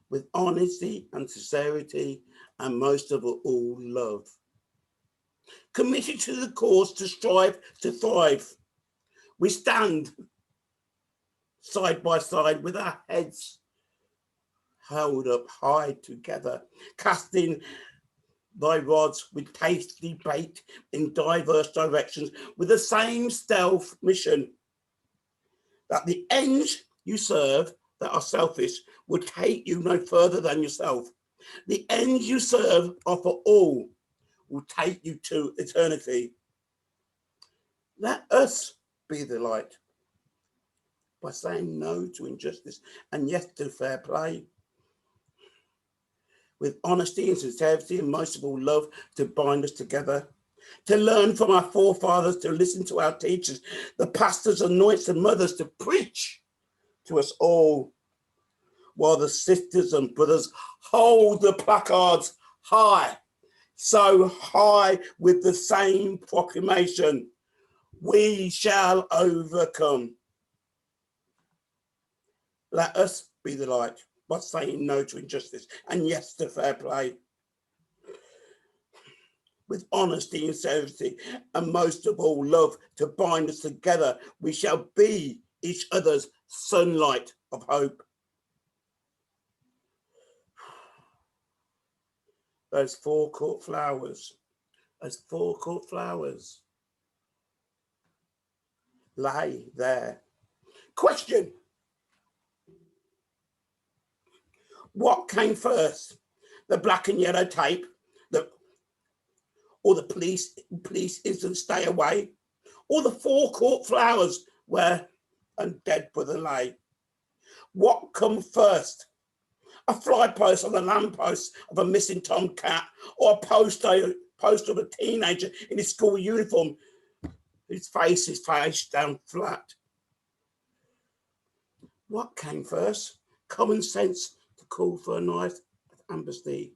with honesty and sincerity, and most of all, love. Committed to the cause to strive to thrive. We stand side by side with our heads held up high together, casting thy rods with tasty bait in diverse directions, with the same stealth mission, that the ends you serve that are selfish will take you no further than yourself. The ends you serve are for all, will take you to eternity. Let us be the light by saying no to injustice and yes to fair play, with honesty and sincerity and most of all love to bind us together, to learn from our forefathers, to listen to our teachers, the pastors, anoints and mothers, to preach to us all. while the sisters and brothers hold the placards high, so high with the same proclamation, we shall overcome. Let us be the light by saying no to injustice and yes to fair play. With honesty and sincerity, and most of all love to bind us together, we shall be each other's sunlight of hope. Those forecourt flowers, lay there. Question: what came first, the black and yellow tape, or the police instant stay away, or the forecourt flowers where a dead brother lay? What come first, a fly post on the lamppost of a missing tomcat, or a poster of a teenager in his school uniform whose face is face down flat? What came first, common sense to call for a knife at amnesty,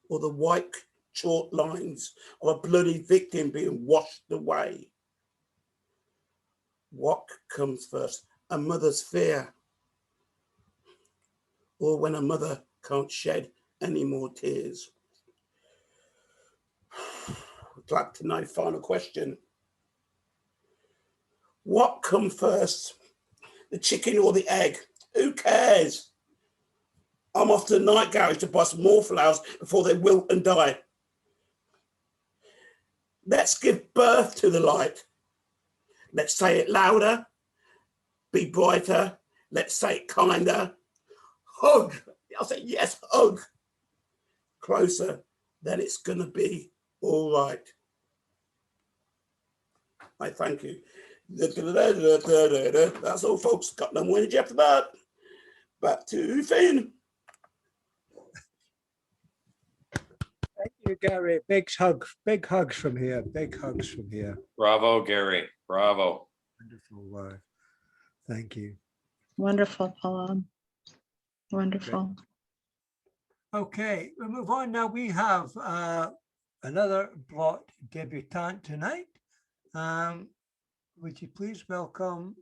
or the white chalk lines of a bloody victim being washed away? What comes first, a mother's fear, or when a mother can't shed any more tears? I'd like to know, final question. What come first, the chicken or the egg? Who cares? I'm off to the night garage to buy some more flowers before they wilt and die. Let's give birth to the light. Let's say it louder, be brighter. Let's say it kinder. Hug. I'll say yes, hug. Closer, then it's gonna be all right. I thank you. That's all, folks. Got no more energy after that. Back to Finn. Thank you, Gary. Big hugs from here. Big hugs from here. Bravo, Gary. Bravo. Wonderful. Thank you. Wonderful poem. Wonderful. Okay, we'll move on now. We have another Blot debutante tonight. Would you please welcome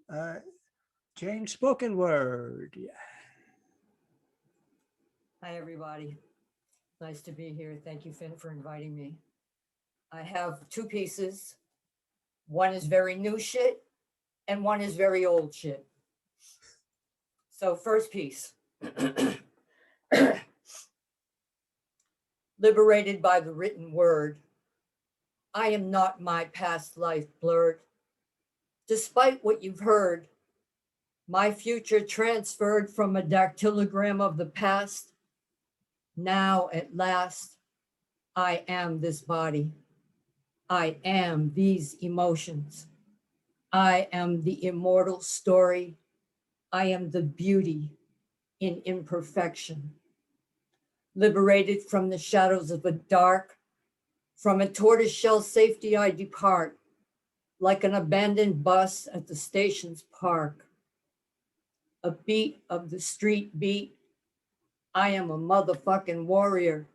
Jane Spoken Word? Yeah. Hi, everybody. Nice to be here. Thank you, Finn, for inviting me. I have two pieces. One is very new shit, and one is very old shit. So first piece. Liberated by the written word, I am not my past life blurred. Despite what you've heard, my future transferred from a dactylogram of the past. Now at last, I am this body. I am these emotions. I am the immortal story. I am the beauty in imperfection. Liberated from the shadows of a dark, from a tortoiseshell safety I depart, like an abandoned bus at the station's park. A beat of the street beat. I am a motherfucking warrior.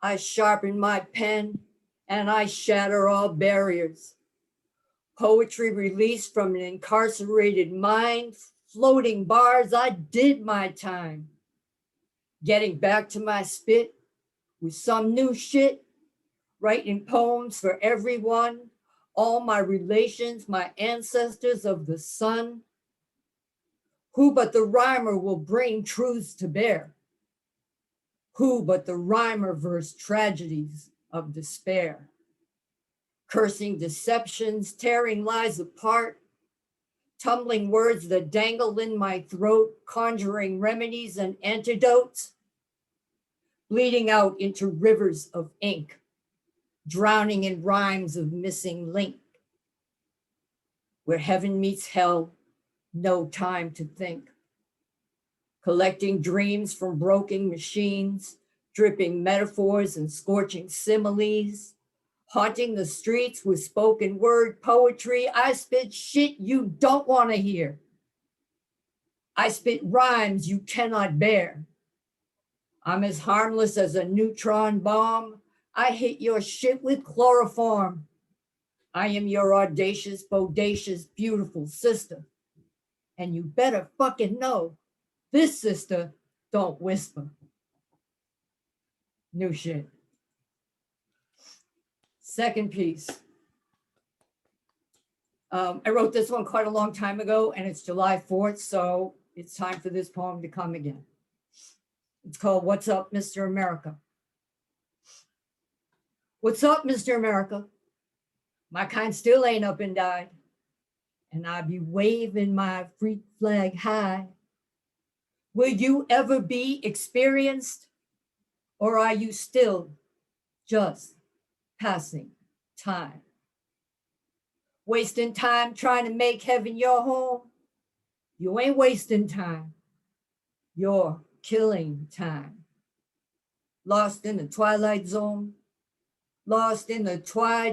I sharpen my pen and I shatter all barriers. Poetry released from an incarcerated mind, floating bars, I did my time. Getting back to my spit with some new shit, writing poems for everyone, all my relations, my ancestors of the sun. Who but the rhymer will bring truths to bear? Who but the rhymer verse tragedies of despair? Cursing deceptions, tearing lies apart, tumbling words that dangle in my throat, conjuring remedies and antidotes, bleeding out into rivers of ink, drowning in rhymes of missing link. Where heaven meets hell, no time to think. Collecting dreams from broken machines, dripping metaphors and scorching similes, haunting the streets with spoken word poetry. I spit shit you don't want to hear. I spit rhymes you cannot bear. I'm as harmless as a neutron bomb. I hit your shit with chloroform. I am your audacious, bodacious, beautiful sister. And you better fucking know, this sister don't whisper. New shit. Second piece. I wrote this one quite a long time ago, and it's July 4th, so it's time for this poem to come again. It's called What's Up, Mr. America? What's up, Mr. America? My kind still ain't up and died, and I be waving my freak flag high. Will you ever be experienced, or are you still just passing time? Wasting time trying to make heaven your home? You ain't wasting time. You're killing time. Lost in the twilight zone, lost in the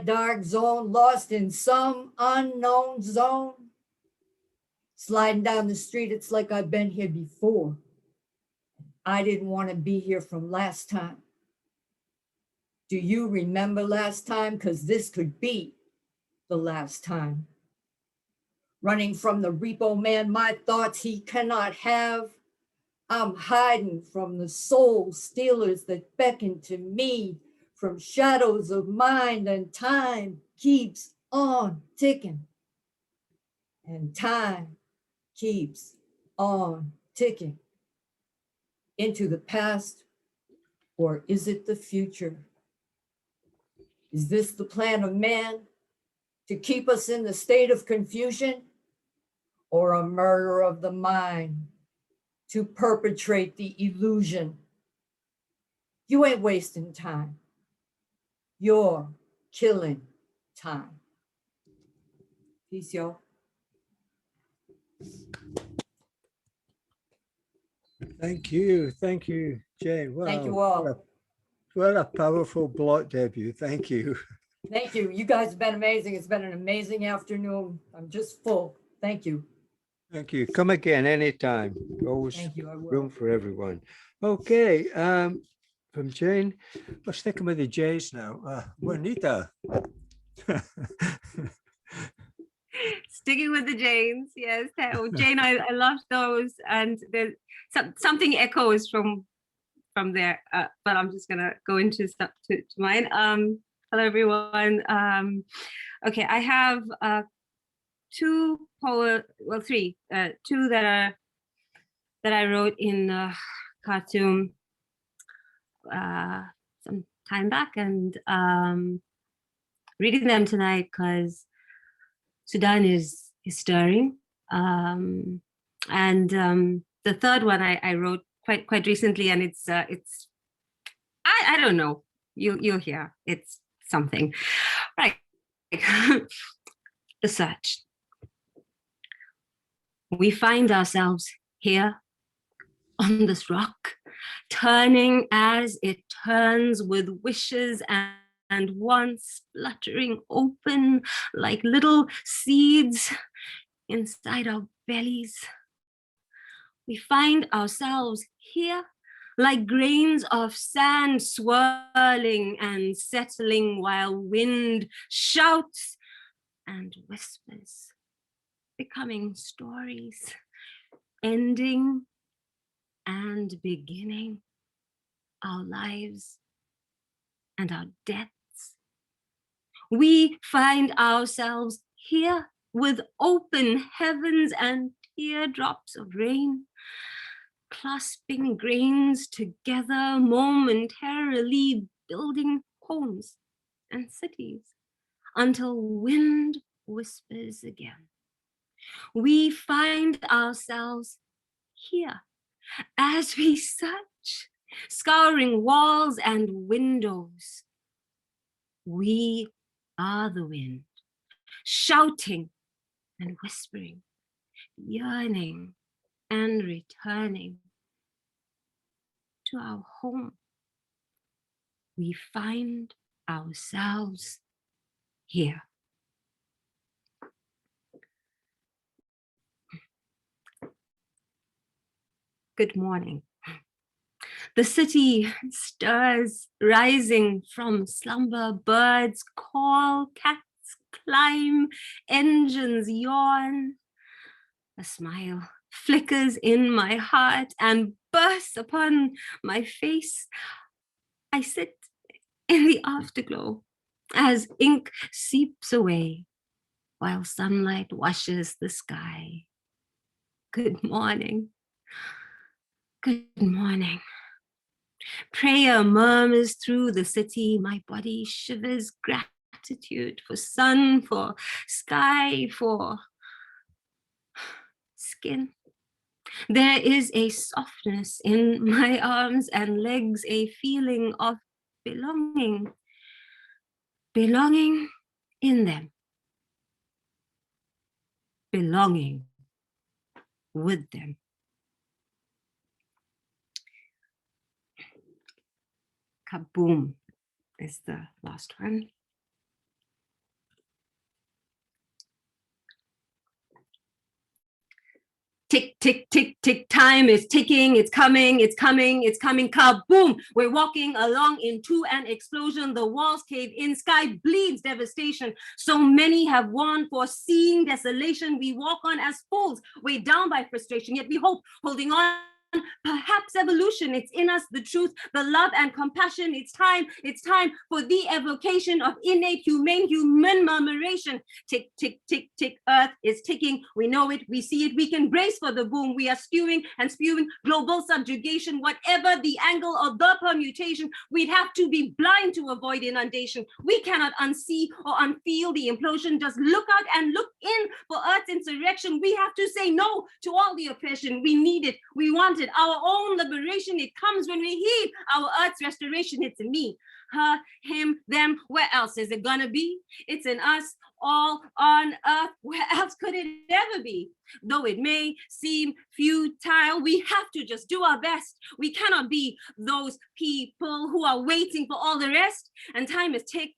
dark zone, lost in some unknown zone. Sliding down the street, it's like I've been here before. I didn't want to be here from last time. Do you remember last time? Because this could be the last time. Running from the repo man, my thoughts he cannot have. I'm hiding from the soul stealers that beckon to me from shadows of mind, and time keeps on ticking. And time keeps on ticking. Into the past, or is it the future? Is this the plan of man to keep us in the state of confusion, or a murder of the mind to perpetrate the illusion? You ain't wasting time. You're killing time. Peace, y'all. Thank you, Jane. Wow, Thank you all. What a powerful Blot debut. Thank you. Thank you. You guys have been amazing. It's been an amazing afternoon. I'm just full. Thank you. Thank you. Come again anytime. Always Thank you. I will. room for everyone. Okay, from Jane, we're sticking with the J's now. Juanita. Sticking with the Janes, yes. Oh, Jane, I loved those, and there's something echoes from there, but I'm just gonna go into stuff to mine. Hello, everyone. Okay, I have three, two that I wrote in Khartoum some time back, and reading them tonight because Sudan is stirring. And the third one I wrote quite recently, and it's I don't know, you'll hear, it's something, right? The search. We find ourselves here on this rock, turning as it turns, with wishes and wants fluttering open like little seeds inside our bellies. We find ourselves here like grains of sand swirling and settling while wind shouts and whispers, becoming stories, ending and beginning our lives and our deaths. We find ourselves here with open heavens and teardrops of rain, clasping grains together, momentarily building homes and cities until wind whispers again. We find ourselves here as we search, scouring walls and windows. We are the wind, shouting and whispering, yearning and returning to our home. We find ourselves here. good morning. The city stirs, rising from slumber. Birds call, cats climb, engines yawn. A smile flickers in my heart and bursts upon my face. I sit in the afterglow as ink seeps away while sunlight washes the sky. Good morning. Good morning. Prayer murmurs through the city. My body shivers gratitude for sun, for sky, for skin. There is a softness in my arms and legs, a feeling of belonging, belonging in them, belonging with them. Kaboom is the last one. Tick, tick, tick, tick, time is ticking, it's coming, it's coming, it's coming, kaboom! We're walking along into an explosion, the walls cave in, sky bleeds devastation. So many have won, foreseeing desolation. We walk on as fools, weighed down by frustration, yet we hope, holding on. Perhaps evolution, it's in us, the truth, the love and compassion. It's time for the evocation of innate human murmuration. Tick, tick, tick, tick, earth is ticking. We know it, we see it, we can brace for the boom. We are stewing and spewing global subjugation. Whatever the angle of the permutation, we'd have to be blind to avoid inundation. We cannot unsee or unfeel the implosion. Just look out and look in for Earth's insurrection. We have to say no to all the oppression. We need it, we want it. Our own liberation, it comes when we heed our Earth's restoration. It's in me, her, him, them. Where else is it gonna be? It's in us, all on Earth. Where else could it ever be? Though it may seem futile, we have to just do our best. We cannot be those people who are waiting for all the rest. And time is ticking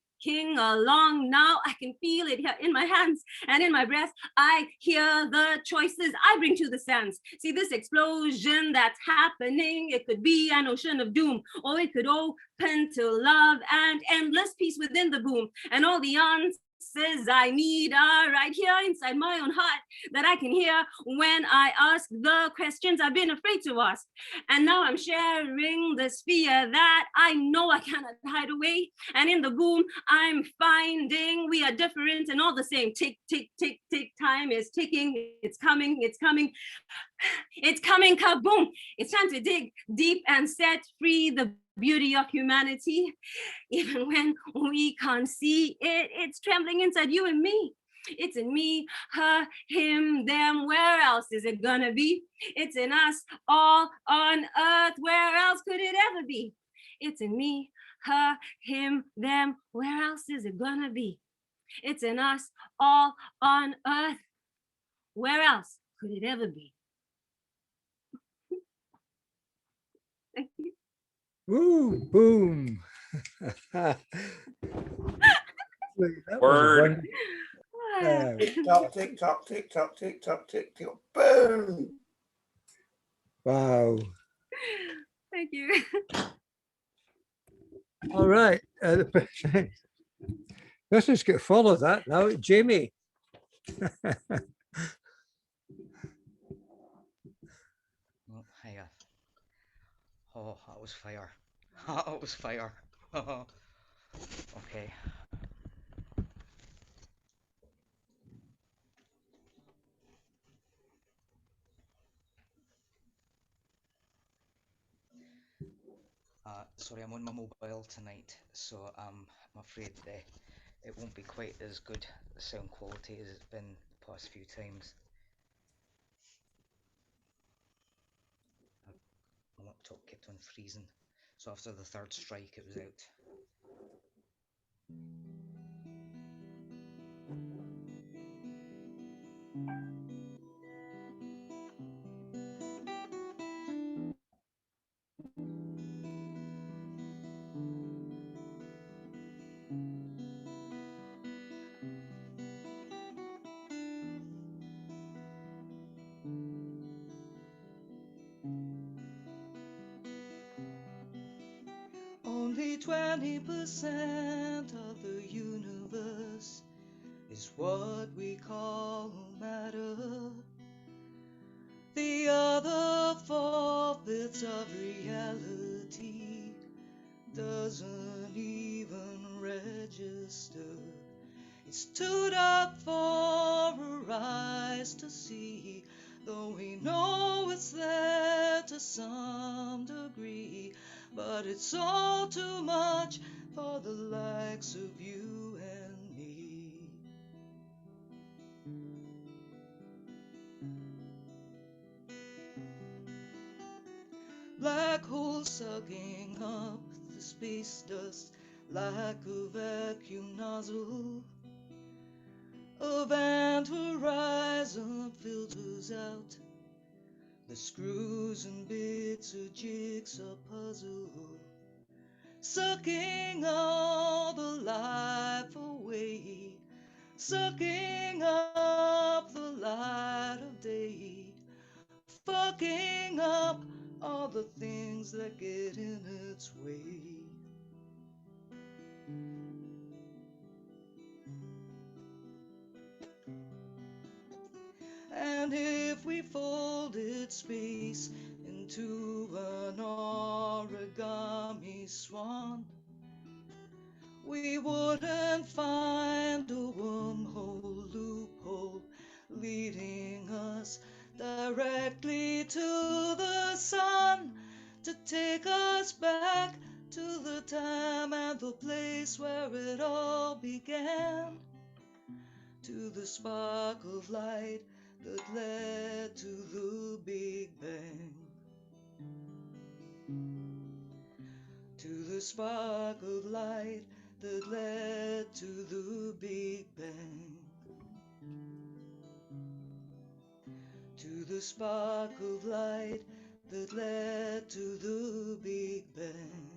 along now. I can feel it here in my hands and in my breath. I hear the choices I bring to the sands. See this explosion that's happening, it could be an ocean of doom, or it could open to love and endless peace within the boom. And all the answers I need are right here inside my own heart, that I can hear when I ask the questions I've been afraid to ask. And now I'm sharing the sphere that I know I cannot hide away. And in the boom, I'm finding we are different and all the same. Tick, tick, tick, tick, time is ticking. It's coming, it's coming. It's coming, kaboom. It's time to dig deep and set free the beauty of humanity. Even when we can't see it, it's trembling inside you and me. It's in me, her, him, them. Where else is it gonna be? It's in us, all on Earth. Where else could it ever be? It's in me, her, him, them. Where else is it gonna be? It's in us, all on Earth. Where else could it ever be? Thank you. Woo, boom. That was Word. wonderful. Tick tock, tick tock, tick tock, tick tock, tick tock, boom. Wow. Thank you. All right. Let's just get follow that now. Jamie. Oh, hiya. Oh, that was fire. That was fire. Okay. Sorry, I'm on my mobile tonight, so I'm afraid it won't be quite as good sound quality as it's been the past few times. My laptop kept on freezing, so after the third strike it was out. 20% of the universe is what we call matter. The other 4/5 of reality doesn't even register. It's too dark for our eyes to see, though we know it's there to some degree. But it's all too much for the likes of you and me. Black holes sucking up the space dust like a vacuum nozzle. Event horizon filters out the screws and bits of jigsaw puzzle, sucking all the life away, sucking up the light of day, fucking up all the things that get in its way. And if we folded space into an origami swan, we wouldn't find a wormhole loophole leading us directly to the sun, to take us back to the time and the place where it all began, to the spark of light that led to the Big Bang, to the spark of light that led to the Big Bang, to the spark of light that led to the Big Bang.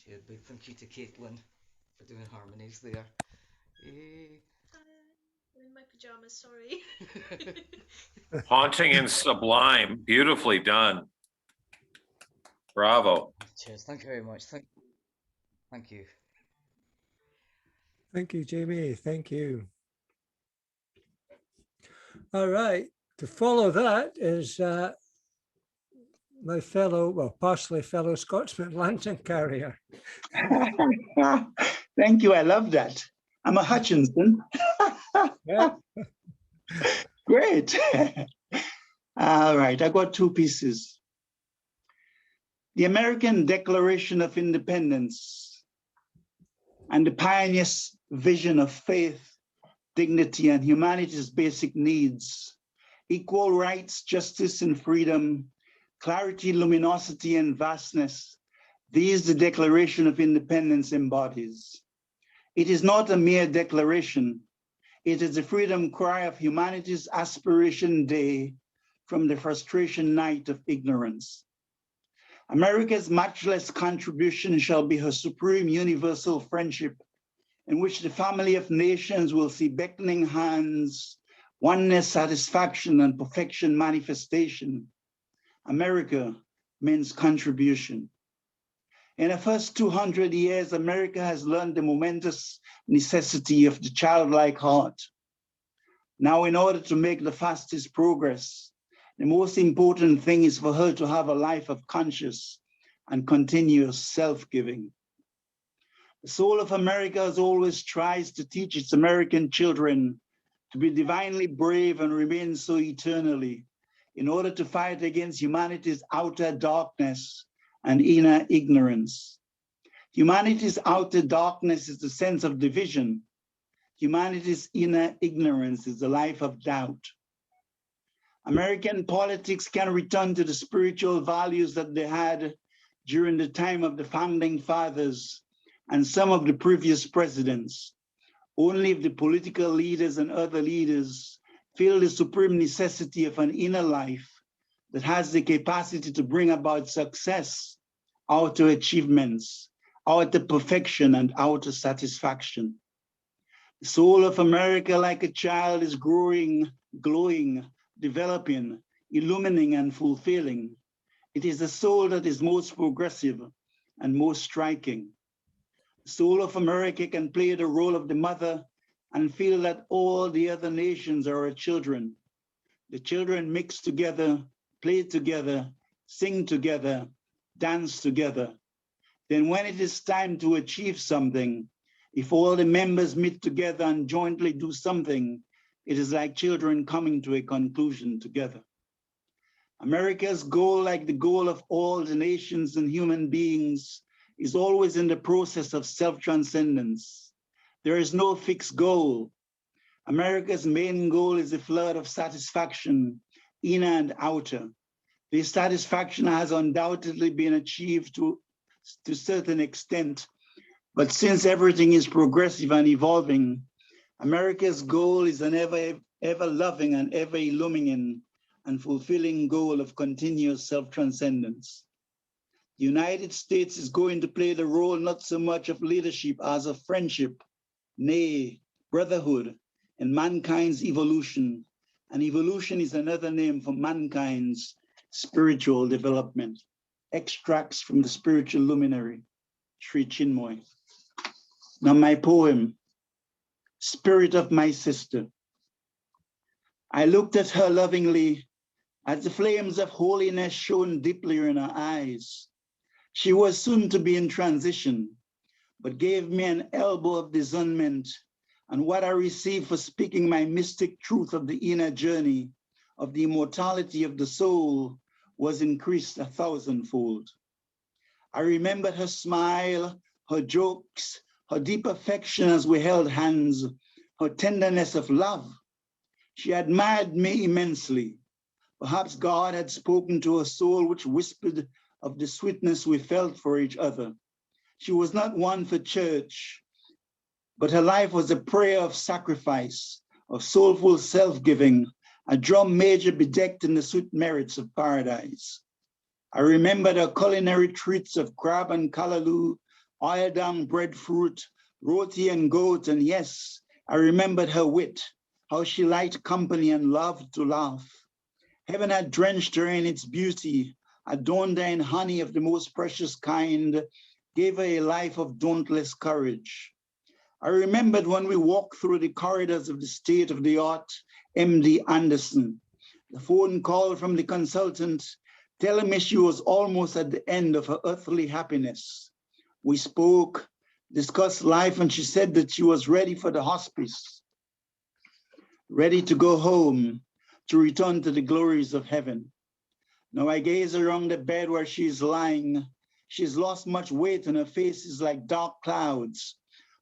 A big thank you to Caitlin for doing harmonies there. I'm in my pajamas, sorry. Haunting and sublime. Beautifully done. Bravo. Cheers. Thank you very much. Thank you. Thank you, Jamie. Thank you. All right. To follow that is my fellow, well, partially fellow Scotsman lantern carrier. Thank you. I love that. I'm a Hutchinson. Yeah. Great. All right. I got two pieces. The American Declaration of Independence and the pioneer's vision of faith, dignity, and humanity's basic needs, equal rights, justice, and freedom, clarity, luminosity, and vastness. These the Declaration of Independence embodies. It is not a mere declaration. It is the freedom cry of humanity's aspiration day from the frustration night of ignorance. America's matchless contribution shall be her supreme universal friendship, in which the family of nations will see beckoning hands, oneness, satisfaction, and perfection manifestation. America means contribution. In the first 200 years, America has learned the momentous necessity of the childlike heart. Now, in order to make the fastest progress, the most important thing is for her to have a life of conscious and continuous self-giving. The soul of America has always tries to teach its American children to be divinely brave and remain so eternally in order to fight against humanity's outer darkness and inner ignorance. Humanity's outer darkness is the sense of division. Humanity's inner ignorance is the life of doubt. American politics can return to the spiritual values that they had during the time of the founding fathers and some of the previous presidents, only if the political leaders and other leaders feel the supreme necessity of an inner life that has the capacity to bring about success, outer achievements, outer perfection, and outer satisfaction. The soul of America, like a child, is growing, glowing, developing, illumining, and fulfilling. It is the soul that is most progressive and most striking. The soul of America can play the role of the mother and feel that all the other nations are her children. The children mix together, play together, sing together, dance together. Then when it is time to achieve something, if all the members meet together and jointly do something, it is like children coming to a conclusion together. America's goal, like the goal of all the nations and human beings, is always in the process of self-transcendence. There is no fixed goal. America's main goal is a flood of satisfaction, inner and outer. This satisfaction has undoubtedly been achieved to a certain extent, but since everything is progressive and evolving, America's goal is an ever loving and ever illuminating and fulfilling goal of continuous self-transcendence. The United States is going to play the role not so much of leadership as of friendship, nay, brotherhood, in mankind's evolution. And evolution is another name for mankind's spiritual development. Extracts from the spiritual luminary, Sri Chinmoy. Now my poem, Spirit of My Sister. I looked at her lovingly as the flames of holiness shone deeply in her eyes. She was soon to be in transition, but gave me an elbow of discernment, and what I received for speaking my mystic truth of the inner journey, of the immortality of the soul, was increased 1,000-fold. I remembered her smile, her jokes, her deep affection as we held hands, her tenderness of love. She admired me immensely. Perhaps God had spoken to her soul, which whispered of the sweetness we felt for each other. She was not one for church, but her life was a prayer of sacrifice, of soulful self-giving, a drum major bedecked in the sweet merits of paradise. I remembered her culinary treats of crab and callaloo, oil-down breadfruit, roti and goat, and yes, I remembered her wit, how she liked company and loved to laugh. Heaven had drenched her in its beauty, adorned her in honey of the most precious kind, gave her a life of dauntless courage. I remembered when we walked through the corridors of the state-of-the-art MD Anderson, the phone call from the consultant telling me she was almost at the end of her earthly happiness. We spoke, discussed life, and she said that she was ready for the hospice, ready to go home, to return to the glories of heaven. Now I gaze around the bed where she's lying. She's lost much weight and her face is like dark clouds.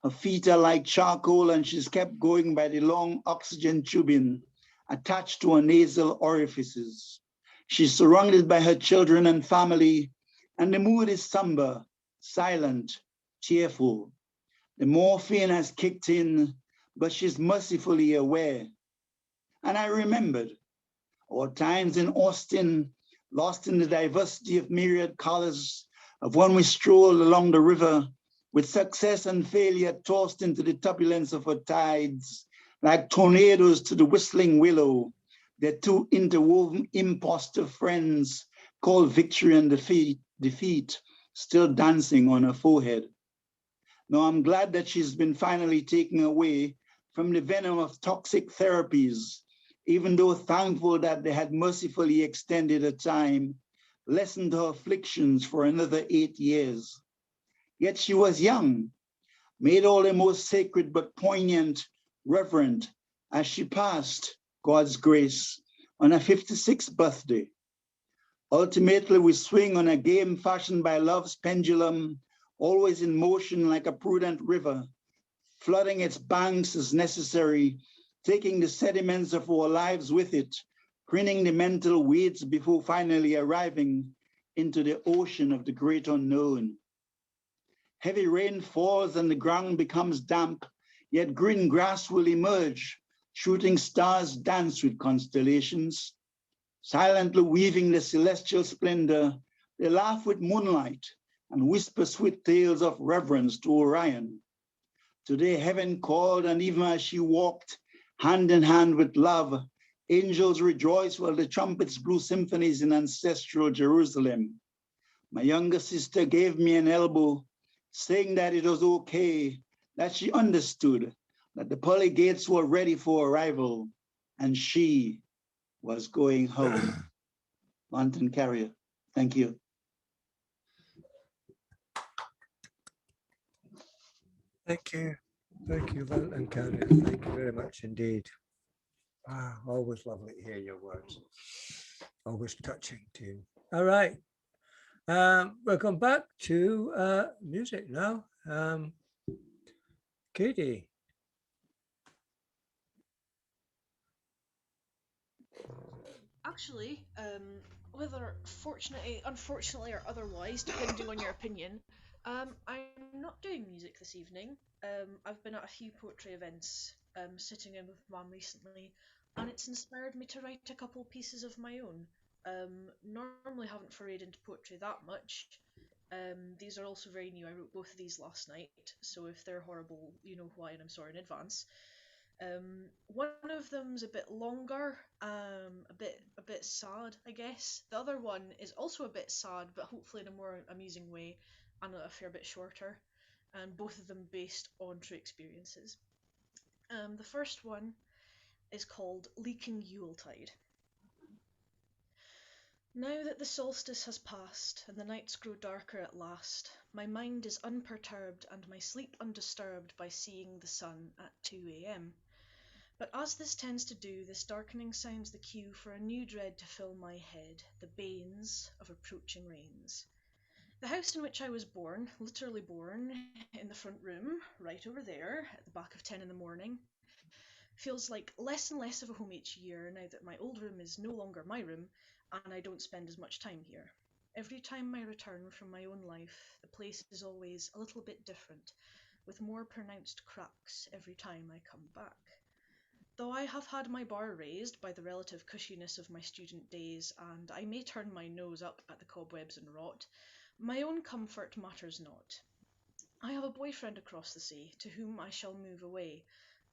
Her feet are like charcoal and she's kept going by the long oxygen tubing attached to her nasal orifices. She's surrounded by her children and family, and the mood is somber, silent, tearful. The morphine has kicked in, but she's mercifully aware. And I remembered our times in Austin, lost in the diversity of myriad colors of when we strolled along the river with success and failure tossed into the turbulence of her tides, like tornadoes to the whistling willow, their two interwoven imposter friends called victory and defeat still dancing on her forehead. Now I'm glad that she's been finally taken away from the venom of toxic therapies, even though thankful that they had mercifully extended her time, lessened her afflictions for another 8 years. Yet she was young, made all the most sacred but poignant, reverent, as she passed God's grace on her 56th birthday. Ultimately, we swing on a game fashioned by love's pendulum, always in motion like a prudent river, flooding its banks as necessary, taking the sediments of our lives with it, printing the mental weights before finally arriving into the ocean of the great unknown. Heavy rain falls and the ground becomes damp, yet green grass will emerge, shooting stars dance with constellations. Silently weaving the celestial splendor, they laugh with moonlight and whisper sweet tales of reverence to Orion. Today heaven called, and even as she walked hand in hand with love, angels rejoice while the trumpets blew symphonies in ancestral Jerusalem. My younger sister gave me an elbow, saying that it was okay, that she understood, that the pearly gates were ready for arrival, and she was going home. Mountain Carrier, thank you. Thank you, Mountain Carrier. Thank you very much indeed. Ah, always lovely to hear your words. Always touching too. All right. We'll come back to music now. Katie. Actually, whether unfortunately, or otherwise, depending on your opinion, I'm not doing music this evening. I've been at a few poetry events, sitting in with Mum recently, and it's inspired me to write a couple pieces of my own. Normally haven't forayed into poetry that much. These are also very new. I wrote both of these last night, so if they're horrible, you know why, and I'm sorry in advance. One of them's a bit longer, a bit sad, I guess. The other one is also a bit sad, but hopefully in a more amusing way, and a fair bit shorter. And both of them based on true experiences. The first one is called Leaking Yuletide. Now that the solstice has passed and the nights grow darker at last, my mind is unperturbed and my sleep undisturbed by seeing the sun at 2 a.m. But as this tends to do, this darkening sounds the cue for a new dread to fill my head, the banes of approaching rains. The house in which I was born, literally born, in the front room, right over there, at the back of 10 in the morning, feels like less and less of a home each year now that my old room is no longer my room and I don't spend as much time here. Every time I return from my own life, the place is always a little bit different, with more pronounced cracks every time I come back. Though I have had my bar raised by the relative cushiness of my student days, and I may turn my nose up at the cobwebs and rot, my own comfort matters not. I have a boyfriend across the sea, to whom I shall move away,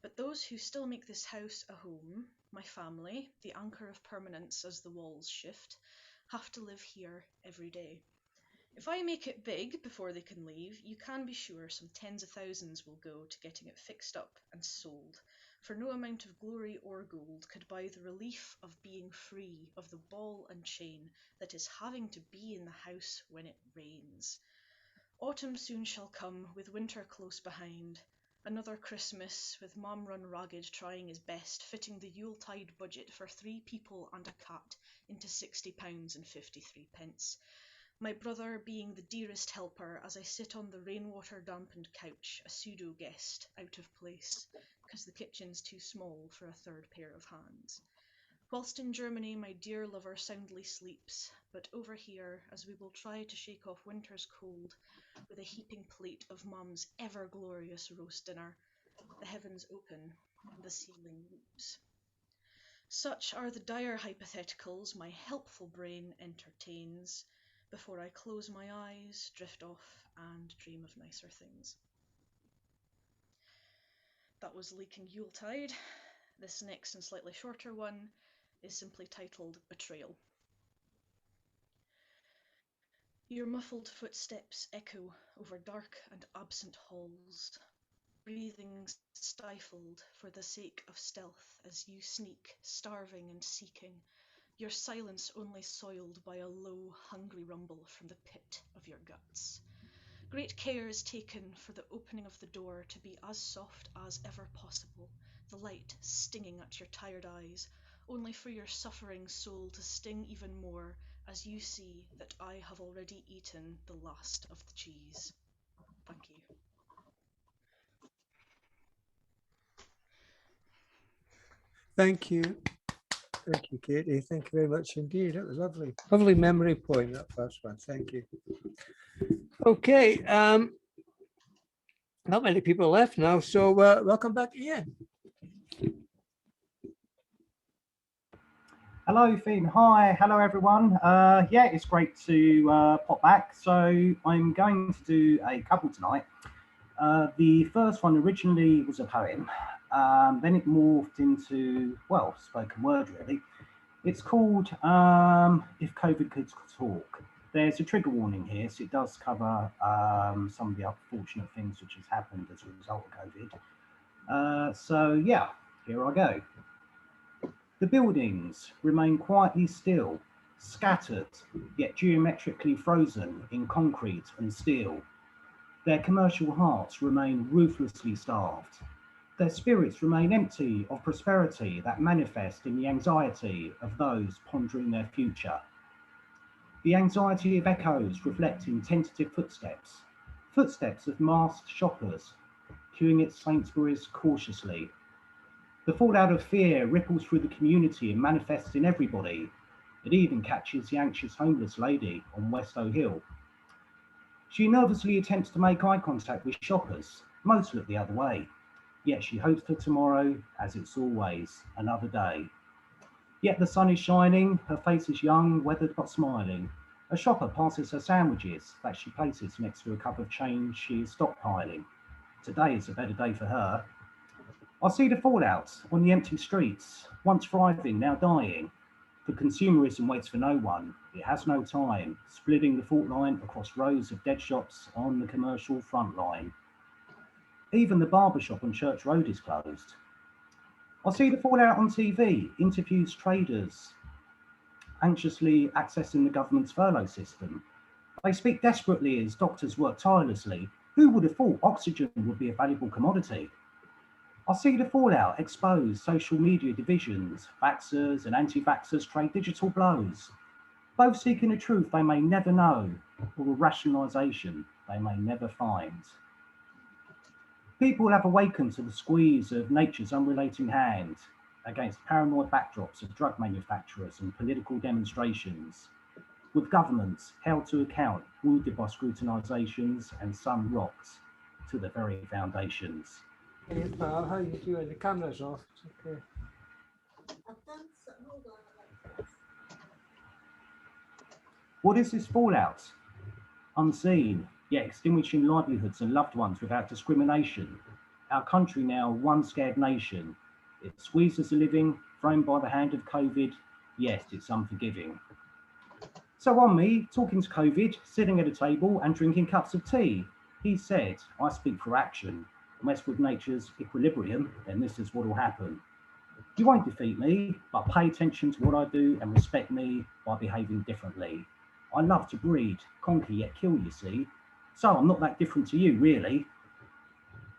but those who still make this house a home, my family, the anchor of permanence as the walls shift, have to live here every day. If I make it big before they can leave, you can be sure some tens of thousands will go to getting it fixed up and sold, for no amount of glory or gold could buy the relief of being free of the ball and chain that is having to be in the house when it rains. Autumn soon shall come, with winter close behind. Another Christmas, with Mum run ragged trying his best, fitting the Yuletide budget for 3 people and a cat into £60.53. My brother being the dearest helper as I sit on the rainwater dampened couch, a pseudo guest, out of place, because the kitchen's too small for a third pair of hands. Whilst in Germany my dear lover soundly sleeps, but over here, as we will try to shake off winter's cold, with a heaping plate of Mum's ever-glorious roast dinner, the heavens open and the ceiling weeps. Such are the dire hypotheticals my helpful brain entertains, before I close my eyes, drift off, and dream of nicer things. That was Leaking Yuletide. This next and slightly shorter one is simply titled Betrayal. Your muffled footsteps echo over dark and absent halls. breathing stifled for the sake of stealth as you sneak, starving and seeking, your silence only soiled by a low, hungry rumble from the pit of your guts. Great care is taken for the opening of the door to be as soft as ever possible, the light stinging at your tired eyes, only for your suffering soul to sting even more as you see that I have already eaten the last of the cheese. Thank you. Thank you. Thank you, Katie. Thank you very much indeed. That was lovely. Lovely memory point, that first one. Thank you. Okay. Not many people left now, so welcome back, Ian. Hello, Finn. Hi. Hello, everyone. Yeah, it's great to pop back. So I'm going to do a couple tonight. The first one originally was a poem. Then it morphed into, well, spoken word, really. It's called If COVID Could Talk. There's a trigger warning here, so it does cover some of the unfortunate things which has happened as a result of COVID. So yeah, here I go. The buildings remain quietly still, scattered, yet geometrically frozen in concrete and steel. Their commercial hearts remain ruthlessly starved. Their spirits remain empty of prosperity that manifest in the anxiety of those pondering their future. The anxiety of echoes reflecting tentative footsteps, footsteps of masked shoppers, queuing at Sainsbury's cautiously. The fallout of fear ripples through the community and manifests in everybody. It even catches the anxious homeless lady on Westow Hill. She nervously attempts to make eye contact with shoppers, most look the other way. Yet she hopes for tomorrow, as it's always another day. Yet the sun is shining, her face is young, weathered but smiling. A shopper passes her sandwiches that she places next to a cup of change she is stockpiling. Today is a better day for her. I see the fallout on the empty streets, once thriving, now dying. For consumerism waits for no one, it has no time, splitting the fault line across rows of dead shops on the commercial front line. Even the barber shop on Church Road is closed. I see the fallout on TV, interviews traders anxiously accessing the government's furlough system. They speak desperately as doctors work tirelessly. Who would have thought oxygen would be a valuable commodity? I see the fallout expose social media divisions, vaxxers and anti-vaxxers trade digital blows, both seeking a truth they may never know or a rationalisation they may never find. People have awakened to the squeeze of nature's unrelenting hand against paranoid backdrops of drug manufacturers and political demonstrations, with governments held to account, wounded by scrutinisations and some rocked to the very foundations. Hey, pal, how you doing? The camera's off. It's okay. What is this fallout? Unseen, yet extinguishing livelihoods and loved ones without discrimination. Our country now one scared nation. It squeezes the living, thrown by the hand of COVID. Yes, it's unforgiving. So on me, talking to COVID, sitting at a table and drinking cups of tea. He said, I speak for action. Mess with nature's equilibrium, then this is what will happen. You won't defeat me, but pay attention to what I do and respect me by behaving differently. I love to breed, conquer yet kill, you see. So I'm not that different to you, really.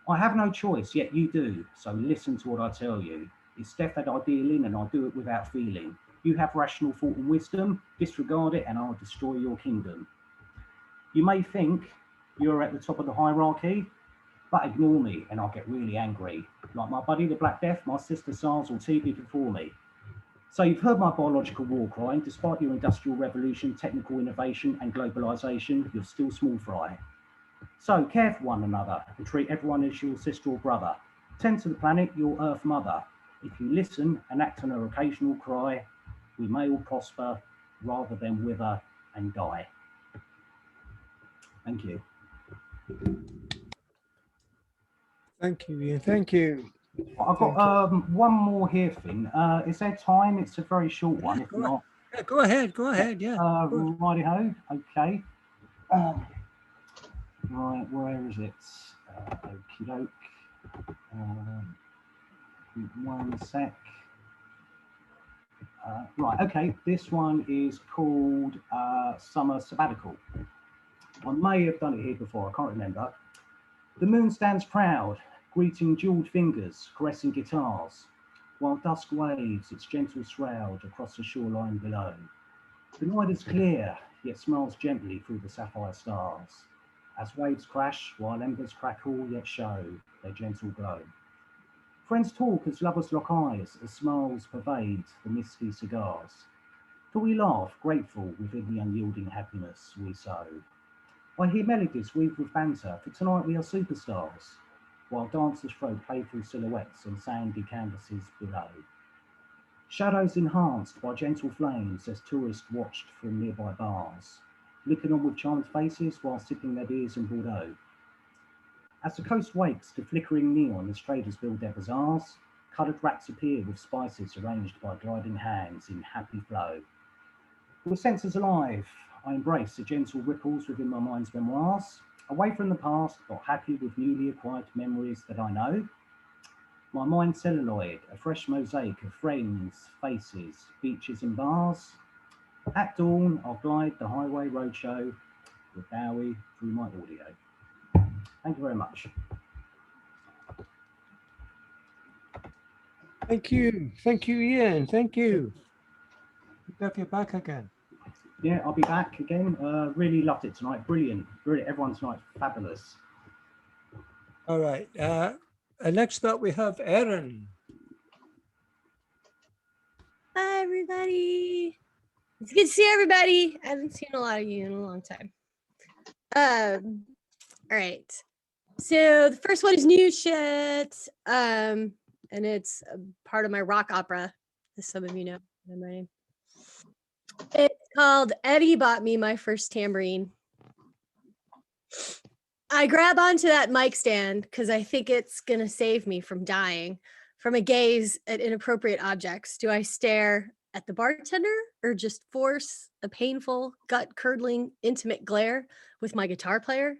I have no choice, yet you do, so listen to what I tell you. It's death that I deal in and I do it without feeling. You have rational thought and wisdom, disregard it and I'll destroy your kingdom. You may think you're at the top of the hierarchy, but ignore me and I'll get really angry. Like my buddy the Black Death, my sister SARS or TB before me. So you've heard my biological war cry, and despite your industrial revolution, technical innovation and globalisation, you're still small fry. So care for one another and treat everyone as your sister or brother. Tend to the planet, your Earth mother. If you listen and act on her occasional cry, we may all prosper rather than wither and die. Thank you. Thank you, Ian. Thank you. I've got one more here, Finn. Is there time? It's a very short one. Yeah, If not, yeah, go ahead. Go ahead. Yeah. Righty ho. Okay. Right, where is it? Okie doke. One sec. Right, okay, this one is called Summer Sabbatical. I may have done it here before, I can't remember. The moon stands proud, greeting jeweled fingers, caressing guitars, while dusk waves its gentle shroud across the shoreline below. The night is clear, yet smiles gently through the sapphire stars, as waves crash while embers crackle yet show their gentle glow. Friends talk as lovers lock eyes, as smiles pervade the misty cigars. For we laugh, grateful within the unyielding happiness we sow. I hear melodies weave with banter, for tonight we are superstars, while dancers throw playful silhouettes on sandy canvases below. Shadows enhanced by gentle flames as tourists watched from nearby bars, looking on with charmed faces while sipping their beers in Bordeaux. As the coast wakes to flickering neon as traders build their bazaars, coloured racks appear with spices arranged by gliding hands in happy flow. With senses alive, I embrace the gentle ripples within my mind's memoirs, away from the past, but happy with newly acquired memories that I know. My mind celluloid, a fresh mosaic of friends, faces, beaches and bars. At dawn, I'll glide the highway roadshow with Bowie through my audio. Thank you very much. Thank you, Ian. Thank you. Good to have you back again. Yeah, I'll be back again. Really loved it tonight. Brilliant. Brilliant. Everyone tonight, fabulous. All right. Next up, we have Erin. Hi, everybody. It's good to see everybody. I haven't seen a lot of you in a long time. All right. So the first one is new shit. And it's a part of my rock opera, as some of you know. I'm writing. It's called Eddie Bought Me My First Tambourine. I grab onto that mic stand because I think it's gonna save me from dying from a gaze at inappropriate objects. Do I stare at the bartender or just force a painful, gut-curdling, intimate glare with my guitar player?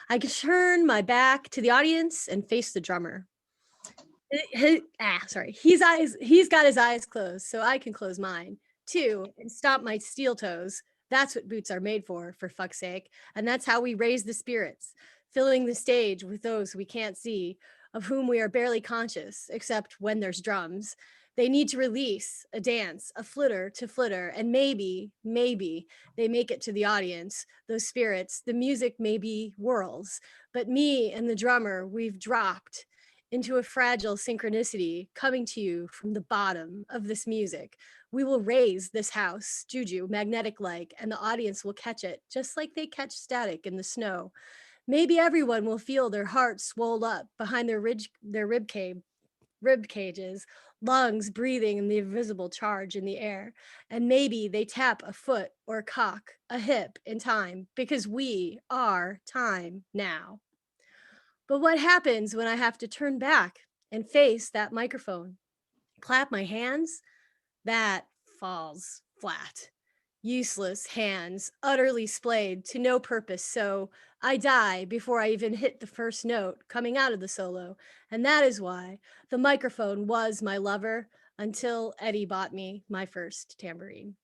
I can turn my back to the audience and face the drummer. He's got his eyes closed, so I can close mine too and stomp my steel toes. That's what boots are made for fuck's sake. And that's how we raise the spirits, filling the stage with those we can't see, of whom we are barely conscious, except when there's drums. They need to release a dance, a flitter to flitter, and maybe they make it to the audience, those spirits. The music maybe whirls, but me and the drummer, we've dropped into a fragile synchronicity coming to you from the bottom of this music. We will raise this house, juju, magnetic like, and the audience will catch it, just like they catch static in the snow. Maybe everyone will feel their hearts swell up behind their rib cages, lungs breathing in the invisible charge in the air. And maybe they tap a foot or cock a hip in time, because we are time now. But what happens when I have to turn back and face that microphone? Clap my hands? That falls flat. Useless hands, utterly splayed to no purpose. So I die before I even hit the first note coming out of the solo. And that is why the microphone was my lover until Eddie bought me my first tambourine.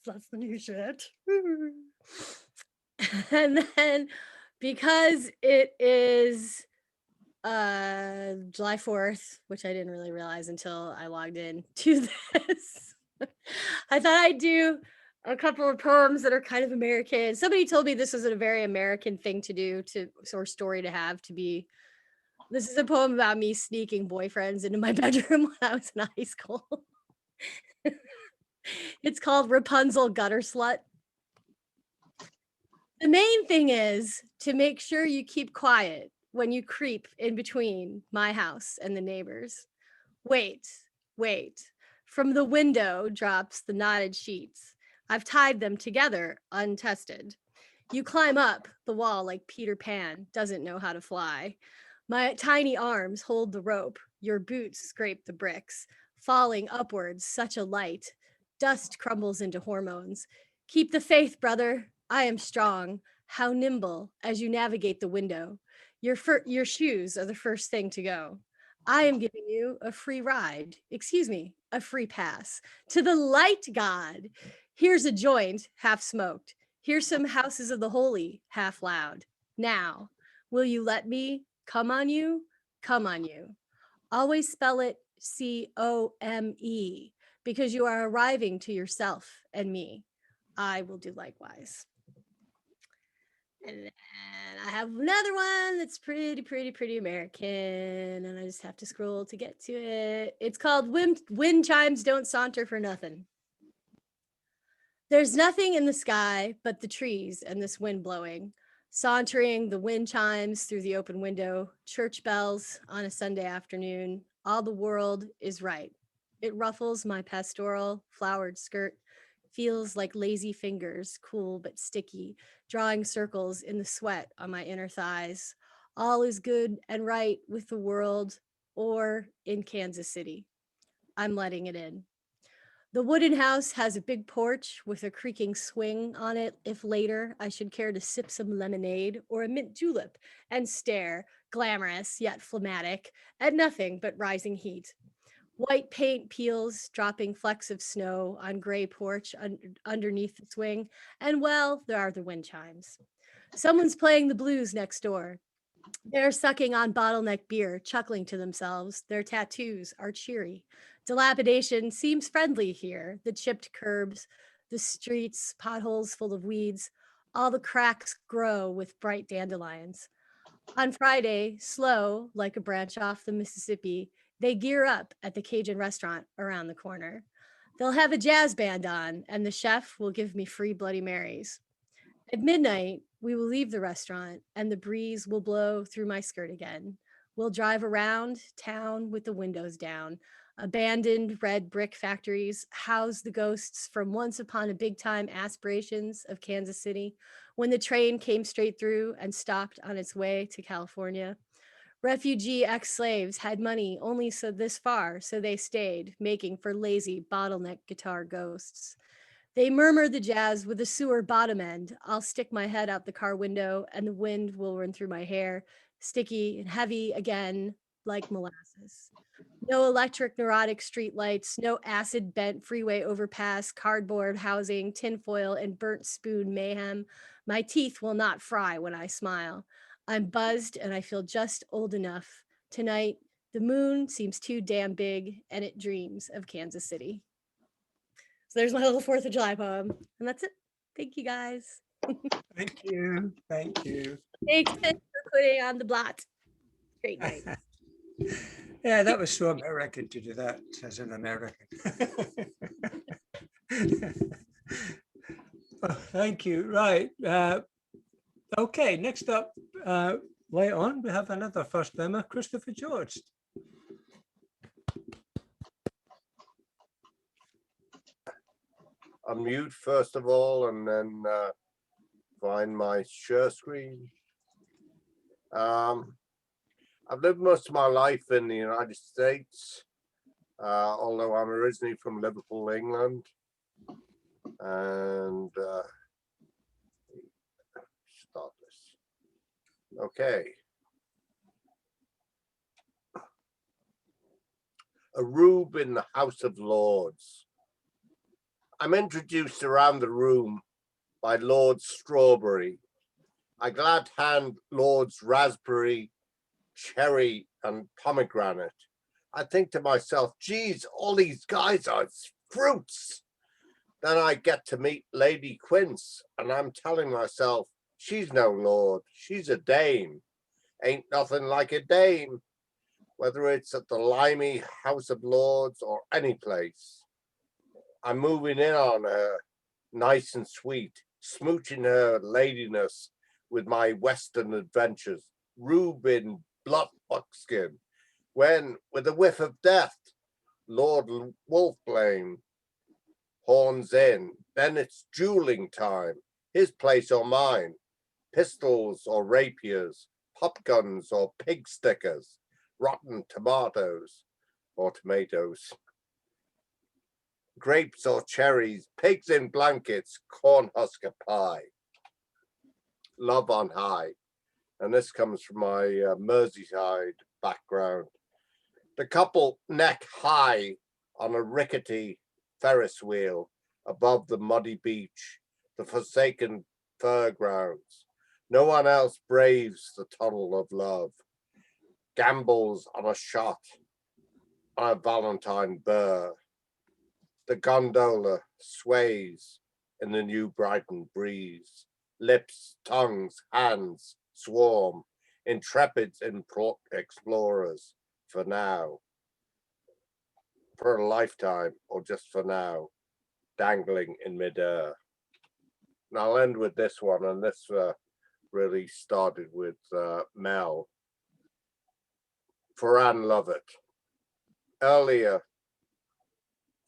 So that's the new shit. And then because it is July 4th, which I didn't really realize until I logged in to this, I thought I'd do a couple of poems that are kind of American. Somebody told me this was a very American thing to do, or story to have, to be. This is a poem about me sneaking boyfriends into my bedroom when I was in high school. It's called Rapunzel Gutter Slut. The main thing is to make sure you keep quiet when you creep in between my house and the neighbors. Wait. From the window drops the knotted sheets. I've tied them together untested. You climb up the wall like Peter Pan doesn't know how to fly. My tiny arms hold the rope. Your boots scrape the bricks. Falling upwards, such a light. Dust crumbles into hormones. Keep the faith, brother. I am strong. how nimble as you navigate the window. Your shoes are the first thing to go. I am giving you a free ride, excuse me, a free pass to the light god. Here's a joint, half smoked. Here's some houses of the holy, half loud. Now, will you let me come on you? Come on you. Always spell it COME because you are arriving to yourself and me. I will do likewise. And then I have another one that's pretty American, and I just have to scroll to get to it. It's called Wind Chimes Don't Saunter for Nothing. There's nothing in the sky but the trees and this wind blowing, sauntering the wind chimes through the open window, church bells on a Sunday afternoon. All the world is right. It ruffles my pastoral flowered skirt, feels like lazy fingers, cool but sticky, drawing circles in the sweat on my inner thighs. All is good and right with the world or in Kansas City. I'm letting it in. The wooden house has a big porch with a creaking swing on it if later I should care to sip some lemonade or a mint julep and stare, glamorous yet phlegmatic, at nothing but rising heat. White paint peels, dropping flecks of snow on gray porch underneath the swing, and well, there are the wind chimes. Someone's playing the blues next door. They're sucking on bottleneck beer, chuckling to themselves. Their tattoos are cheery. Dilapidation seems friendly here. The chipped curbs, the streets, potholes full of weeds, all the cracks grow with bright dandelions. On Friday, slow like a branch off the Mississippi, they gear up at the Cajun restaurant around the corner. They'll have a jazz band on, and the chef will give me free Bloody Marys. At midnight, we will leave the restaurant, and the breeze will blow through my skirt again. We'll drive around town with the windows down. Abandoned red brick factories house the ghosts from once upon a big time aspirations of Kansas City when the train came straight through and stopped on its way to California. Refugee ex-slaves had money only so this far, so they stayed, making for lazy bottleneck guitar ghosts. They murmur the jazz with a sewer bottom end. I'll stick my head out the car window and the wind will run through my hair, sticky and heavy again, like molasses. No electric neurotic street lights, no acid bent freeway overpass, cardboard housing, tinfoil, and burnt spoon mayhem. My teeth will not fry when I smile. I'm buzzed and I feel just old enough. Tonight, the moon seems too damn big and it dreams of Kansas City. So there's my little 4th of July poem. And that's it. Thank you guys. Thank you. Thank you. Thanks Finn, for putting on the blot. Great night. Yeah, that was so American to do that as an American. Oh, thank you. Right. Okay, next up, later on, we have another first timer, Christopher George. Unmute first of all, and then find my share screen. I've lived most of my life in the United States, although I'm originally from Liverpool, England. And start this. Okay. A rube in the House of Lords. I'm introduced around the room by Lord Strawberry. I glad hand Lords Raspberry, Cherry, and Pomegranate. I think to myself, geez, all these guys are fruits. Then I get to meet Lady Quince, and I'm telling myself, she's no lord, she's a dame. Ain't nothing like a dame, whether it's at the limey House of Lords or any place. I'm moving in on her, nice and sweet, smooching her ladiness with my Western adventures, Reuben Blot buckskin, when, with a whiff of death, Lord Wolfblame horns in. Then it's dueling time, his place or mine, pistols or rapiers, pop guns or pig stickers, rotten tomatoes or tomatoes, grapes or cherries, pigs in blankets, cornhusker pie. love on high. And this comes from my Merseyside background. The couple neck high on a rickety Ferris wheel above the muddy beach, the forsaken fairgrounds. No one else braves the tunnel of love, gambles on a shot on a Valentine burr. The gondola sways in the New Brighton breeze. Lips, tongues, hands swarm, intrepid explorers for now, for a lifetime, or just for now, dangling in midair. And I'll end with this one, and this really started with Mel. For Anne Lovett. Earlier,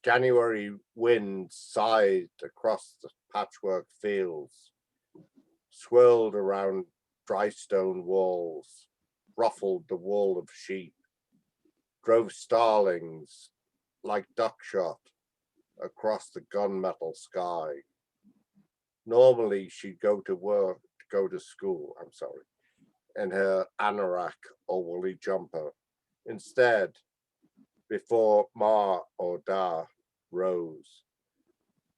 January winds sighed across the patchwork fields, swirled around dry stone walls, ruffled the wool of sheep, drove starlings like duckshot across the gunmetal sky. Normally she'd go to school, in her anorak or woolly jumper. Instead, before Ma or Da rose,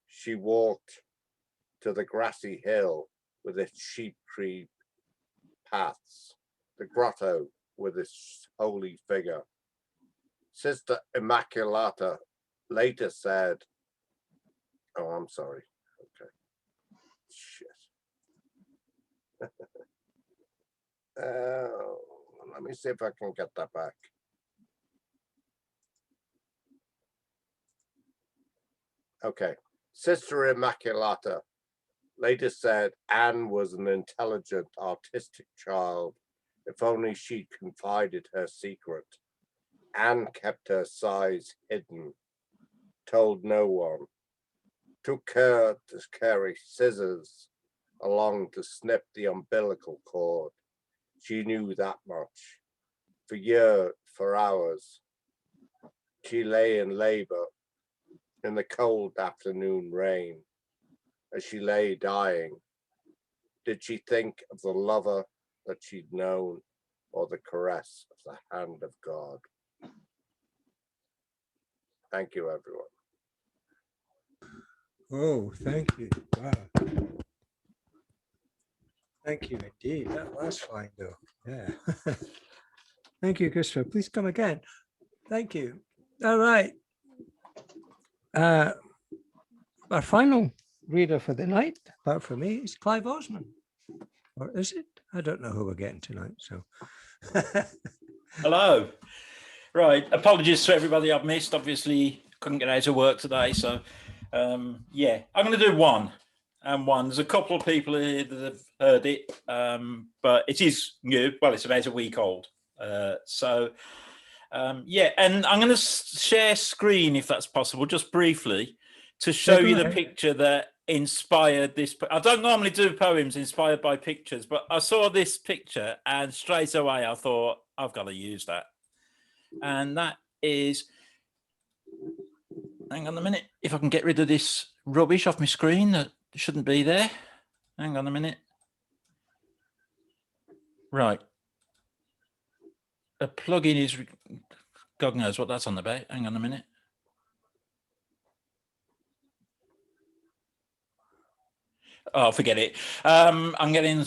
she walked to the grassy hill with its sheep tree paths, the grotto with its holy figure. Sister Immaculata later said, oh, I'm sorry. Okay. Shit. Let me see if I can get that back. Okay. Sister Immaculata later said Anne was an intelligent, artistic child. If only she'd confided her secret. Anne kept her size hidden, told no one, took care to carry scissors along to snip the umbilical cord. She knew that much. For years, for hours, she lay in labor in the cold afternoon rain. As she lay dying, did she think of the lover that she'd known or the caress of the hand of God? Thank you, everyone. Oh, thank you. Wow. Thank you indeed. That was fine though. Yeah. Thank you, Christopher. Please come again. Thank you. All right. Our final reader for the night, apart from me, is Clive Osman. Or is it? I don't know who we're getting tonight. So hello. Right. Apologies to everybody I've missed. Obviously, couldn't get out of work today. So yeah, I'm going to do one. And one. There's a couple of people here that have heard it, but it is new. Well, it's about a week old. Yeah, and I'm going to share screen, if that's possible, just briefly, to show you the picture that inspired this. I don't normally do poems inspired by pictures, but I saw this picture and straight away I thought, I've got to use that. And that is, hang on a minute, if I can get rid of this rubbish off my screen that shouldn't be there. Hang on a minute. Right. A plugin is, God knows what that's on about. Hang on a minute. Oh, forget it. I'm getting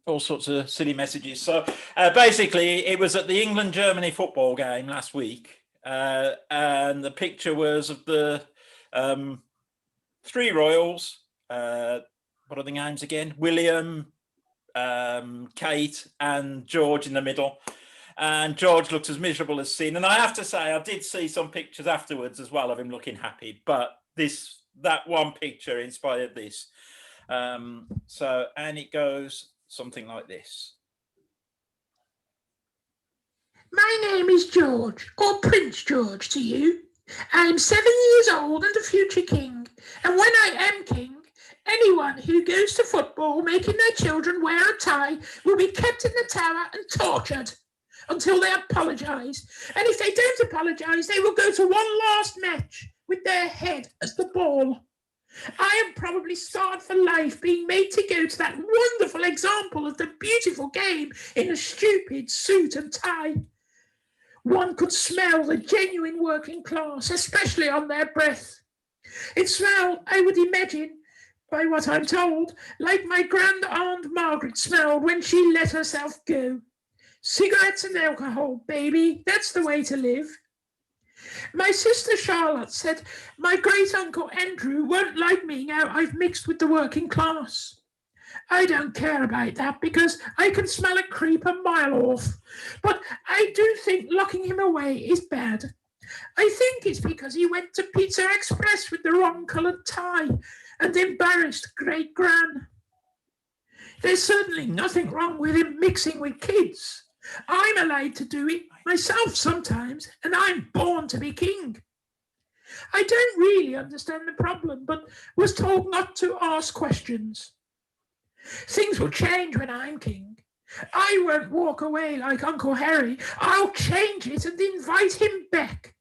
all sorts of silly messages. So basically, it was at the England-Germany football game last week. And the picture was of the three royals. What are the names again? William, Kate, and George in the middle. And George looked as miserable as sin. And I have to say, I did see some pictures afterwards as well of him looking happy. But that one picture inspired this. And it goes something like this. My name is George, or Prince George to you. I am 7 years old and a future king. And when I am king, anyone who goes to football making their children wear a tie will be kept in the tower and tortured until they apologise. And if they don't apologise, they will go to one last match with their head as the ball. I am probably scarred for life, being made to go to that wonderful example of the beautiful game in a stupid suit and tie. One could smell the genuine working class, especially on their breath. It smelled, I would imagine, by what I'm told, like my grand aunt Margaret smelled when she let herself go. Cigarettes and alcohol, baby, that's the way to live. My sister Charlotte said my great-uncle Andrew won't like me now I've mixed with the working class. I don't care about that because I can smell a creep a mile off. But I do think locking him away is bad. I think it's because he went to Pizza Express with the wrong coloured tie and embarrassed great-gran. There's certainly nothing wrong with him mixing with kids. I'm allowed to do it myself sometimes, and I'm born to be king. I don't really understand the problem, but was told not to ask questions. Things will change when I'm king. I won't walk away like Uncle Harry. I'll change it and invite him back.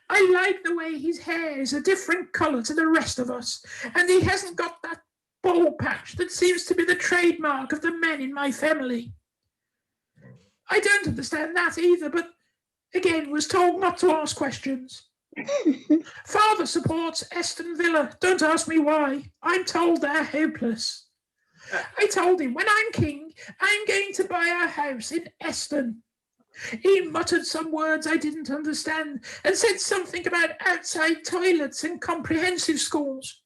I like the way his hair is a different colour to the rest of us, and he hasn't got that bald patch that seems to be the trademark of the men in my family. I don't understand that either, but again, was told not to ask questions. Father supports Aston Villa. Don't ask me why. I'm told they're hopeless. I told him when I'm king, I'm going to buy a house in Aston. He muttered some words I didn't understand and said something about outside toilets and comprehensive schools.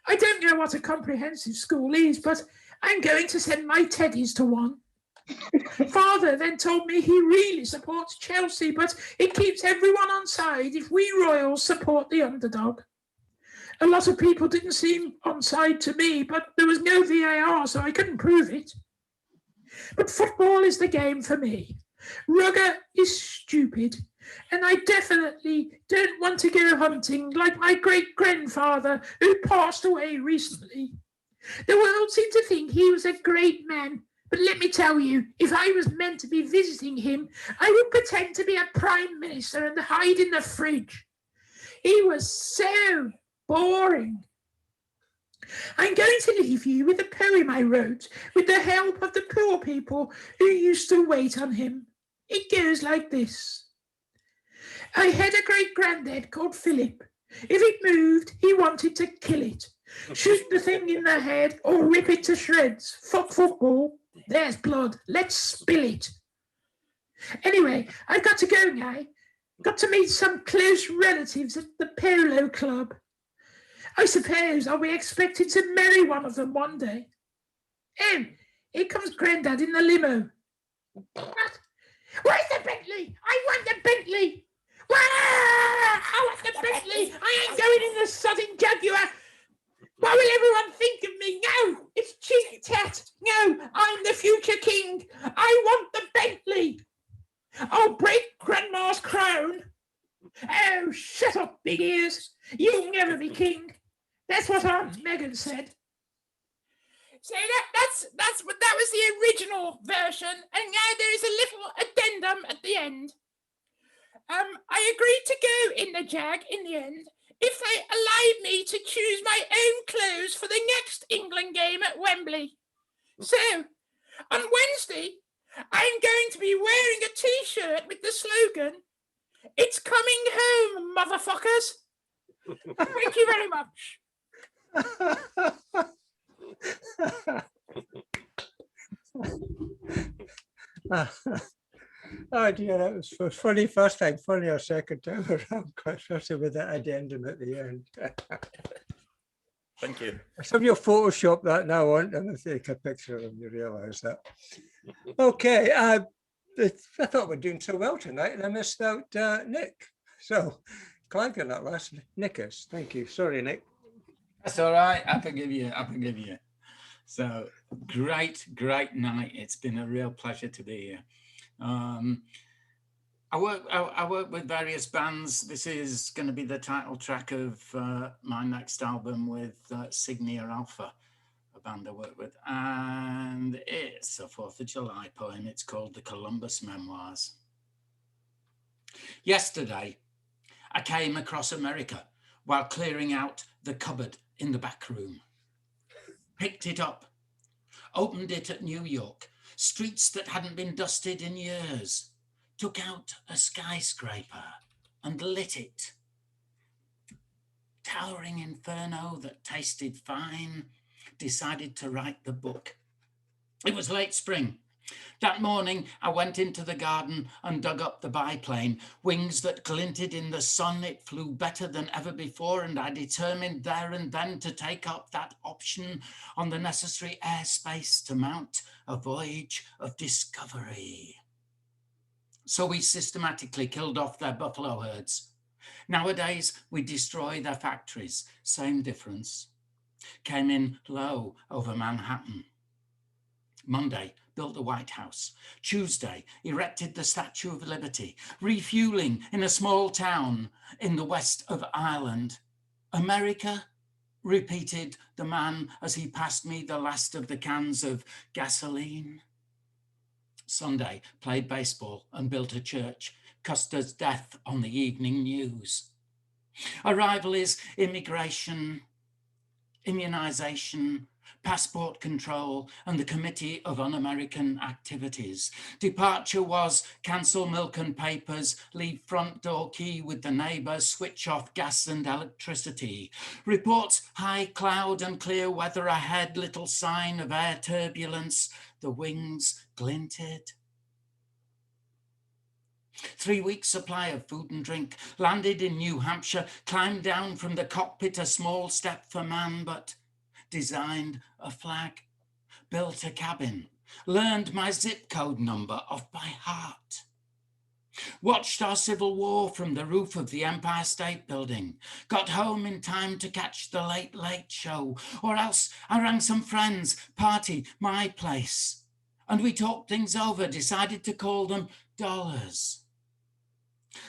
I don't know what a comprehensive school is, but I'm going to send my teddies to one. Father then told me he really supports Chelsea, but it keeps everyone on side if we Royals support the underdog. A lot of people didn't seem on side to me, but there was no VAR, so I couldn't prove it. But football is the game for me. Rugger is stupid, and I definitely don't want to go hunting like my great-grandfather who passed away recently. The world seemed to think he was a great man, but let me tell you, if I was meant to be visiting him, I would pretend to be a prime minister and hide in the fridge. He was so boring. I'm going to leave you with a poem I wrote with the help of the poor people who used to wait on him. It goes like this. I had a great-granddad called Philip. If it moved, he wanted to kill it. Shoot the thing in the head or rip it to shreds. Fuck football. There's blood. Let's spill it. Anyway, I've got to go now. Got to meet some close relatives at the Polo Club. I suppose I'll be expected to marry one of them one day. Oh, here comes Grandad in the limo. What? Where's the Bentley? I want the Bentley. Wah! I want the Bentley. I ain't going in the sodding Jaguar. What will everyone think of me? No, it's cheek tat. No, I'm the future king. I want the Bentley. I'll break Grandma's crown. Oh, shut up, big ears. You'll never be king. That's what Aunt Megan said. So that was the original version, and now there is a little addendum at the end. I agreed to go in the Jag in the end if they allowed me to choose my own clothes for the next England game at Wembley. So, on Wednesday, I'm going to be wearing a T-shirt with the slogan, "It's coming home, motherfuckers." Thank you very much. Oh dear, that was funny first time, funny our second time around, especially with that addendum at the end. Thank you. Some of you Photoshop that now, aren't you? And take a picture of them, you realise that. Okay, I thought we're doing so well tonight, and I missed out Nick. So, Clive, you're not last. Nick is. Thank you. Sorry, Nick. That's all right. I forgive you. I forgive you. So great night. It's been a real pleasure to be here. I work with various bands. This is going to be the title track of my next album with Signia Alpha, a band I work with, and it's a 4th of July poem. It's called The Columbus Memoirs. Yesterday, I came across America, while clearing out the cupboard in the back room. Picked it up, opened it at New York, streets that hadn't been dusted in years, took out a skyscraper and lit it. Towering inferno that tasted fine, decided to write the book. It was late spring. That morning, I went into the garden and dug up the biplane. Wings that glinted in the sun, it flew better than ever before, and I determined there and then to take up that option on the necessary airspace to mount a voyage of discovery. So we systematically killed off their buffalo herds. Nowadays, we destroy their factories. Same difference. Came in low over Manhattan. Monday, built the White House. Tuesday, erected the Statue of Liberty, refueling in a small town in the west of Ireland. America, repeated the man as he passed me the last of the cans of gasoline. Sunday, played baseball and built a church. Custer's death on the evening news. Arrival is immigration, immunization, passport control, and the Committee of Un-American Activities. Departure was cancel milk and papers, leave front door key with the neighbour, switch off gas and electricity. Reports high cloud and clear weather ahead, little sign of air turbulence. The wings glinted. 3 weeks' supply of food and drink, landed in New Hampshire, climbed down from the cockpit, a small step for man, but designed a flag, built a cabin, learned my zip code number off by heart. Watched our Civil War from the roof of the Empire State Building, got home in time to catch the Late Late Show, or else I rang some friends, party, my place, and we talked things over, decided to call them dollars.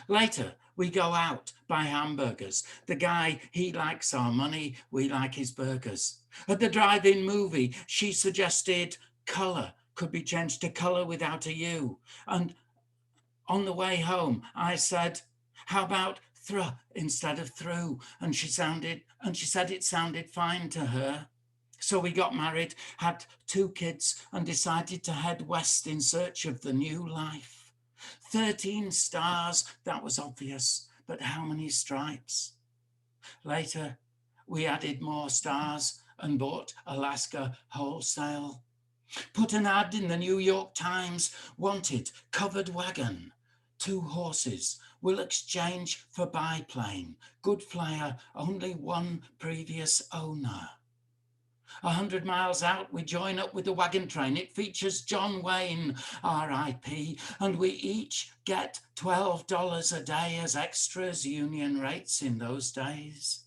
Later, we go out, buy hamburgers. The guy, he likes our money, we like his burgers. At the drive-in movie, she suggested colour could be changed to colour without a U. And on the way home, I said, how about thruh instead of through? And she said it sounded fine to her. So we got married, had 2 kids, and decided to head west in search of the new life. 13 stars, that was obvious, but how many stripes? Later, we added more stars and bought Alaska wholesale. Put an ad in the New York Times, wanted covered wagon. 2 horses, will exchange for biplane. Good flyer, only 1 previous owner. 100 miles out, we join up with the wagon train. It features John Wayne, R.I.P., and we each get $12 a day as extras, union rates in those days.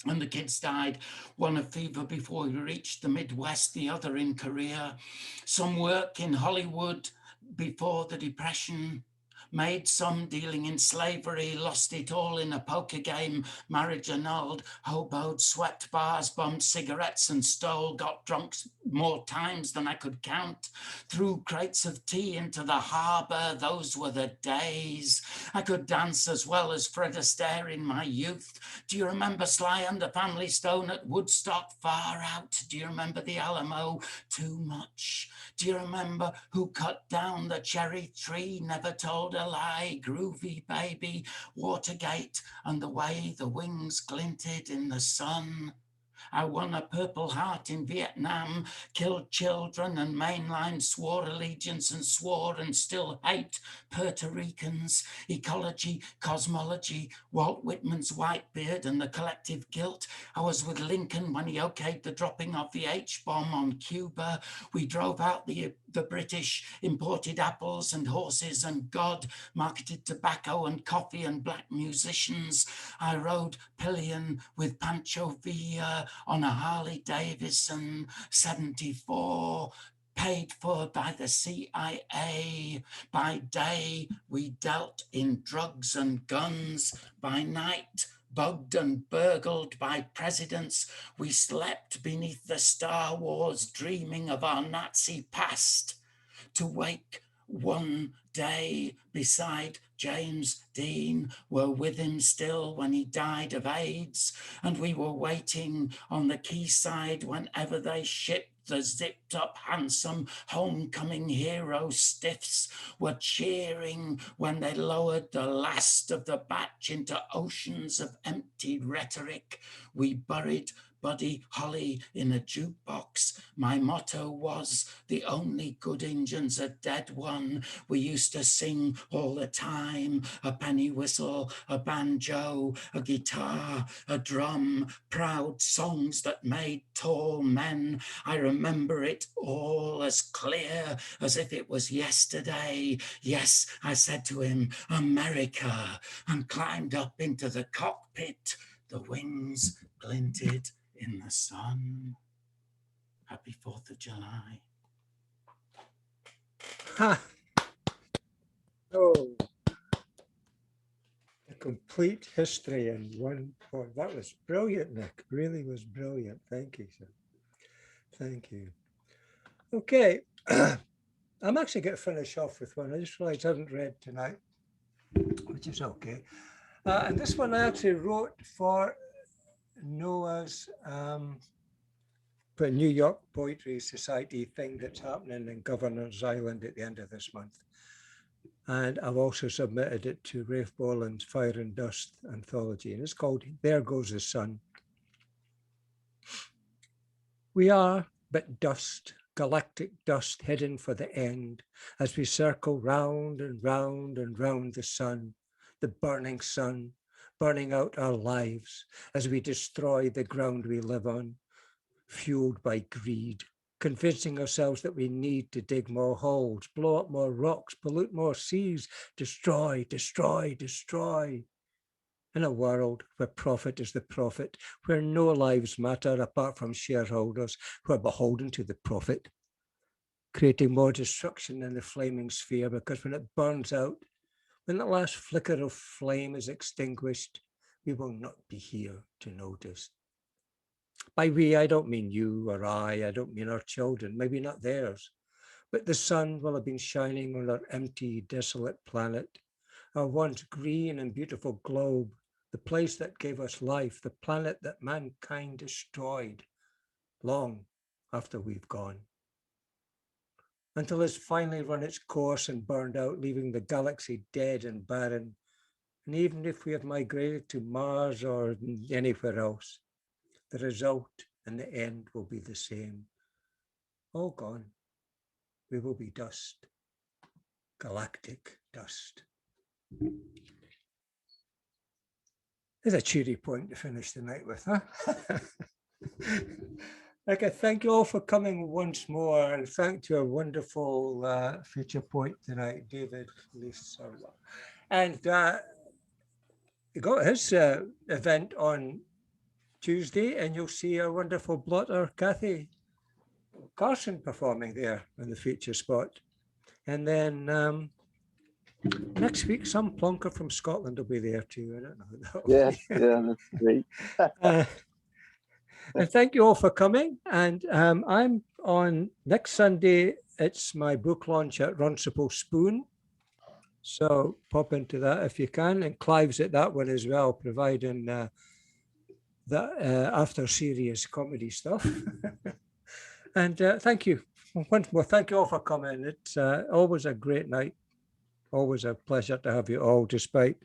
And the kids died, one of fever before we reached the Midwest, the other in Korea. Some work in Hollywood before the Depression. Made some dealing in slavery, lost it all in a poker game, marriage annulled, hoboed, swept bars, bummed cigarettes and stole, got drunk more times than I could count, threw crates of tea into the harbour, those were the days. I could dance as well as Fred Astaire in my youth. Do you remember Sly and the Family Stone at Woodstock? Far out. Do you remember the Alamo? Too much. Do you remember who cut down the cherry tree, never told a lie, groovy baby, Watergate, and the way the wings glinted in the sun? I won a Purple Heart in Vietnam, killed children and mainline, swore allegiance and swore and still hate Puerto Ricans. Ecology, cosmology, Walt Whitman's white beard and the collective guilt. I was with Lincoln when he okayed the dropping of the H-bomb on Cuba. We drove out the British, imported apples and horses and God, marketed tobacco and coffee and black musicians. I rode pillion with Pancho Villa on a Harley Davidson 74, paid for by the CIA. By day, we dealt in drugs and guns. By night, bugged and burgled by presidents. We slept beneath the Star Wars, dreaming of our Nazi past. To wake one day beside James Dean, were with him still when he died of AIDS, and we were waiting on the quayside whenever they shipped the zipped up handsome homecoming hero stiffs, were cheering when they lowered the last of the batch into oceans of empty rhetoric. We buried Buddy Holly in a jukebox. My motto was, the only good Injun's a dead one. We used to sing all the time, a penny whistle, a banjo, a guitar, a drum, proud songs that made tall men. I remember it all as clear as if it was yesterday. Yes, I said to him, America, and climbed up into the cockpit. The wings glinted in the sun. Happy 4th of July. Ha! Oh, a complete history in one point. That was brilliant, Nick. Really was brilliant. Thank you, sir. Thank you. Okay. I'm actually going to finish off with one I just realized I haven't read tonight, which is okay. And this one I actually wrote for Noah's New York Poetry Society thing that's happening in Governor's Island at the end of this month. And I've also submitted it to Rafe Boland's Fire and Dust anthology, and it's called There Goes the Sun. We are but dust, galactic dust hidden for the end, as we circle round and round and round the sun, the burning sun, burning out our lives as we destroy the ground we live on, fueled by greed, convincing ourselves that we need to dig more holes, blow up more rocks, pollute more seas, destroy, destroy, destroy. In a world where profit is the profit, where no lives matter apart from shareholders who are beholden to the profit, creating more destruction in the flaming sphere, because when it burns out, when the last flicker of flame is extinguished, we will not be here to notice. By we, I don't mean you or I don't mean our children, maybe not theirs, but the sun will have been shining on our empty, desolate planet, our once green and beautiful globe, the place that gave us life, the planet that mankind destroyed long after we've gone. Until it's finally run its course and burned out, leaving the galaxy dead and barren. And even if we have migrated to Mars or anywhere else, the result and the end will be the same. All gone. We will be dust. Galactic dust. There's a cheery point to finish the night with, huh? Okay, thank you all for coming once more, and thank to our wonderful future poet tonight, David Lee-Sirois. And he got his event on Tuesday, and you'll see our wonderful blotter, Kathy Carson, performing there in the feature spot. And then next week, some plonker from Scotland will be there too. I don't know who that will be. Yeah, that's great. And thank you all for coming. And I'm on next Sunday. It's my book launch at Runcible Spoon. So pop into that if you can. And Clive's at that one as well, providing that after serious comedy stuff. And thank you once more. Thank you all for coming. It's always a great night. Always a pleasure to have you all, despite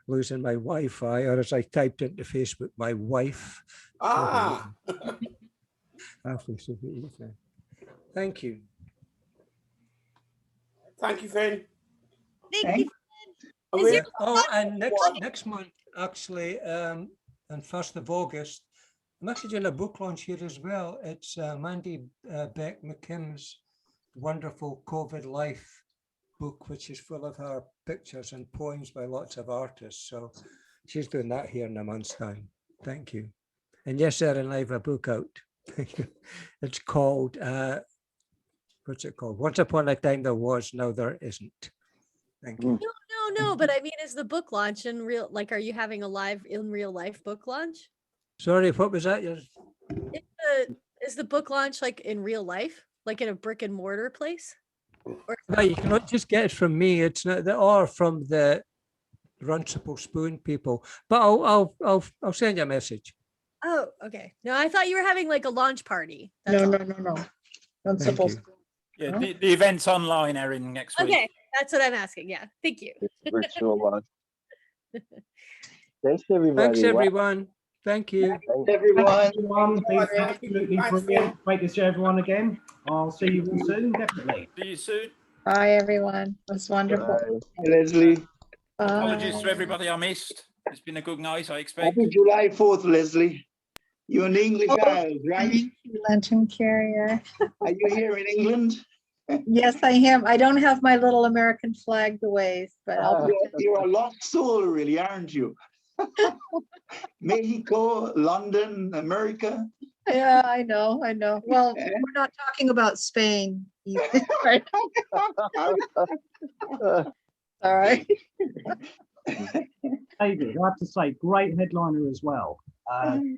losing my Wi-Fi, or as I typed into Facebook, my wife. Ah. Thank you. Thank you, Finn. Thank you. And next month, actually, on 1st of August, I'm actually doing a book launch here as well. It's Mandy Beck McKim's wonderful COVID Life book, which is full of her pictures and poems by lots of artists. So she's doing that here in a month's time. Thank you. And yes, Erin, I have a book out. It's called, what's it called? Once Upon a Time There Was, Now There Isn't. Thank you. No, but I mean, is the book launch in real, like, are you having a live in real life book launch? Sorry, what was that? Is the book launch like in real life, like in a brick and mortar place? No, you cannot just get it from me. It's not or from the Runcible Spoon people. But I'll send you a message. Oh, okay. No, I thought you were having like a launch party. No, That's no, all. no, no. Not Thank supposed you. to. Yeah, No? the event's online, Erin, next week. Okay, that's what I'm asking. Yeah, thank you. Virtual one. Thanks, everybody. Thanks, Wow. everyone. Thank you. Thanks, everyone. Everyone, been absolutely brilliant. Great to see everyone again. I'll see you all soon, definitely. See you soon. Bye, everyone. It was wonderful. Hey, Leslie. Apologies to Bye. everybody I missed. It's been a good night, I expect. Happy July 4th, Leslie. You're an English Oh, Isles, right? Thank you, Lantern Carrier. Are you here in England? Yes, I am. I don't have my little American flag to wave, but I'll You're a lost soul, really, aren't you? Mexico, London, America. Yeah, I know. Well, we're not talking about Spain. Right? All right. David, I have to say, great headliner as well.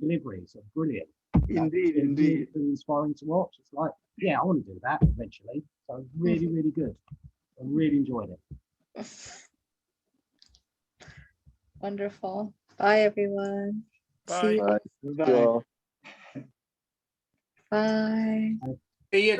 Deliveries are brilliant. Indeed, It's indeed. really inspiring to watch. It's like, yeah, I want to do that eventually. So really, really good. I really enjoyed it. Wonderful. Bye, everyone. See you. Bye. Bye. See you.